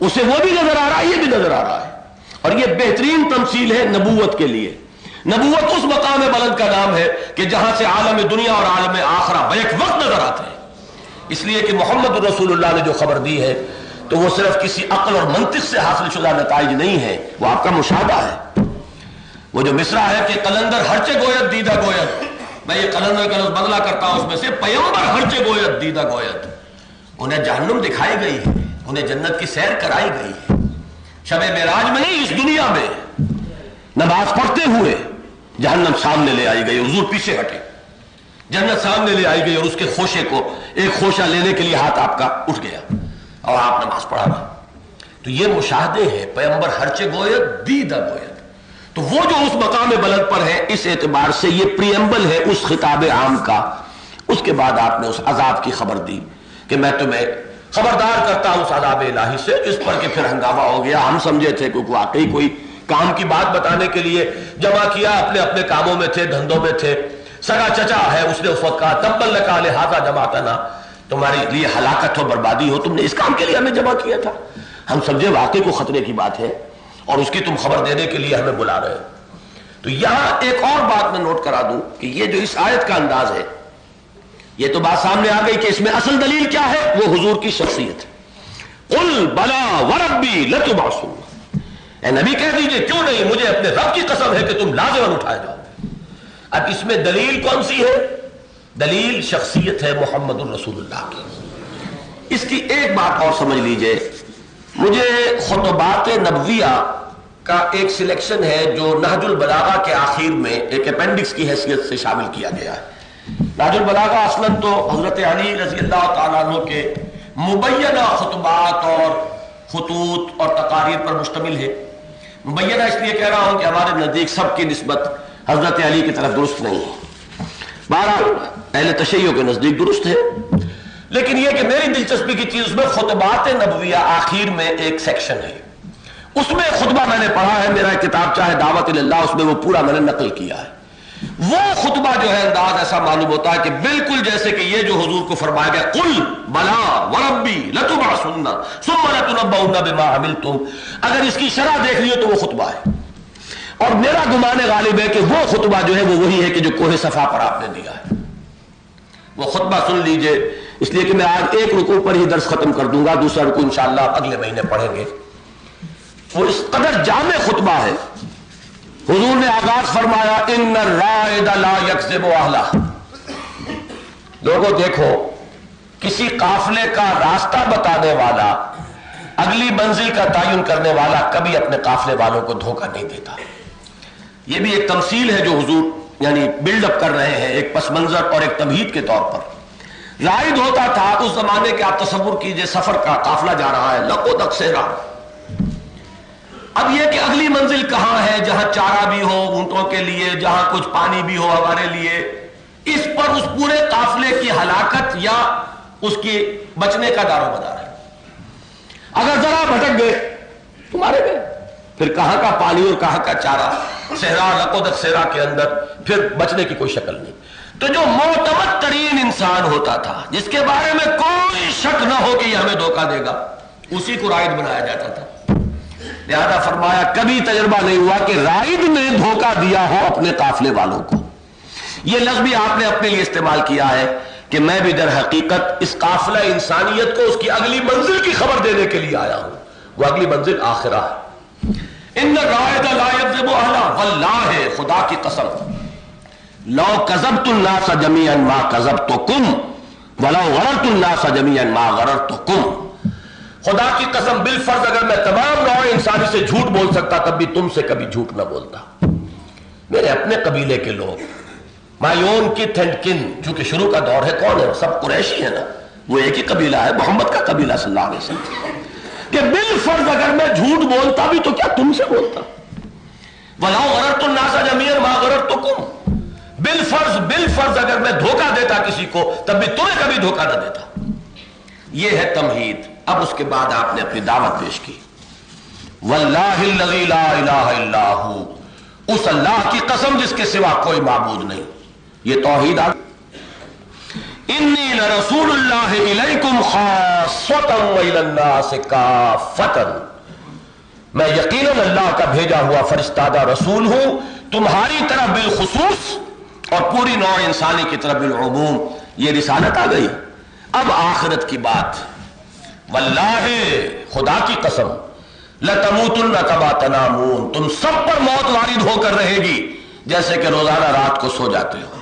اسے وہ بھی نظر آ رہا ہے، یہ بھی نظر آ رہا ہے. اور یہ بہترین تمثیل ہے نبوت کے لیے. نبوت اس مقام بلند کا نام ہے کہ جہاں سے عالم دنیا اور عالم آخرہ بیک وقت نظر آتے ہیں. اس لیے کہ محمد رسول اللہ نے جو خبر دی ہے تو وہ صرف کسی عقل اور منطق سے حاصل شدہ نتائج نہیں ہے، وہ آپ کا مشاہدہ ہے. وہ جو مصرع ہے کہ قلندر ہرچے گویت دیدہ گویت، میں یہ قلندر کا لفظ بدلا کرتا ہوں، اس میں سے پیمبر ہرچے گویت دیدہ گویت. انہیں جہنم دکھائی گئی ہے، انہیں جنت کی سیر کرائی گئی ہے. شب معراج میں نہیں، اس دنیا میں نماز پڑھتے ہوئے جہنم سامنے لے آئی گئی، حضور پیچھے ہٹے، جنت سامنے لے آئی گئی اور اس کے خوشے کو ایک خوشہ لینے کے لیے ہاتھ آپ کا اٹھ گیا اور آپ نماز پڑھا رہا. تو یہ مشاہدے ہیں، پیمبر ہرچے گویت دیدہ گویت. تو وہ جو اس مقام بلند پر ہے، اس اعتبار سے یہ پریمبل ہے اس خطاب عام کا. اس کے بعد آپ نے اس عذاب کی خبر دی کہ میں تمہیں خبردار کرتا ہوں اس عذاب الہی سے، اس پر کہ پھر ہنگامہ ہو گیا. ہم سمجھے تھے کہ واقعی کوئی کام کی بات بتانے کے لیے جمع کیا، اپنے اپنے کاموں میں تھے، دھندوں میں تھے. سگا چچا ہے، اس نے اس وقت کہا تبا لکا لہذا جمعتنا، تمہارے لیے ہلاکت ہو، بربادی ہو، تم نے اس کام کے لیے ہمیں جمع کیا تھا. ہم سمجھے واقعی کو خطرے کی بات ہے اور اس کی تم خبر دینے کے لیے ہمیں بلا رہے ہو. تو یہاں ایک اور بات میں نوٹ کرا دوں کہ یہ جو اس آیت کا انداز ہے، یہ تو بات سامنے آ گئی کہ اس میں اصل دلیل کیا ہے، وہ حضور کی شخصیت. قل بلا وربی لتبعثن، اے نبی کہہ دیجئے کیوں نہیں، مجھے اپنے رب کی قسم ہے کہ تم لازماً اٹھائے جاؤ. اب اس میں دلیل کون سی ہے؟ دلیل شخصیت ہے محمد الرسول اللہ کی. اس کی ایک بات اور سمجھ لیجئے، مجھے خطبات نبویہ کا ایک سلیکشن ہے جو نہج البلاغہ کے آخر میں ایک اپینڈکس کی حیثیت سے شامل کیا گیا ہے. نہج البلاغہ اصلاً تو حضرت علی رضی اللہ تعالیٰ عنہ کے مبینہ خطبات اور خطوط اور تقاریر پر مشتمل ہے. مبینہ اس لیے کہہ رہا ہوں کہ ہمارے نزدیک سب کی نسبت حضرت علی کی طرف درست نہیں ہے، بہرحال اہل تشیع کے نزدیک درست ہے. لیکن یہ کہ میری دلچسپی کی چیز اس میں خطبات نبویہ آخر میں ایک سیکشن ہے، اس میں خطبہ میں نے پڑھا ہے، میرا کتاب چاہے دعوت اللہ، اس میں وہ پورا میں نے نقل کیا ہے. وہ خطبہ جو ہے انداز ایسا معلوم ہوتا ہے کہ بالکل جیسے کہ یہ جو حضور کو فرمایا گیا قل بلا وربی لتبعثن ثم لتنبؤن بما عملتم، اگر اس کی شرح دیکھ لیو تو وہ خطبہ ہے. اور میرا گمان غالب ہے کہ وہ خطبہ جو ہے وہ وہی ہے کہ جو کوہ صفا پر آپ نے دیا ہے. وہ خطبہ سن لیجئے، اس لیے کہ میں آج ایک رکوع پر ہی درس ختم کر دوں گا، دوسرا رکوع انشاءاللہ اگلے مہینے پڑھیں گے. وہ اس قدر جامع خطبہ ہے. حضور نے آغاز فرمایا ان الرائد لا یکذب اہلہ، لوگوں دیکھو کسی قافلے کا راستہ بتانے والا، اگلی منزل کا تعین کرنے والا کبھی اپنے قافلے والوں کو دھوکہ نہیں دیتا. یہ بھی ایک تمثیل ہے جو حضور یعنی بلڈ اپ کر رہے ہیں ایک پس منظر اور ایک تمہید کے طور پر. رائد ہوتا تھا اس زمانے کے، آپ تصور کیجئے سفر کا قافلہ جا رہا ہے لقو دقسیرا. اب یہ کہ اگلی منزل کہاں ہے، جہاں چارہ بھی ہو اونٹوں کے لیے، جہاں کچھ پانی بھی ہو ہمارے لیے، اس پر اس پورے قافلے کی ہلاکت یا اس کی بچنے کا دار و مدار ہے. اگر ذرا بھٹک گئے تمہارے گئے، پھر کہاں کا پانی اور کہاں کا چارہ، صحرا لقو دقسیرا کے اندر پھر بچنے کی کوئی شکل نہیں. تو جو معتمد ترین انسان ہوتا تھا، جس کے بارے میں کوئی شک نہ ہو کہ یہ ہمیں دھوکہ دے گا، اسی کو رائد بنایا جاتا تھا. لہذا فرمایا کبھی تجربہ نہیں ہوا کہ رائد نے دھوکہ دیا ہو اپنے قافلے والوں کو. یہ لفظ بھی آپ نے اپنے لیے استعمال کیا ہے کہ میں بھی در حقیقت اس قافلہ انسانیت کو اس کی اگلی منزل کی خبر دینے کے لیے آیا ہوں. وہ اگلی منزل آخرہ ہے. ان الرائد لا یکذب اہلہ، واللہ خدا کی قسم لو کذبت الناس جميعا ما کذبتکم ولو غررت الناس جميعا ما غررتکم. خدا کی قسم بالفرض اگر میں تمام نوع انسانی سے جھوٹ بول سکتا تب بھی تم سے کبھی جھوٹ نہ بولتا. میرے اپنے قبیلے کے لوگ، مایون کت اینڈ کن، چونکہ شروع کا دور ہے، کون ہے؟ سب قریشی ہے نا، وہ ایک ہی قبیلہ ہے، محمد کا قبیلہ صلی اللہ علیہ وسلم، کہ بالفرض اگر میں جھوٹ بولتا بھی تو کیا تم سے بولتا. وَلَوْ غَرَرْتُ النَّاسَ جَمِيعًا مَا غَرَرْتُكُمْ، بالفرض اگر میں دھوکہ دیتا کسی کو تب بھی تمہیں کبھی دھوکہ نہ دیتا. یہ ہے تمہید. اب اس کے بعد آپ نے اپنی دعوت پیش کی. واللہ الذی لا الہ الا ہو، اس اللہ کی قسم جس کے سوا کوئی معبود نہیں. یہ توحید انی لرسول اللہ الیکم خاصۃ والی الناس کافۃ، میں یقیناً اللہ کا بھیجا ہوا فرستادہ رسول ہوں تمہاری طرف بالخصوص اور پوری نوع انسانی کی طرف بالعموم. یہ رسالت آ گئی. اب آخرت کی بات، واللہ خدا کی قسم لتموتن کما تنامون، تم سب پر موت وارد ہو کر رہے گی جیسے کہ روزانہ رات کو سو جاتے ہو.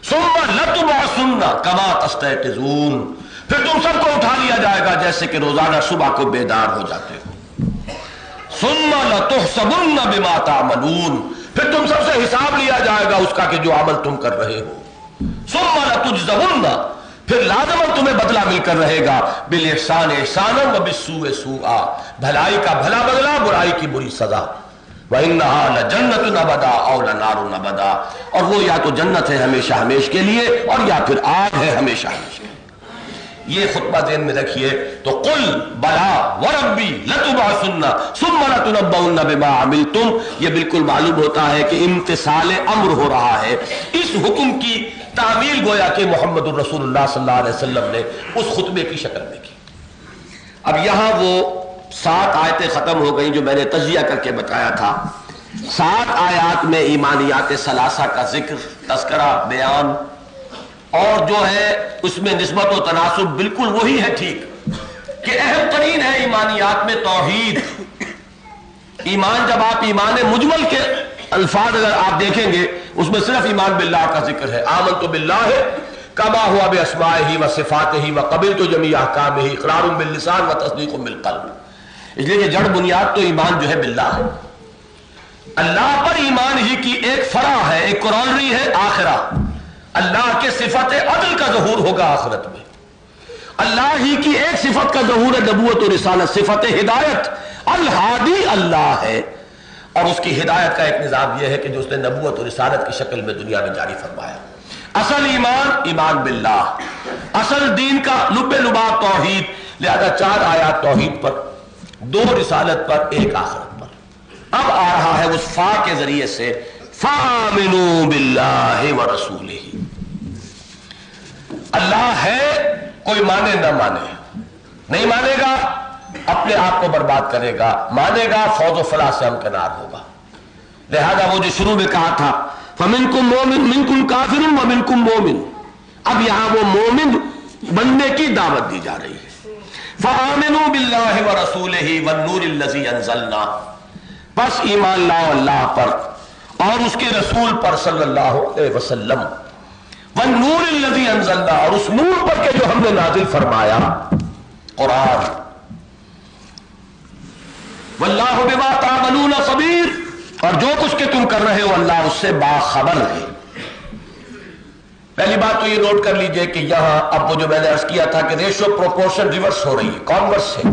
ثم لتبعثن کما تستيقظون، پھر تم سب کو اٹھا لیا جائے گا جیسے کہ روزانہ صبح کو بیدار ہو جاتے ہو. ثم لتحسبن بما تعملون، پھر تم سب سے حساب لیا جائے گا اس کا کہ جو عمل تم کر رہے ہو. ثم لتجزون، پھر لازماً تمہیں بدلہ مل کر رہے گا بالاحسان احسانا وبالسوء سوءا، بھلائی کا بھلا بدلہ، برائی کی بری سزا. وَإِنَّهَا لَجَنَّةٌ أَبَدًا أَوْ لَنَارٌ أَبَدًا، اور وہ یا تو جنت ہے ہمیشہ ہمیش کے لیے اور یا پھر آگ ہے ہمیشہ ہمیش کے لیے. یہ خطبہ ذہن میں رکھیے. تو قل بلا وربی لتبعثن ثم لتنبؤن بما عملتم، یہ بالکل معلوم ہوتا ہے کہ امتثال امر ہو رہا ہے. اس حکم کی تعمیل گویا کہ محمد الرسول اللہ صلی اللہ علیہ وسلم نے اس خطبے کی شکل میں کی. اب یہاں وہ 7 آیتیں ختم ہو گئیں جو میں نے تجزیہ کر کے بتایا تھا. 7 آیات میں ایمانیات ثلاثہ کا ذکر، تذکرہ، بیان، اور جو ہے اس میں نسبت و تناسب بالکل وہی ہے ٹھیک کہ اہم ترین ہے ایمانیات میں توحید. ایمان جب آپ ایمان مجمل کے الفاظ اگر آپ دیکھیں گے اس میں صرف ایمان باللہ کا ذکر ہے. آمنت باللہ کما ہوا باسمائہ و صفاتہ و قبلت جمیع احکامہ، اقرار باللسان و تصدیق بالقلب. اس لیے کہ جڑ بنیاد تو ایمان جو ہے باللہ ہے. اللہ پر ایمان ہی کی ایک فرع ہے، ایک کورالری ہے آخرہ. اللہ کے صفت عدل کا ظہور ہوگا آخرت میں. اللہ ہی کی ایک صفت کا ظہور ہے نبوت و رسالت، صفت ہدایت. الہادی اللہ ہے، اور اس کی ہدایت کا ایک نظام یہ ہے کہ جو اس نے نبوت و رسالت کی شکل میں دنیا میں جاری فرمایا. اصل ایمان ایمان باللہ، اصل دین کا لب لباب توحید. لہذا 4 آیات توحید پر، 2 رسالت پر، 1 آخرت پر. اب آ رہا ہے اس فا کے ذریعے سے فآمنوا باللہ ورسولہ. اللہ ہے، کوئی مانے نہ مانے، نہیں مانے گا اپنے آپ کو برباد کرے گا، مانے گا فوز و فلاح سے ہمکنار ہوگا. لہذا وہ جو شروع میں کہا تھا فَمِنْكُمْ مُؤْمِنٌ مِنْكُمْ كَافِرٌ وَمِنْكُمْ مُؤْمِنٌ، اب یہاں وہ مومن بننے کی دعوت دی جا رہی ہے. فَآمِنُوا بِاللَّهِ وَرَسُولِهِ وَالنُّورِ الَّذِي أَنزَلْنَا، بس ایمان لاؤ اللہ پر اور اس کے رسول پر صلی اللہ علیہ وسلم. وَالنُّورِ الَّذِي أَنزَلْنَا، اور اس نور پر کے جو ہم نے نازل فرمایا قرآن. وَاللَّهُ بِمَا تَعْمَلُونَ خَبِيرٌ، اور جو کچھ کہ تم کر رہے ہو اللہ اس سے باخبر ہے. پہلی بات تو یہ نوٹ کر لیجئے کہ یہاں اب وہ جو میں نے عرض کیا تھا کہ ریشو پروپورشن ریورس ہو رہی ہے، کانورس ہے.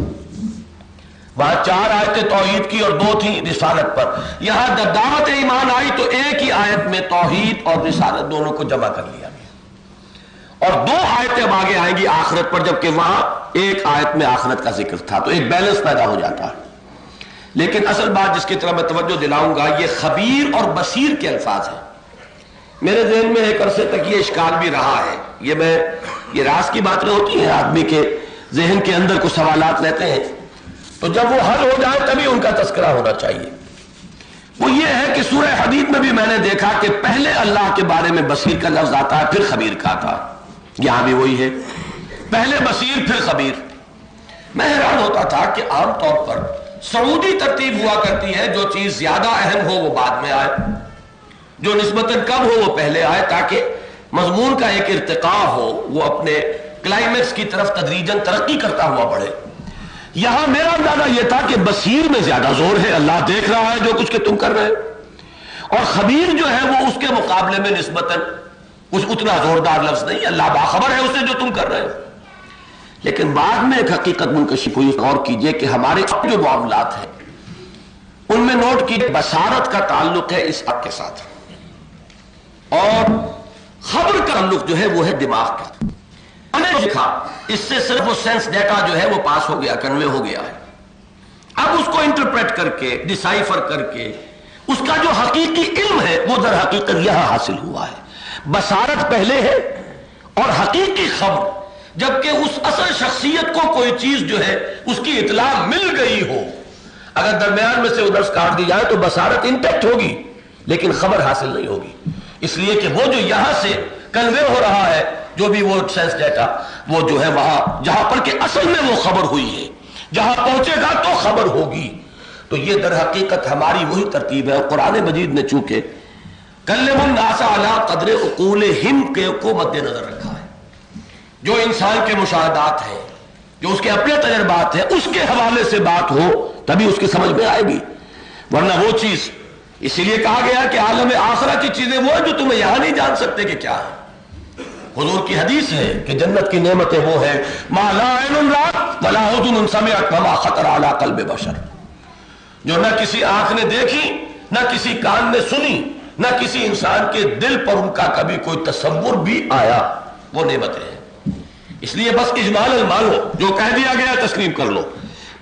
وہاں 4 آیتیں توحید کی اور 2 تھیں رسالت پر. یہاں جب دعوت ایمان آئی تو ایک ہی آیت میں توحید اور رسالت دونوں کو جمع کر لیا گیا، اور 2 آیتیں اب آگے آئیں گی آخرت پر، جبکہ وہاں 1 آیت میں آخرت کا ذکر تھا. تو ایک بیلنس پیدا ہو جاتا ہے. لیکن اصل بات جس کی طرح میں توجہ دلاؤں گا، یہ خبیر اور بصیر کے الفاظ ہیں. میرے ذہن میں ایک عرصے تک یہ اشکال بھی رہا ہے. یہ راز کی باتیں ہوتی ہیں، آدمی کے ذہن کے اندر کچھ سوالات رہتے ہیں، تو جب وہ حل ہو جائے تبھی ان کا تذکرہ ہونا چاہیے. وہ یہ ہے کہ سورہ حدید میں بھی میں نے دیکھا کہ پہلے اللہ کے بارے میں بصیر کا لفظ آتا ہے، پھر خبیر کا آتا ہے. یہاں بھی وہی ہے، پہلے بصیر پھر خبیر. میں حیران ہوتا تھا کہ عام طور پر سعودی ترتیب ہوا کرتی ہے، جو چیز زیادہ اہم ہو وہ بعد میں آئے، جو نسبتاً کم ہو وہ پہلے آئے، تاکہ مضمون کا ایک ارتقاء ہو، وہ اپنے کلائمیکس کی طرف تدریجاً ترقی کرتا ہوا بڑھے. یہاں میرا اندازہ یہ تھا کہ بصیر میں زیادہ زور ہے، اللہ دیکھ رہا ہے جو کچھ کہ تم کر رہے ہو، اور خبیر جو ہے وہ اس کے مقابلے میں نسبتاً کچھ اتنا زوردار لفظ نہیں، اللہ باخبر ہے اس سے جو تم کر رہے ہو. لیکن بعد میں ایک حقیقت منکشف ہوئی. غور کیجئے کہ ہمارے اب جو معاملات ہیں ان میں نوٹ کیجئے بصارت کا تعلق ہے اس حق کے ساتھ، اور خبر کا تعلق جو ہے وہ ہے دماغ کا. ہم نے دیکھا اس سے صرف وہ سینس ڈیٹا جو ہے وہ پاس ہو گیا، کنوے ہو گیا ہے. اب اس کو انٹرپریٹ کر کے، ڈیسائفر کر کے اس کا جو حقیقی علم ہے وہ در حقیقت یہاں حاصل ہوا ہے۔ بصارت پہلے ہے اور حقیقی خبر، جبکہ اس اصل شخصیت کو کوئی چیز جو ہے اس کی اطلاع مل گئی ہو، اگر درمیان میں سے وہ درس کاٹ دی جائے تو بصارت انٹیکٹ ہوگی لیکن خبر حاصل نہیں ہوگی، اس لیے کہ وہ جو یہاں سے کنوے ہو رہا ہے جو بھی وہ سینس ڈیٹا، وہ جو ہے وہاں جہاں پر کہ اصل میں وہ خبر ہوئی ہے، جہاں پہنچے گا تو خبر ہوگی۔ تو یہ در حقیقت ہماری وہی ترتیب ہے۔ قرآن مجید نے چونکہ کلم الناس علی قدر عقولہم کے کو مد نظر رکھا ہے، جو انسان کے مشاہدات ہیں، جو اس کے اپنے تجربات ہیں، اس کے حوالے سے بات ہو تبھی اس کی سمجھ میں آئے گی، ورنہ وہ چیز، اسی لیے کہا گیا کہ عالم آخرہ کی چیزیں وہ ہیں جو تمہیں یہاں نہیں جان سکتے کہ کیا ہے۔ حضور کی حدیث ہے کہ جنت کی نعمتیں وہ ہیں ما لا عین رات ولا اذن سمعت وما خطر علی قلب بشر، جو نہ کسی آنکھ نے دیکھی، نہ کسی کان نے سنی، نہ کسی انسان کے دل پر ان کا کبھی کوئی تصور بھی آیا، وہ نعمتیں ہیں۔ اس لیے بس اجمالاً مانو، جو کہہ دیا گیا تسلیم کر لو۔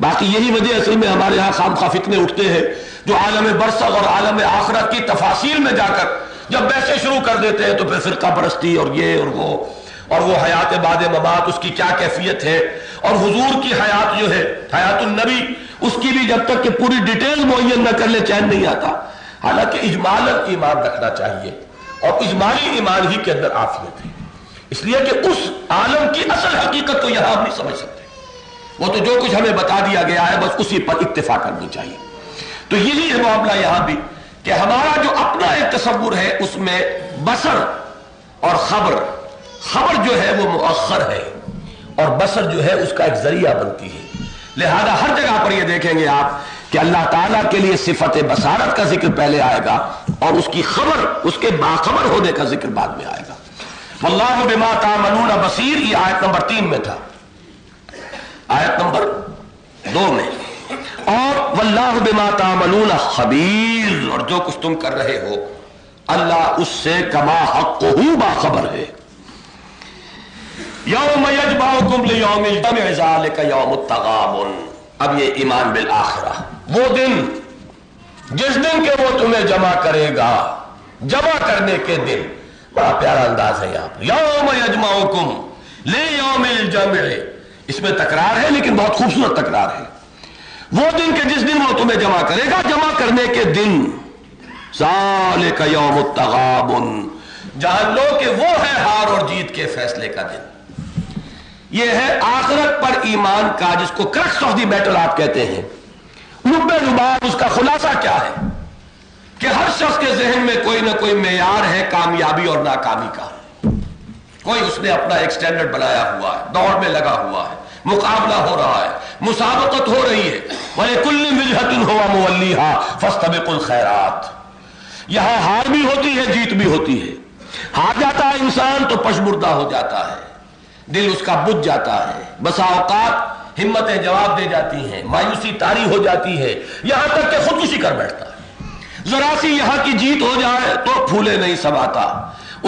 باقی یہی وجہ اصل میں ہمارے ہاں خام خواہ فتنے اٹھتے ہیں، جو عالم برزخ اور عالم آخرت کی تفاصیل میں جا کر جب بحثیں شروع کر دیتے ہیں تو پھر فرقہ پرستی اور یہ اور وہ حیات بعد ممات، اس کی کیا کیفیت ہے، اور حضور کی حیات جو ہے حیات النبی، اس کی بھی جب تک کہ پوری ڈیٹیل معین نہ کر لے چین نہیں آتا۔ حالانکہ اجمالاً ایمان رکھنا چاہیے اور اجمالی ایمان ہی کے اندر عافیت ہے، اس لیے کہ اس عالم کی اصل حقیقت کو یہاں ہم نہیں سمجھ سکتے، وہ تو جو کچھ ہمیں بتا دیا گیا ہے بس اسی پر اکتفا کرنی چاہیے۔ تو یہی ہے معاملہ یہاں بھی کہ ہمارا جو اپنا ایک تصور ہے اس میں بصر اور خبر جو ہے وہ مؤخر ہے اور بصر جو ہے اس کا ایک ذریعہ بنتی ہے۔ لہذا ہر جگہ پر یہ دیکھیں گے آپ کہ اللہ تعالیٰ کے لیے صفت بصارت کا ذکر پہلے آئے گا اور اس کی خبر، اس کے باخبر ہونے کا ذکر بعد میں آئے گا۔ واللہ بما تعملون بصیر، یہ آیت نمبر 3 میں تھا، آیت نمبر 2 میں، اور واللہ بما تعملون خبیر، اور جو کچھ تم کر رہے ہو اللہ اس سے کما حقہ باخبر ہے۔ یوم یجمعکم لیوم الجمع ذالک یوم التغابن، اب یہ ایمان بالآخرہ، وہ دن جس دن کہ وہ تمہیں جمع کرے گا، جمع کرنے کے دن، بڑا پیارا انداز ہے یہاں پر، یوم یجمعکم لیوم الجمع، اس میں تکرار ہے لیکن بہت خوبصورت تکرار ہے۔ وہ دن کہ جس دن وہ تمہیں جمع کرے گا، جمع کرنے کے دن، ذالک یوم التغابن، جان لو کہ وہ ہے ہار اور جیت کے فیصلے کا دن۔ یہ ہے آخرت پر ایمان کا، جس کو کرکس آف دی میٹر آپ کہتے ہیں، لب لباب اس کا خلاصہ کیا ہے کہ ہر شخص کے ذہن میں کوئی نہ کوئی معیار ہے کامیابی اور ناکامی کا، کوئی اس نے اپنا ایک سٹینڈرڈ بنایا ہوا ہے، دوڑ میں لگا ہوا ہے، مقابلہ ہو رہا ہے، مسابقت ہو رہی ہے، وَلِكُلِّ وِجْهَةٍ هُوَ مُوَلِّيهَا فَاسْتَبِقُوا الْخَيْرَاتِ، یہاں ہار بھی ہوتی ہے، جیت بھی ہوتی ہے، ہار جاتا ہے انسان تو پشمردہ ہو جاتا ہے، دل اس کا بجھ جاتا ہے، بسا اوقات ہمتیں جواب دے جاتی ہیں، مایوسی طاری ہو جاتی ہے، یہاں تک کہ خودکشی کر بیٹھتا ہے۔ ذرا سی یہاں کی جیت ہو جائے تو پھولے نہیں سماتا،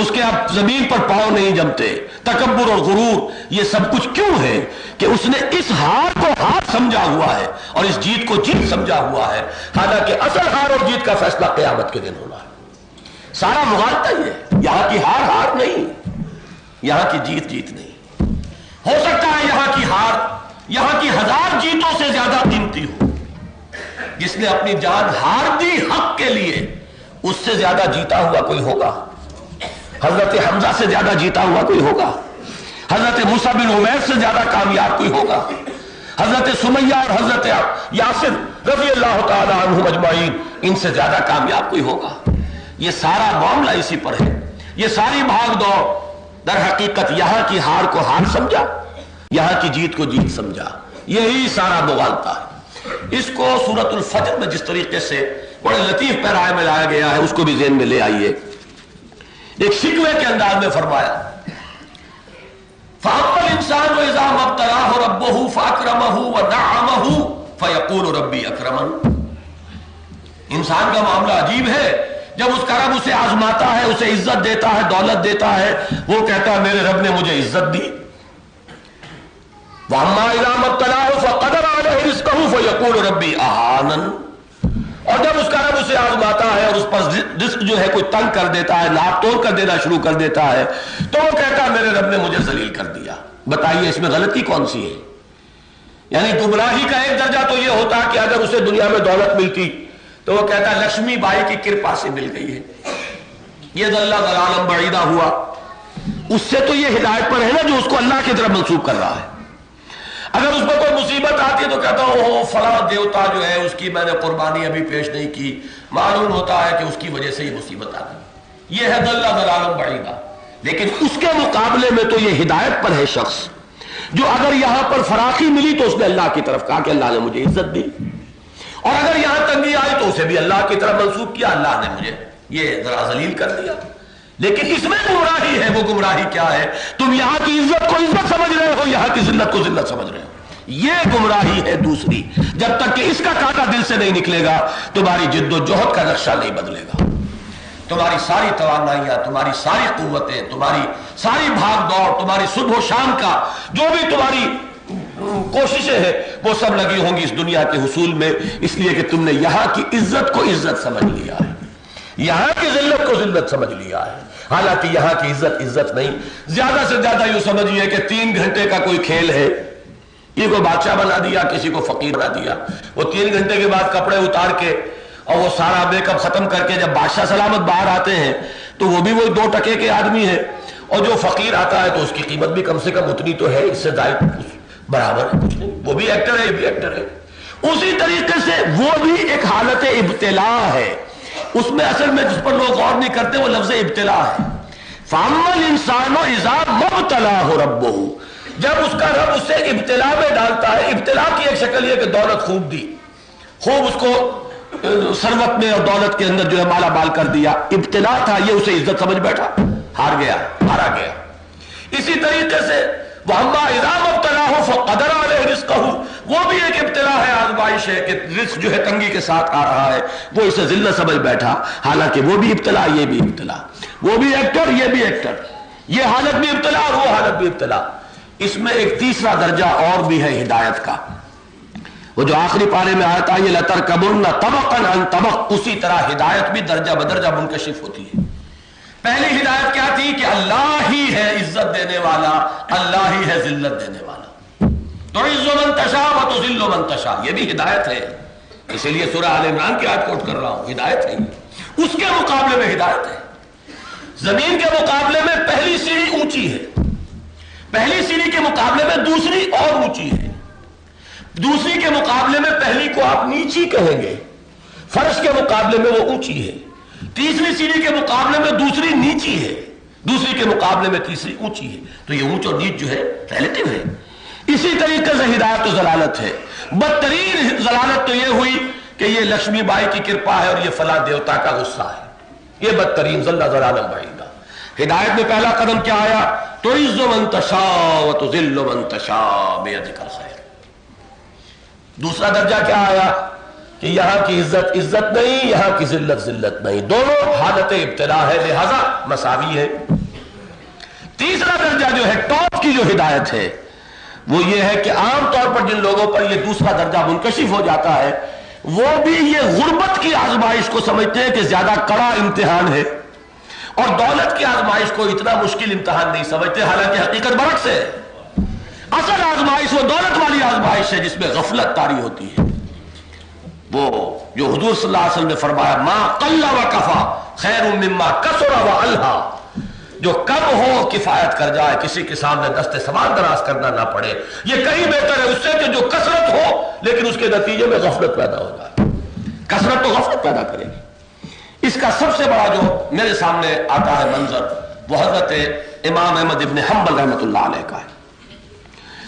اس کے اب زمین پر پاؤں نہیں جمتے، تکبر اور غرور، یہ سب کچھ کیوں ہے کہ اس نے اس ہار کو ہار سمجھا ہوا ہے اور اس جیت کو جیت سمجھا ہوا ہے، حالانکہ اصل ہار اور جیت کا فیصلہ قیامت کے دن ہونا ہے۔ سارا مغالطہ ہی ہے، یہاں کی ہار ہار نہیں، یہاں کی جیت جیت نہیں۔ ہو سکتا ہے یہاں کی ہار یہاں کی 1000 جیتوں سے زیادہ قیمتی ہو، جس نے اپنی جان ہار دی حق کے لیے، اس سے زیادہ جیتا ہوا کوئی ہوگا؟ حضرت حمزہ سے زیادہ جیتا ہوا کوئی ہوگا؟ حضرت موسیٰ بن عمیر سے زیادہ کامیاب کوئی ہوگا؟ حضرت سمیہ اور حضرت یاسر رضی اللہ تعالی عنہم اجمعین، ان سے زیادہ کامیاب کوئی ہوگا؟ یہ سارا معاملہ اسی پر ہے، یہ ساری بھاگ دوڑ در حقیقت یہاں کی ہار کو ہار سمجھا، یہاں کی جیت کو جیت سمجھا، یہی سارا مغالطہ ہے۔ اس کو سورۃ الفجر میں جس طریقے سے بڑے لطیف پیرائے میں لایا گیا ہے اس کو بھی ذہن میں لے آئیے۔ ایک شکوے کے انداز میں فرمایا، فَأَمَّا الْإِنسَانُ إِذَا مَا ابْتَلَاهُ رَبُّهُ فَأَكْرَمَهُ وَنَعَّمَهُ فَيَقُولُ رَبِّي أَكْرَمَنِ، انسان کا معاملہ عجیب ہے، جب اس کا رب اسے آزماتا ہے، اسے عزت دیتا ہے، دولت دیتا ہے، وہ کہتا ہے میرے رب نے مجھے عزت دی۔ وَأَمَّا إِذَا مَا ابْتَلَاهُ فَقَدَرَ عَلَيْهِ رِزْقَهُ فَيَقُولُ رَبِّي أَهَانَنِ، اور جب اس کا رب اسے آزماتا ہے، اور اس پر رزق جو ہے کوئی تنگ کر دیتا ہے، ناپ توڑ کر دینا شروع کر دیتا ہے، تو وہ کہتا ہے میرے رب نے مجھے ذلیل کر دیا۔ بتائیے اس میں غلطی کون سی ہے؟ یعنی گمراہی کا ایک درجہ تو یہ ہوتا کہ اگر اسے دنیا میں دولت ملتی تو وہ کہتا ہے لکشمی بائی کی کرپا سے مل گئی ہے، یہ ضلع ضلالم بعیدہ ہوا۔ اس سے تو یہ ہدایت پر ہے نا جو اس کو اللہ کی طرف منسوب کر رہا ہے۔ اگر اس پر کوئی مصیبت آتی ہے تو کہتا ہوں فلاں دیوتا جو ہے اس کی میں نے قربانی ابھی پیش نہیں کی، معلوم ہوتا ہے کہ اس کی وجہ سے یہ مصیبت آ گئی، یہ ہے ضلع ضلالم بعیدہ۔ لیکن اس کے مقابلے میں تو یہ ہدایت پر ہے شخص جو اگر یہاں پر فراخی ملی تو اس نے اللہ کی طرف کہا کہ اللہ نے مجھے عزت دی، اور اگر یہاں تنگی آئی تو اسے بھی اللہ کی طرف منسوب کیا، اللہ نے مجھے یہ ذرا ذلیل کر دیا۔ لیکن اس میں گمراہی ہے۔ وہ گمراہی کیا ہے؟ تم یہاں کی عزت کو عزت سمجھ رہے ہو، یہاں کی ذلت کو ذلت سمجھ رہے ہو، یہ گمراہی ہے دوسری۔ جب تک کہ اس کا کانٹا دل سے نہیں نکلے گا تمہاری جد و جہد کا نقشہ نہیں بدلے گا، تمہاری ساری توانائیاں، تمہاری ساری قوتیں، تمہاری ساری بھاگ دوڑ، تمہاری صبح و شام کا جو بھی تمہاری کوششیں ہیں وہ سب لگی ہوں گی اس دنیا کے حصول میں، اس لیے کہ تم نے یہاں کی عزت کو عزت سمجھ لیا ہے، یہاں کی ذلت کو ذلت سمجھ لیا ہے۔ حالانکہ یہاں کی عزت عزت نہیں، زیادہ سے زیادہ یوں سمجھیے کہ 3 گھنٹے کا کوئی کھیل ہے، یہ کوئی بادشاہ بنا دیا، کسی کو فقیر بنا دیا، وہ 3 گھنٹے کے بعد کپڑے اتار کے اور وہ سارا میک اپ ختم کر کے جب بادشاہ سلامت باہر آتے ہیں تو وہ بھی وہی 2 ٹکے کے آدمی ہے، اور جو فقیر آتا ہے تو اس کی قیمت بھی کم سے کم اتنی تو ہے، اس سے زائد برابر ہے کچھ نہیں، وہ بھی ایکٹر ہے، یہ بھی ایکٹر ہے۔ اسی طریقے سے وہ بھی ایک حالت ابتلا ہے، اس میں اصل میں جس پر لوگ غور نہیں کرتے وہ لفظ ابتلا ہے۔ فَأَمَّا الْإِنسَانُ إِذَا مَا ابْتَلَاهُ رَبُّهُ، جب اس کا رب اسے ابتلا میں ڈالتا ہے۔ ابتلا کی ایک شکل یہ کہ دولت خوب دی، خوب اس کو ثروت میں اور دولت کے اندر جو ہے مالا مال کر دیا، ابتلا تھا، یہ اسے عزت سمجھ بیٹھا، ہار گیا، مارا گیا۔ اسی طریقے سے وَأَمَّا إِذَا مَا ابْتَلَاهُ فَقَدَرَ عَلَيْهِ رِزْقَهُ، وہ بھی ایک ابتلا ہے، آزمائش ہے کہ رزق جو ہے تنگی کے ساتھ آ رہا ہے، وہ اسے ذلت سمجھ بیٹھا، حالانکہ وہ بھی ابتلا، یہ بھی ابتلا، وہ بھی ایکٹر، یہ بھی ایکٹر، یہ حالت بھی ابتلا اور وہ حالت بھی ابتلا۔ اس میں ایک تیسرا درجہ اور بھی ہے ہدایت کا، وہ جو آخری پارے میں آتا ہے لَتَرْكَبُنَّ طَبَقًا عَنْ طَبَقٍ، اسی طرح ہدایت بھی درجہ بدرجہ منکشف ہوتی ہے۔ پہلی ہدایت کیا تھی کہ اللہ ہی ہے عزت دینے والا، اللہ ہی ہے ذلت دینے والا، تُعِزُّ مَن تَشَاءُ وَتُذِلُّ مَن تَشَاءُ، یہ بھی ہدایت ہے، اسی لیے سورہ آل عمران کی آیت کوٹ کر رہا ہوں، ہدایت ہے یہ۔ اس کے مقابلے میں ہدایت ہے، زمین کے مقابلے میں پہلی سیڑھی اونچی ہے، پہلی سیڑھی کے مقابلے میں دوسری اور اونچی ہے، دوسری کے مقابلے میں پہلی کو آپ نیچی کہیں گے، فرش کے مقابلے میں وہ اونچی ہے، تیسری سیڑھی کے مقابلے میں دوسری نیچی ہے، دوسری کے مقابلے میں تیسری اونچی ہے، تو یہ اونچ اور نیچ جو ہے ریلیٹو ہے۔ اسی طریقے سے ہدایت و ضلالت ہے، بدترین ضلالت تو یہ ہوئی کہ یہ لکشمی بائی کی کرپا ہے اور یہ فلاں دیوتا کا غصہ ہے، یہ بدترین ضلع ضلالت بعیدہ۔ ہدایت میں پہلا قدم کیا آیا؟ تُعِزُّ مَن تَشَاءُ وَتُذِلُّ مَن تَشَاءُ بِيَدِكَ الْخَيْرُ۔ دوسرا درجہ کیا آیا کہ یہاں کی عزت عزت نہیں، یہاں کی ذلت ذلت نہیں، دونوں حالت ابتلا ہے، لہذا مساوی ہے۔ تیسرا درجہ جو ہے ٹاپ کی جو ہدایت ہے وہ یہ ہے کہ عام طور پر جن لوگوں پر یہ دوسرا درجہ منکشف ہو جاتا ہے وہ بھی یہ غربت کی آزمائش کو سمجھتے ہیں کہ زیادہ کڑا امتحان ہے، اور دولت کی آزمائش کو اتنا مشکل امتحان نہیں سمجھتے، حالانکہ حقیقت برعکس ہے۔ اصل آزمائش وہ دولت والی آزمائش ہے جس میں غفلت طاری ہوتی ہے، وہ جو حضور صلی اللہ علیہ وسلم نے فرمایا ما قل و کفا خیر مما کثر و الہا، جو کم ہو کفایت کر جائے، کسی کے سامنے دست سوال دراز کرنا نہ پڑے، یہ کہیں بہتر ہے اس سے کہ جو کثرت ہو لیکن اس کے نتیجے میں غفلت پیدا ہو جائے۔ کثرت تو غفلت پیدا کرے گی۔ اس کا سب سے بڑا جو میرے سامنے آتا ہے منظر وہ حضرت امام احمد ابن حنبل رحمۃ اللہ علیہ کا ہے۔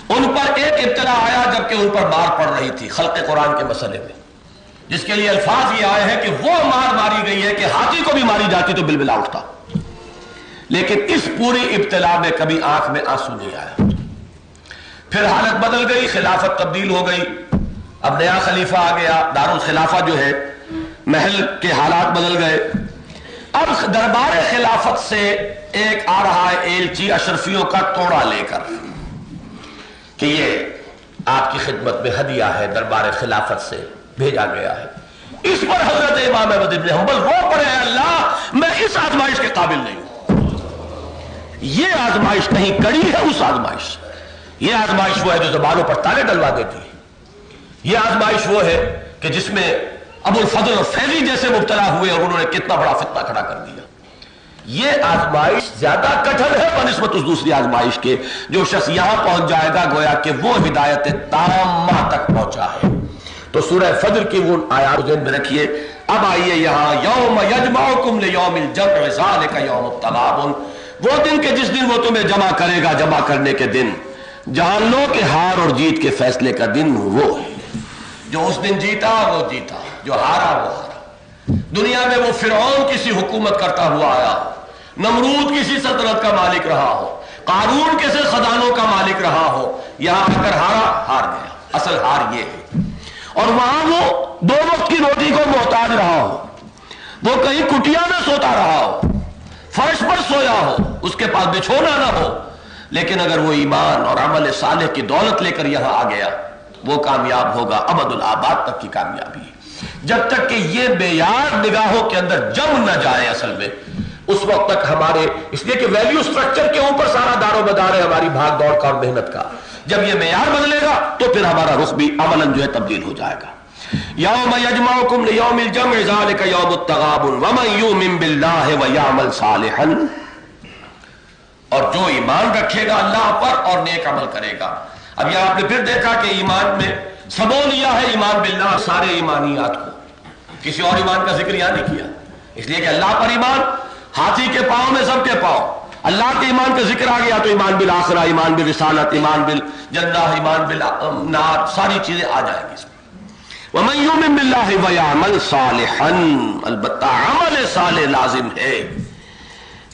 ان پر ایک ابتلا آیا جبکہ ان پر مار پڑ رہی تھی خلق قرآن کے مسئلے میں، جس کے لیے الفاظ یہ آئے ہیں کہ وہ مار ماری گئی ہے کہ ہاتھی کو بھی ماری جاتی تو بلبلا اٹھتا، لیکن اس پوری ابتلا میں کبھی آنکھ میں آنسو نہیں آیا۔ پھر حالت بدل گئی، خلافت تبدیل ہو گئی، اب نیا خلیفہ آ گیا، دارالخلافہ جو ہے محل کے حالات بدل گئے، اب دربار خلافت سے ایک آ رہا ہے ایلچی اشرفیوں کا توڑا لے کر کہ یہ آپ کی خدمت میں ہدیہ ہے، دربار خلافت سے بھیجا گیا ہے، اس پر حضرت امام احمد بن حنبل رو پڑے ہیں اللہ میں اس آزمائش کے قابل نہیں ہوں. یہ آزمائش نہیں کڑی ہے اس آزمائش. یہ آزمائش وہ ہے جو زبانوں پر تالے ڈلوا دیتی ہے. یہ آزمائش وہ ہے کہ جس میں ابو الفضل اور فیضی جیسے مبتلا ہوئے اور انہوں نے کتنا بڑا فتنہ کھڑا کر دیا. یہ آزمائش زیادہ کٹھن ہے بنسبت اس دوسری آزمائش کے. جو شخص یہاں پہنچ جائے گا گویا کہ وہ ہدایت تامہ تک پہنچا ہے. تو سورہ فجر کی وہ آیات ذہن میں رکھیے. اب آئیے یہاں یوم یجمعکم لیوم الجمع ذالک یوم التغابن، وہ دن کہ جس دن وہ تمہیں جمع کرے گا، جمع کرنے کے دن. جان لو کہ ہار اور جیت کے فیصلے کا دن وہ ہے. جو اس دن جیتا وہ جیتا، جو ہارا وہ ہارا. دنیا میں وہ فرعون کسی حکومت کرتا ہوا آیا ہو، نمرود کسی سلطنت کا مالک رہا ہو، قارون کیسے خزانوں کا مالک رہا ہو، یہاں آ کر ہارا، ہار گیا. اصل ہار یہ ہے. اور وہاں وہ 2 وقت کی روٹی کو محتاج رہا ہو، وہ کہیں کٹیا میں سوتا رہا ہو، فرش پر سویا ہو، اس کے پاس بچھونا نہ ہو، لیکن اگر وہ ایمان اور عمل صالح کی دولت لے کر یہاں آ گیا وہ کامیاب ہوگا. ابد الآباد تک کی کامیابی ہے. جب تک کہ یہ معیار نگاہوں کے اندر جم نہ جائے اصل میں، اس وقت تک ہمارے، اس لیے کہ ویلیو سٹرکچر کے اوپر سارا دار و مدار ہے ہماری بھاگ دوڑ کا اور محنت کا. جب یہ معیار بدلے گا تو پھر ہمارا رخ بھی عملاً جو ہے تبدیل ہو جائے گا. یوم یجمعکم لیوم الجمع ذالک یوم التغابن ومن یؤمن باللہ ویعمل صالحا، اور جو ایمان رکھے گا اللہ پر اور نیک عمل کرے گا. اب یہ آپ نے پھر دیکھا کہ ایمان میں سبو لیا ہے ایمان باللہ سارے ایمانیات کو، کسی اور ایمان کا ذکر یہاں نہیں کیا، اس لیے کہ اللہ پر ایمان ہاتھی کے پاؤں میں سب کے پاؤں. اللہ کے ایمان کا ذکر آ گیا تو ایمان بالآخرہ، ایمان بالرسالت، ایمان بالجنہ، ایمان بالنار، ساری چیزیں آ جائیں گی اس میں. وَمَن يُؤْمِن بِاللَّهِ وَيَعْمَلْ صَالِحًا، البتہ عمل صالح لازم ہے.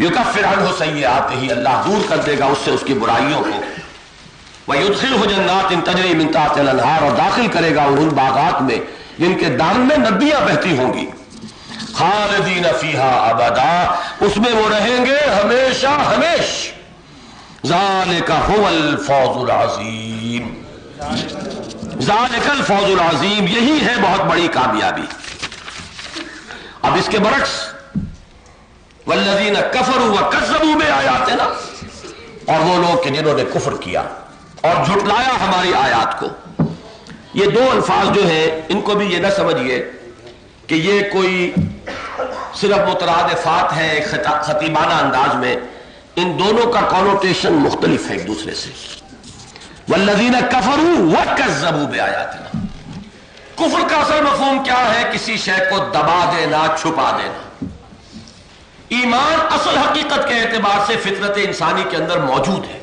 يُكَفِّرْ عَنْهُ سَيِّئَاتِهِ، اللہ دور کر دے گا اس سے اس کی برائیوں کو. وَيُدْخِلْهُ جَنَّاتٍ تَجْرِي مِن تَحْتِهَا الْأَنْهَارُ، اور داخل کرے گا ان باغات میں جن کے دامن میں ندیاں بہتی ہوں گی. خالدین فیہا ابدا، اس میں وہ رہیں گے ہمیشہ ہمیش. ذالک هو الفوز العظیم، ذالک الفوز العظیم، یہی ہے بہت بڑی کامیابی. اب اس کے برعکس والذین کفروا وکذبوا بآیاتنا، اور وہ لوگ کہ جنہوں نے کفر کیا اور جھٹلایا ہماری آیات کو. یہ 2 الفاظ جو ہیں ان کو بھی یہ نہ سمجھیے کہ یہ کوئی صرف مترادفات ہے ایک خطیبانہ انداز میں. ان دونوں کا کونوٹیشن مختلف ہے ایک دوسرے سے. والذین کفروا وکذبوا بآیاتنا، کفر کا اصل مفہوم کیا ہے؟ کسی شے کو دبا دینا، چھپا دینا. ایمان اصل حقیقت کے اعتبار سے فطرت انسانی کے اندر موجود ہے.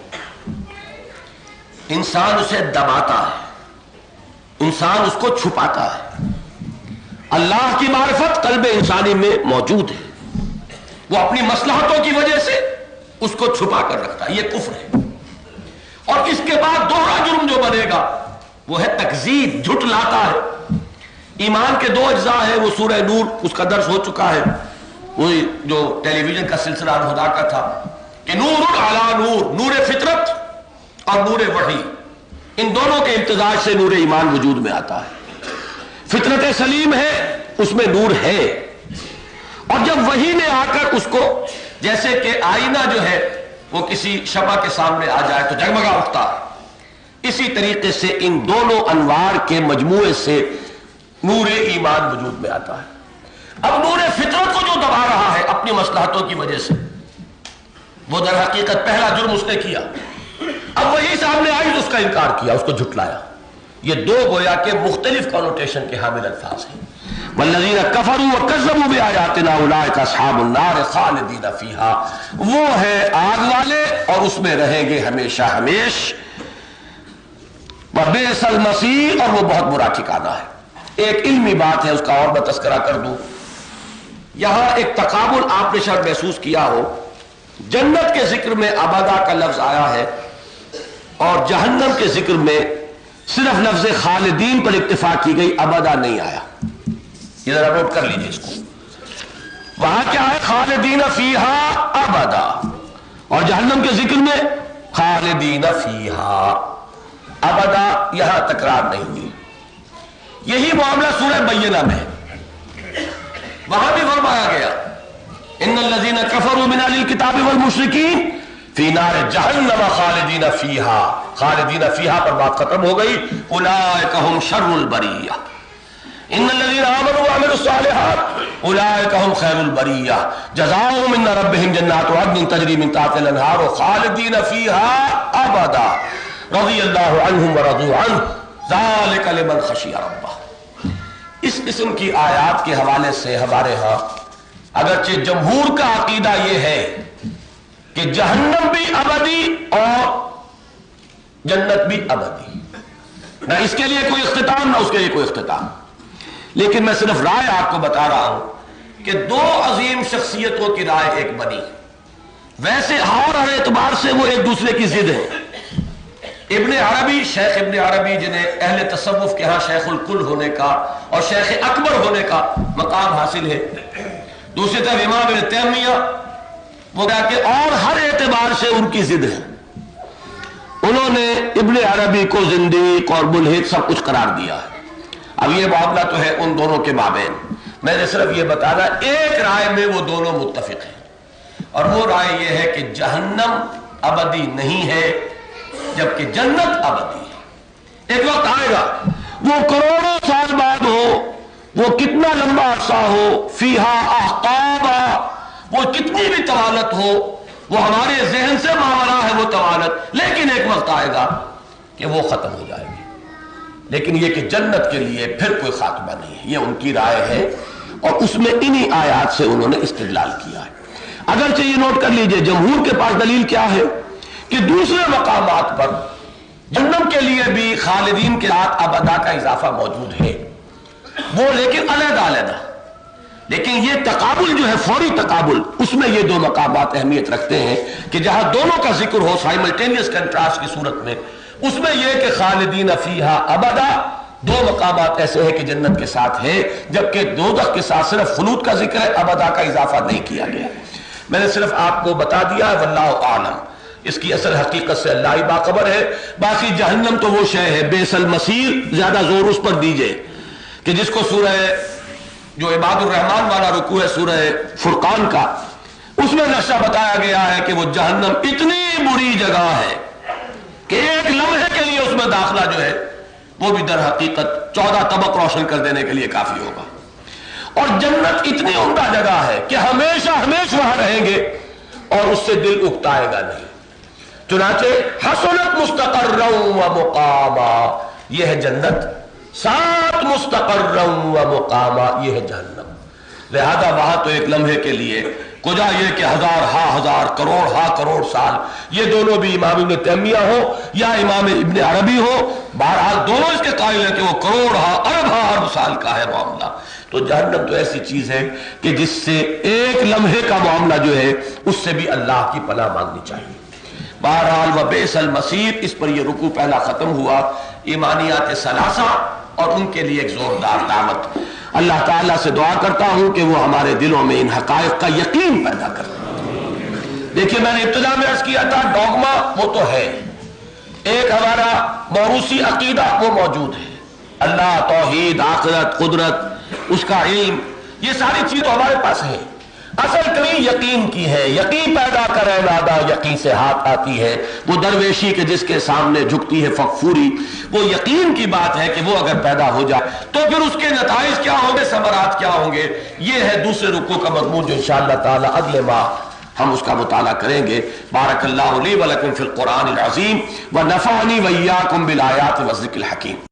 انسان اسے دباتا ہے، انسان اس کو چھپاتا ہے. اللہ کی معرفت قلب انسانی میں موجود ہے، وہ اپنی مصلحتوں کی وجہ سے اس کو چھپا کر رکھتا ہے. یہ کفر ہے. اور اس کے بعد دوہرا جرم جو بنے گا وہ ہے تکذیب، جھٹلاتا ہے. ایمان کے 2 اجزاء ہیں، وہ سورہ نور، اس کا درس ہو چکا ہے، وہی جو ٹیلی ویژن کا سلسلہ خدا کا تھا کہ نور علی نور، نور فطرت اور نور وحی، ان دونوں کے امتزاج سے نور ایمان وجود میں آتا ہے. فطرت سلیم ہے، اس میں نور ہے، اور جب وحی نے آ کر اس کو، جیسے کہ آئینہ جو ہے وہ کسی شمع کے سامنے آ جائے تو جگمگا اٹھتا ہے، اسی طریقے سے ان دونوں انوار کے مجموعے سے نور ایمان وجود میں آتا ہے. اب نور فطرت کو جو دبا رہا ہے اپنی مصلحتوں کی وجہ سے، وہ در حقیقت پہلا جرم اس نے کیا. اب وہی سامنے آئی تو اس کا انکار کیا، اس کو جھٹلایا. یہ 2 گویا کے مختلف کونوٹیشن کے حامل الفاظ ہیں. والذین کفروا وکذبوا بآیاتنا اولئک اصحاب النار خالدین فیہا، وہ ہے آگ والے اور اس میں رہیں گے ہمیشہ ہمیش. وبئس المصیر، اور وہ بہت برا ٹھکانہ ہے. ایک علمی بات ہے، اس کا اور میں تذکرہ کر دوں. یہاں ایک تقابل آپ نے شاید محسوس کیا ہو. جنت کے ذکر میں ابدا کا لفظ آیا ہے اور جہنم کے ذکر میں صرف لفظ خالدین پر اکتفا کی گئی، ابدا نہیں آیا. یہ ذرا نوٹ کر لیجیے اس کو. وہاں کیا ہے؟ خالدین فیہا ابدا، اور جہنم کے ذکر میں خالدین فیہا ابدا، یہاں تکرار نہیں ہوئی. یہی معاملہ سورہ بینہ میں ہے. ان الذین کفروا من اہل الکتاب والمشرکین فی نار جہنم خالدین فیہا، خالدین فیہا پر بات ختم ہو گئی. اولئک هم شر البریہ. ان الذین آمنوا وعملوا الصالحات اولئک هم خیر البریہ جزاؤہم ان ربہم جنات عدن تجری من تحتہا الانہار خالدین فیہا ابدا رضی اللہ عنہم ورضوا عنہ ذالک لمن خشی ربہ. اس قسم کی آیات کے حوالے سے ہمارے ہاں اگرچہ جمہور کا عقیدہ یہ ہے کہ جہنم بھی ابدی اور جنت بھی ابدی، نہ اس کے لیے کوئی اختتام نہ اس کے لیے کوئی اختتام، لیکن میں صرف رائے آپ کو بتا رہا ہوں کہ دو عظیم شخصیتوں کی رائے ایک بنی. ویسے اور ہر اعتبار سے وہ ایک دوسرے کی ضد ہیں. ابن عربی، شیخ ابن عربی جنہیں اہل تصوف کے ہاں شیخ الکل ہونے کا اور شیخ اکبر ہونے کا مقام حاصل ہے. دوسری طرف امام ابن تیمیہ وہ کہا کہ اور ہر اعتبار سے ان کی ضد ہے. انہوں نے ابن عربی کو زندیق اور ملحد سب کچھ قرار دیا ہے. اب یہ معاملہ تو ہے ان دونوں کے مابین. میں نے صرف یہ بتانا ایک رائے میں وہ دونوں متفق ہیں، اور وہ رائے یہ ہے کہ جہنم ابدی نہیں ہے جبکہ جنت ابدی ہے. ایک وقت آئے گا وہ کروڑوں سال بعد ہو، وہ کتنا لمبا عرصہ ہو، فیہا احقابا، وہ کتنی بھی طوالت ہو، وہ ہمارے ذہن سے ماورا ہے وہ طوالت، لیکن ایک وقت آئے گا کہ وہ ختم ہو جائے گی. لیکن یہ کہ جنت کے لیے پھر کوئی خاتمہ نہیں ہے، یہ ان کی رائے ہے اور اس میں انہی آیات سے انہوں نے استدلال کیا ہے. اگرچہ یہ نوٹ کر لیجئے جمہور کے پاس دلیل کیا ہے کہ دوسرے مقامات پر جہنم کے لیے بھی خالدین کے ساتھ ابدا کا اضافہ موجود ہے، وہ لیکن علیحدہ علیحدہ. لیکن یہ تقابل جو ہے فوری تقابل، اس میں یہ دو مقامات اہمیت رکھتے ہیں کہ جہاں دونوں کا ذکر ہو سائملٹینیس کنٹراسٹ کی صورت میں، اس میں یہ کہ خالدین فیہا ابدا دو مقامات ایسے ہیں کہ جنت کے ساتھ ہے، جبکہ دوزخ کے ساتھ صرف خلود کا ذکر ہے، ابدا کا اضافہ نہیں کیا گیا. میں نے صرف آپ کو بتا دیا ہے، واللہ اعلم. اس کی اصل حقیقت سے اللہ ہی باخبر ہے. باقی جہنم تو وہ شے ہے بیس المصیر، زیادہ زور اس پر دیجئے کہ جس کو سورہ جو عباد الرحمن والا رکوع ہے سورہ فرقان کا، اس میں نقشہ بتایا گیا ہے کہ وہ جہنم اتنی بری جگہ ہے کہ ایک لمحے کے لیے اس میں داخلہ جو ہے وہ بھی در حقیقت 14 طبق روشن کر دینے کے لیے کافی ہوگا. اور جنت اتنی عمدہ جگہ ہے کہ ہمیشہ وہاں رہیں گے اور اس سے دل اکتائے گا نہیں. چنانچہ حسنت مستقرا و مقاما، یہ ہے جنت، ساتھ مستقرا و مقاما یہ ہے جہنم. لہذا وہاں تو ایک لمحے کے لیے، کجا یہ کہ ہزار کروڑ سال، یہ دونوں بھی امام ابن تیمیہ ہو یا امام ابن عربی ہو، بہرحال دونوں اس کے قائل ہیں کہ وہ ارب سال کا ہے معاملہ. تو جہنم تو ایسی چیز ہے کہ جس سے ایک لمحے کا معاملہ جو ہے اس سے بھی اللہ کی پناہ مانگنی چاہیے. بہرحال وبئس المصیر، اس پر یہ رکوع پہلا ختم ہوا. ایمانیات ثلاثہ اور ان کے لیے ایک زوردار دعوت. اللہ تعالیٰ سے دعا کرتا ہوں کہ وہ ہمارے دلوں میں ان حقائق کا یقین پیدا کرے. دیکھیے میں نے ابتدا میں عرض کیا تھا ڈوگما وہ تو ہے، ایک ہمارا موروثی عقیدہ وہ موجود ہے، اللہ، توحید، آخرت، قدرت، اس کا علم، یہ ساری چیز تو ہمارے پاس ہے. اصل کمی یقین کی ہے. یقین پیدا کرے نادا یقین سے ہاتھ آتی ہے. وہ درویشی کے جس کے سامنے جھکتی ہے فغفوری، وہ یقین کی بات ہے کہ وہ اگر پیدا ہو جائے تو پھر اس کے نتائج کیا ہوں گے، ثمرات کیا ہوں گے. یہ ہے دوسرے رکوع کا مضمون جو انشاءاللہ تعالی اگلے ماہ ہم اس کا مطالعہ کریں گے. بارک اللہ لی ولکم فی القرآن العظیم ونفعنی وإیاکم بالآیات والذکر الحکیم.